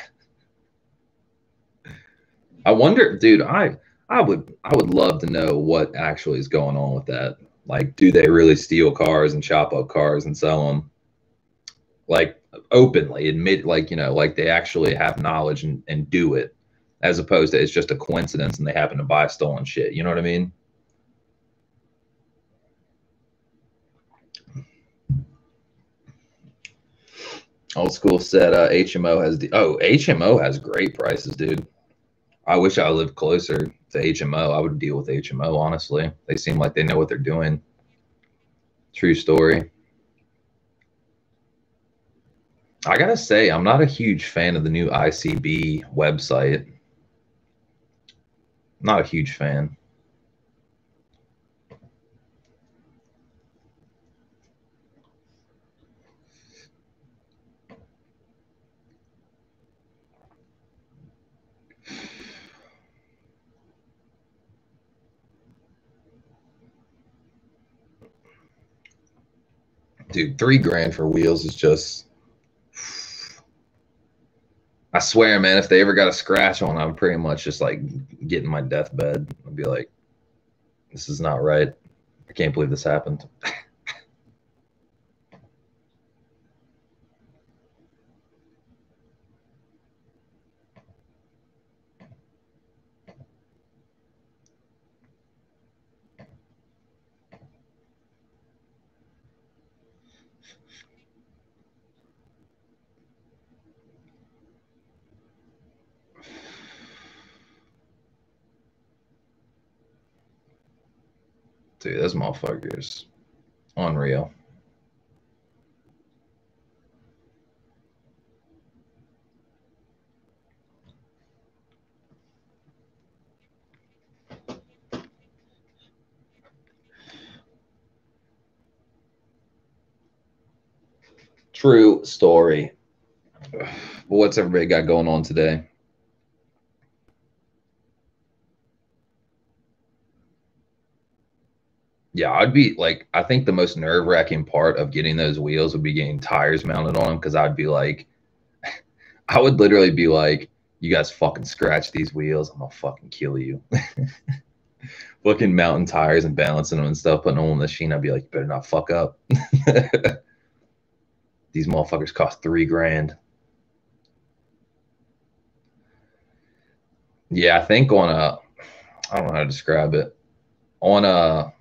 I wonder, dude, I would love to know what actually is going on with that. Like, do they really steal cars and chop up cars and sell them? Like, openly admit, like, you know, like they actually have knowledge and do it, as opposed to it's just a coincidence and they happen to buy stolen shit. You know what I mean? Old school said HMO has HMO has great prices, dude. I wish I lived closer to HMO. I would deal with HMO, honestly. They seem like they know what they're doing. True story. I gotta say, I'm not a huge fan of the new ICB website. Not a huge fan. Dude, $3 grand for wheels is just. I swear, man, if they ever got a scratch on, I'm pretty much just like getting my deathbed. I'd be like, this is not right. I can't believe this happened. Dude, those motherfuckers. Unreal. True story. What's everybody got going on today? Yeah, I'd be like, I think the most nerve-wracking part of getting those wheels would be getting tires mounted on them, because I'd be like, I would literally be like, you guys fucking scratch these wheels, I'm gonna fucking kill you. Fucking mounting tires and balancing them and stuff, putting them on the machine, I'd be like, you better not fuck up. These motherfuckers cost $3 grand. Yeah, I think on a, I don't know how to describe it. On a,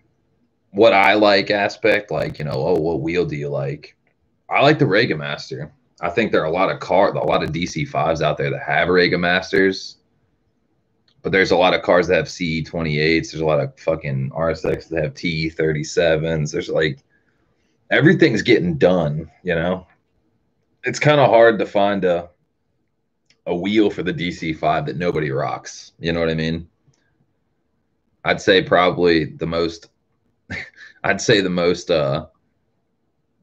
what I like aspect, like, you know, oh, what wheel do you like? I like the Regamaster. I think there are a lot of DC5s out there that have Regamasters, but there's a lot of cars that have CE28s. There's a lot of fucking RSX that have TE37s. There's like, everything's getting done, you know? It's kind of hard to find a wheel for the DC5 that nobody rocks. You know what I mean? I'd say probably the most, I'd say the most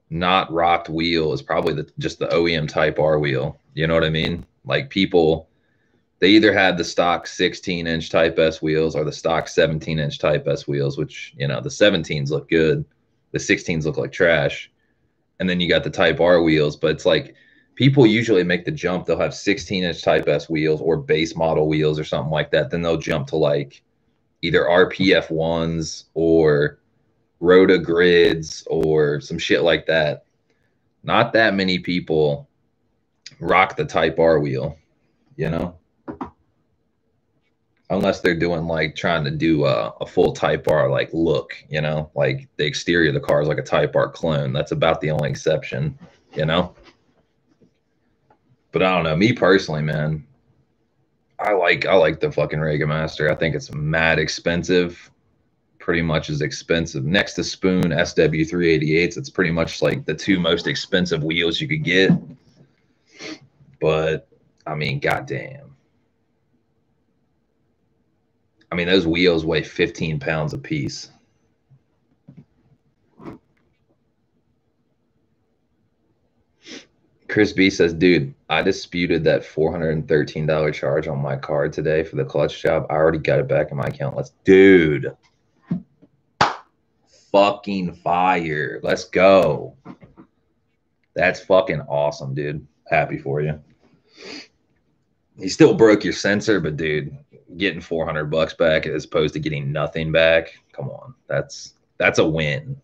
not rocked wheel is probably just the OEM Type R wheel. You know what I mean? Like, people, they either had the stock 16-inch Type S wheels or the stock 17-inch Type S wheels, which, you know, the 17s look good. The 16s look like trash. And then you got the Type R wheels, but it's like, people usually make the jump. They'll have 16-inch Type S wheels or base model wheels or something like that. Then they'll jump to like either RPF ones or Rota grids or some shit like that. Not that many people rock the Type R wheel, you know, unless they're doing like trying to do a full Type R like look, you know, like the exterior of the car is like a Type R clone. That's about the only exception, you know. But I don't know, me personally, man, I like the fucking Regamaster. I think it's mad expensive, pretty much as expensive next to Spoon SW388s. It's pretty much like the two most expensive wheels you could get. But I mean, goddamn. I mean, those wheels weigh 15 pounds a piece. Chris B says, dude, I disputed that $413 charge on my card today for the clutch job. I already got it back in my account. Dude, fucking fire. Let's go. That's fucking awesome, dude. Happy for you. You still broke your sensor, but dude, getting $400 back as opposed to getting nothing back, come on. That's a win.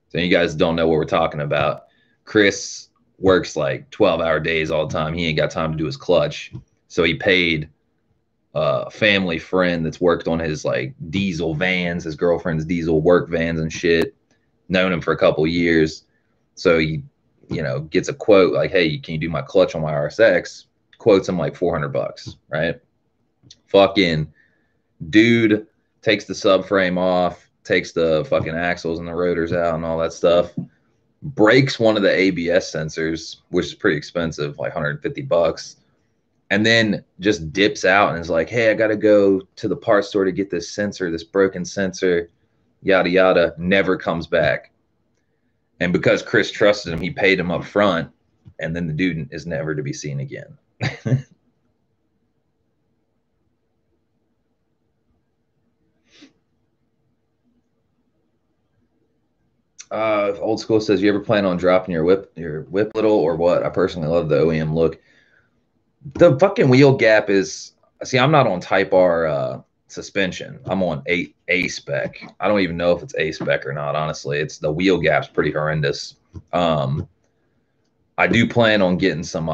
So you guys don't know what we're talking about. Chris works like 12-hour days all the time. He ain't got time to do his clutch. So he paid a family friend that's worked on his like diesel vans, his girlfriend's diesel work vans and shit. Known him for a couple years. So he, you know, gets a quote like, hey, can you do my clutch on my RSX? Quotes him like $400, right? Fucking dude takes the subframe off, takes the fucking axles and the rotors out and all that stuff. breaks one of the ABS sensors, which is pretty expensive, like $150, and then just dips out and is like, hey, I got to go to the parts store to get this sensor, this broken sensor, yada, yada, never comes back. And because Chris trusted him, he paid him up front, and then the dude is never to be seen again. Old School says, you ever plan on dropping your whip little or what? I personally love the OEM look. The fucking wheel gap is, see, I'm not on Type R suspension. I'm on A spec. I don't even know if it's A spec or not, honestly. It's the wheel gap's pretty horrendous. I do plan on getting some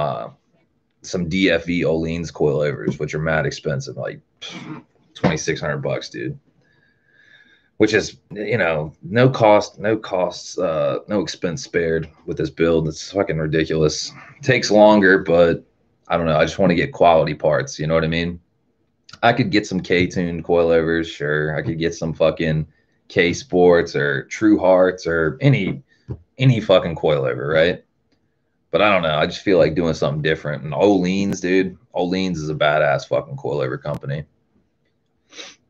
DFV Öhlins coilovers, which are mad expensive, like $2,600, dude. Which is, you know, no expense spared with this build. It's fucking ridiculous. It takes longer, but I don't know. I just want to get quality parts. You know what I mean? I could get some K-tuned coilovers, sure. I could get some fucking K Sports or True Hearts or any fucking coilover, right? But I don't know. I just feel like doing something different. And Öhlins, dude. Öhlins is a badass fucking coilover company.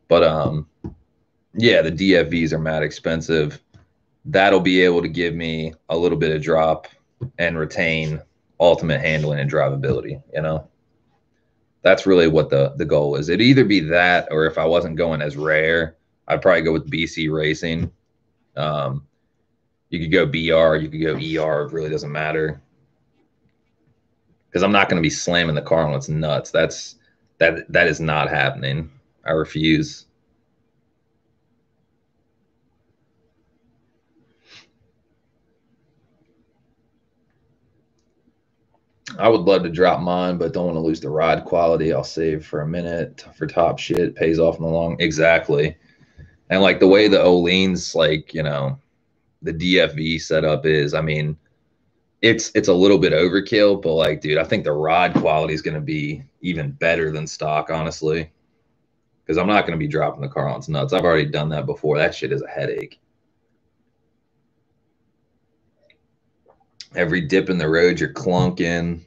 But yeah, the DFVs are mad expensive. That'll be able to give me a little bit of drop and retain ultimate handling and drivability, you know? That's really what the goal is. It'd either be that, or if I wasn't going as rare, I'd probably go with BC Racing. You could go BR, you could go ER, it really doesn't matter. Because I'm not going to be slamming the car on its nuts. That is not happening. I refuse. I would love to drop mine, but don't want to lose the ride quality. I'll save for a minute for top shit. Pays off in the long. Exactly. And like the way the Öhlins, like, you know, the DFV setup is, I mean, it's a little bit overkill, but like, dude, I think the ride quality is going to be even better than stock, honestly. Because I'm not going to be dropping the car on its nuts. I've already done that before. That shit is a headache. Every dip in the road, you're clunking,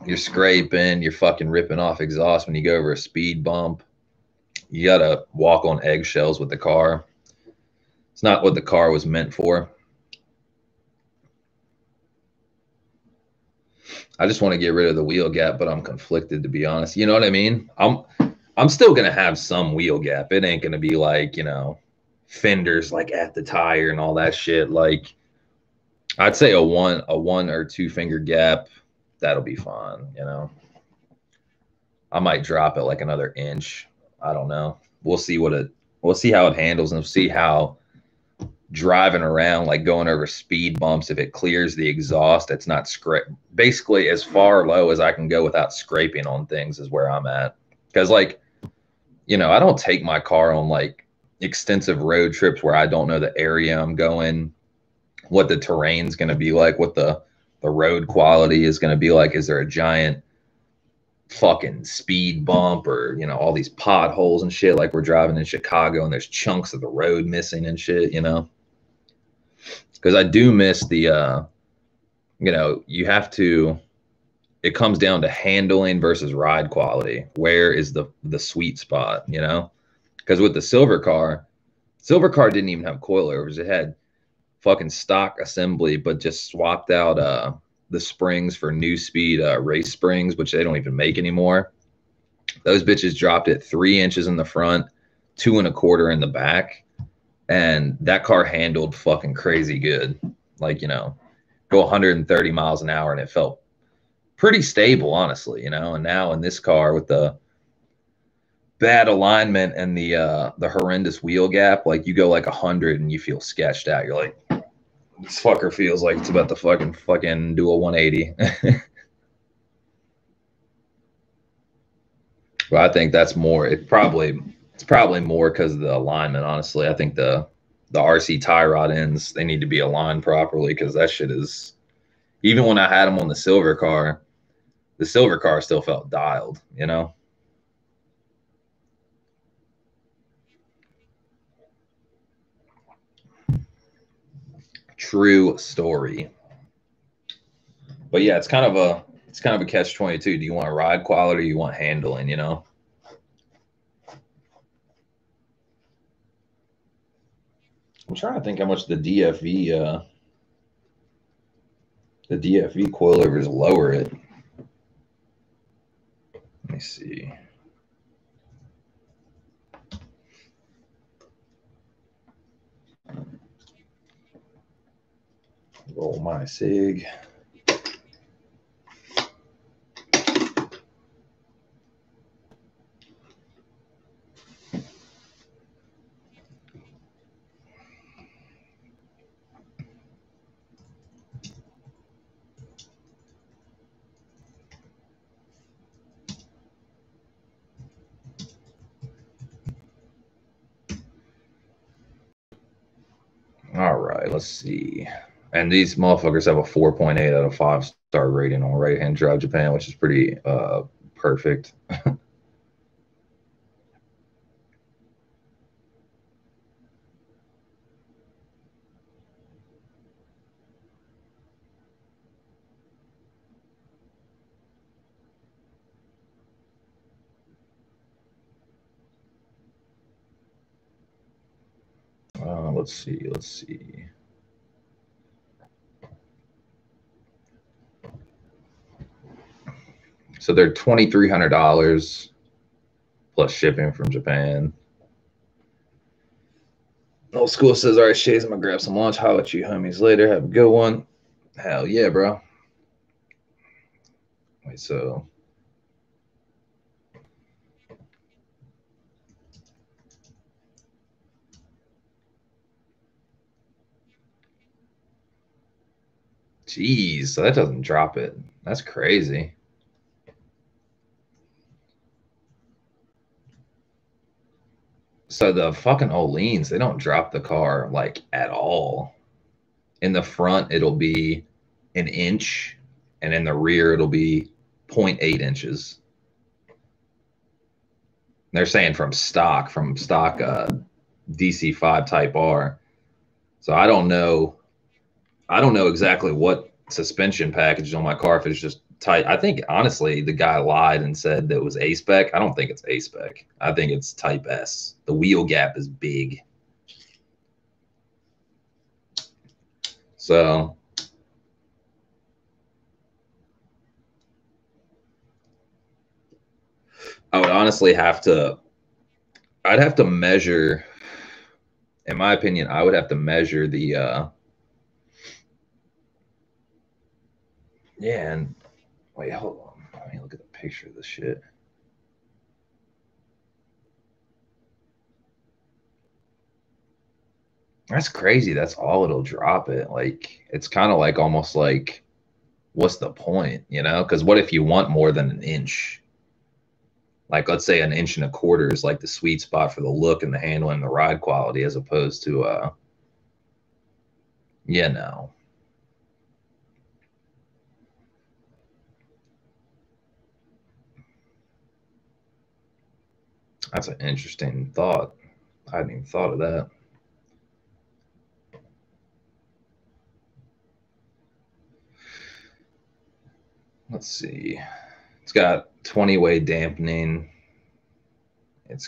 you're scraping, you're fucking ripping off exhaust when you go over a speed bump. You got to walk on eggshells with the car. It's not what the car was meant for. I just want to get rid of the wheel gap, but I'm conflicted, to be honest. You know what I mean? I'm still going to have some wheel gap. It ain't going to be like, you know, fenders like at the tire and all that shit. Like, I'd say a one or two finger gap, that'll be fine, you know. I might drop it like another inch. I don't know. We'll see how it handles, and we'll see how driving around, like going over speed bumps, if it clears the exhaust, it's not basically as far low as I can go without scraping on things is where I'm at. Because, like, you know, I don't take my car on like extensive road trips where I don't know the area I'm going, what the terrain's going to be like, what the road quality is going to be like. Is there a giant fucking speed bump, or, you know, all these potholes and shit, like we're driving in Chicago and there's chunks of the road missing and shit, you know? Because I do miss the you know, you have to, it comes down to handling versus ride quality. Where is the sweet spot, you know? Because with the silver car didn't even have coilovers. It had fucking stock assembly, but just swapped out the springs for New Speed race springs, which they don't even make anymore. Those bitches dropped it 3 inches in the front, 2 1/4 in the back, and that car handled fucking crazy good. Like, you know, go 130 miles an hour and it felt pretty stable, honestly, you know. And now in this car with the bad alignment and the horrendous wheel gap, like you go like 100 and you feel sketched out. You're like, this fucker feels like it's about to fucking do a 180. But I think that's more. It's probably more because of the alignment. Honestly, I think the RC tie rod ends, they need to be aligned properly, because that shit is. Even when I had them on the silver car still felt dialed. You know. True story. But yeah, it's kind of a catch-22. Do you want ride quality or you want handling, you know? I'm trying to think how much the DFV coilovers lower it. Let me see. Roll my SIG. All right, let's see. And these motherfuckers have a 4.8 out of 5-star rating on Right Hand Drive Japan, which is pretty perfect. Let's see. So they're $2,300 plus shipping from Japan. Old School says, all right, Shays, I'm gonna grab some lunch. Holler at you homies later. Have a good one. Hell yeah, bro. Wait, so jeez, so that doesn't drop it. That's crazy. So the fucking Oleans, they don't drop the car like at all. In the front, it'll be an inch, and in the rear, it'll be 0.8 inches. They're saying from stock DC5 Type R. So I don't know exactly what suspension package is on my car if it's just tight. I think honestly the guy lied and said that it was A spec. I don't think it's A spec. I think it's Type S. The wheel gap is big. So I would honestly I'd have to measure, in my opinion, I would have to measure the yeah, and wait, hold on. Let me look at the picture of this shit. That's crazy. That's all it'll drop it. Like, it's kind of like almost like, what's the point, you know? Because what if you want more than an inch? Like, let's say 1.25 inches is like the sweet spot for the look and the handle and the ride quality, as opposed to, you know. That's an interesting thought. I hadn't even thought of that. Let's see. It's got 20-way dampening. It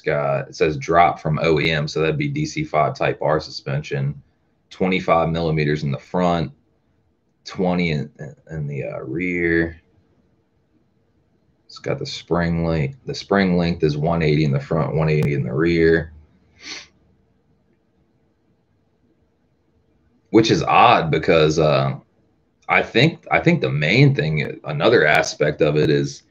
says drop from OEM, so that'd be DC5 Type R suspension. 25 millimeters in the front, 20 in the rear. It's got the spring length. The spring length is 180 in the front, 180 in the rear. Which is odd because I think the main thing, another aspect of it is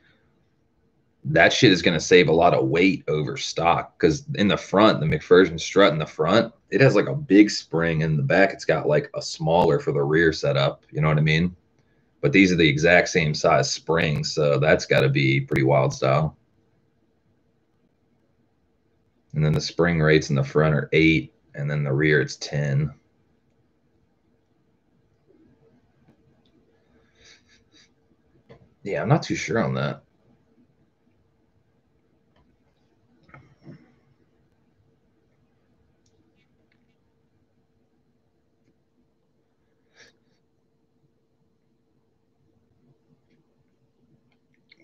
that shit is going to save a lot of weight over stock, because in the front, the McPherson strut in the front, it has like a big spring. In the back, it's got like a smaller for the rear setup. You know what I mean? But these are the exact same size springs, so that's got to be pretty wild style. And then the spring rates in the front are 8, and then the rear it's 10. Yeah, I'm not too sure on that.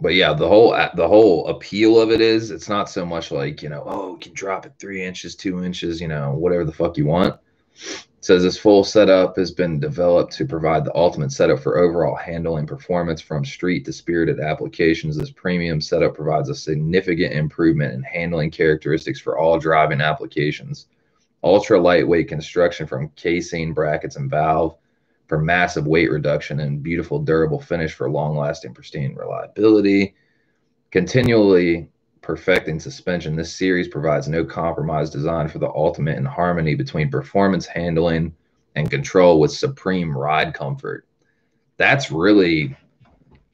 But yeah, the whole appeal of it is it's not so much like, oh, you can drop it 3 inches, 2 inches, whatever the fuck you want. It says this full setup has been developed to provide the ultimate setup for overall handling performance from street to spirited applications. This premium setup provides a significant improvement in handling characteristics for all driving applications. Ultra lightweight construction from casing, brackets, and valve for massive weight reduction and beautiful durable finish for long-lasting pristine reliability. Continually perfecting suspension, this series provides no compromise design for the ultimate in harmony between performance, handling, and control with supreme ride comfort. That's really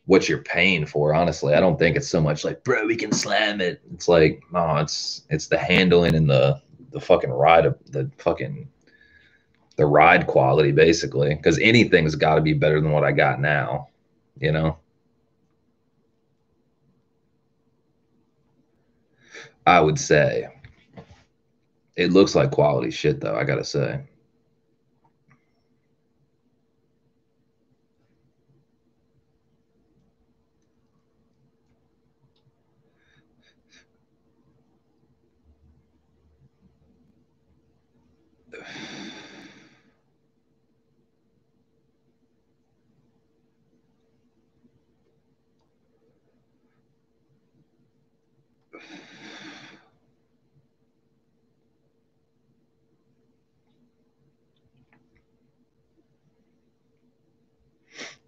what you're paying for, honestly. I don't think it's so much like, bro, we can slam it. It's like, no, it's the handling and the fucking ride, the ride quality, basically, because anything's got to be better than what I got now, I would say. It looks like quality shit, though, I gotta say.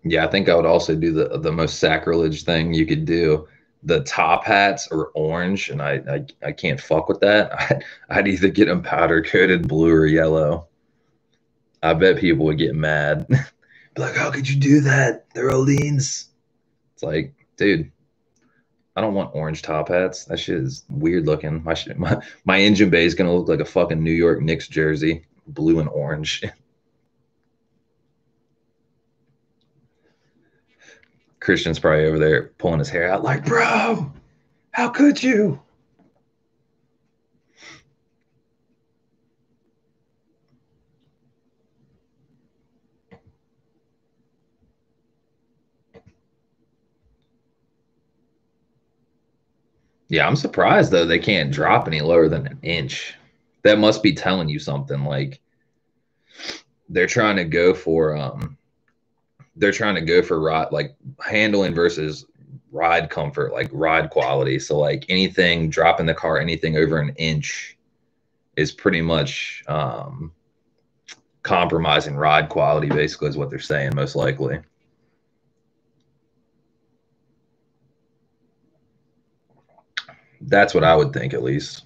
Yeah, I think I would also do the most sacrilege thing you could do. The top hats are orange, and I can't fuck with that. I'd either get them powder coated blue or yellow. I bet people would get mad. Be like, how could you do that? They're Oleans. It's like, dude, I don't want orange top hats. That shit is weird looking. My engine bay is gonna look like a fucking New York Knicks jersey, blue and orange. Christian's probably over there pulling his hair out like, bro, how could you? Yeah, I'm surprised though they can't drop any lower than an inch. That must be telling you something. Like they're trying to go for ride, like handling versus ride comfort, like ride quality. So like anything dropping the car, anything over an inch is pretty much compromising ride quality, basically, is what they're saying, most likely. That's what I would think, at least.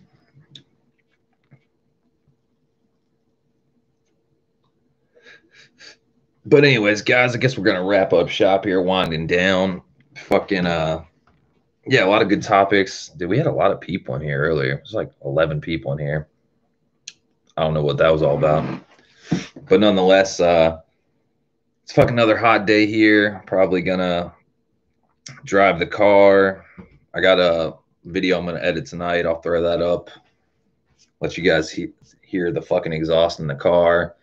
But anyways, guys, I guess we're gonna wrap up shop here, winding down. Fucking yeah, a lot of good topics. Dude, we had a lot of people in here earlier. It was like 11 people in here. I don't know what that was all about. But nonetheless, it's fucking another hot day here. Probably gonna drive the car. I got a video I'm gonna edit tonight. I'll throw that up. Let you guys hear the fucking exhaust in the car.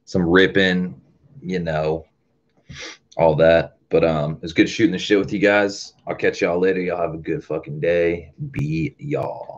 Some ripping, all that. But it's good shooting the shit with you guys. I'll catch y'all later. Y'all have a good fucking day. Be y'all.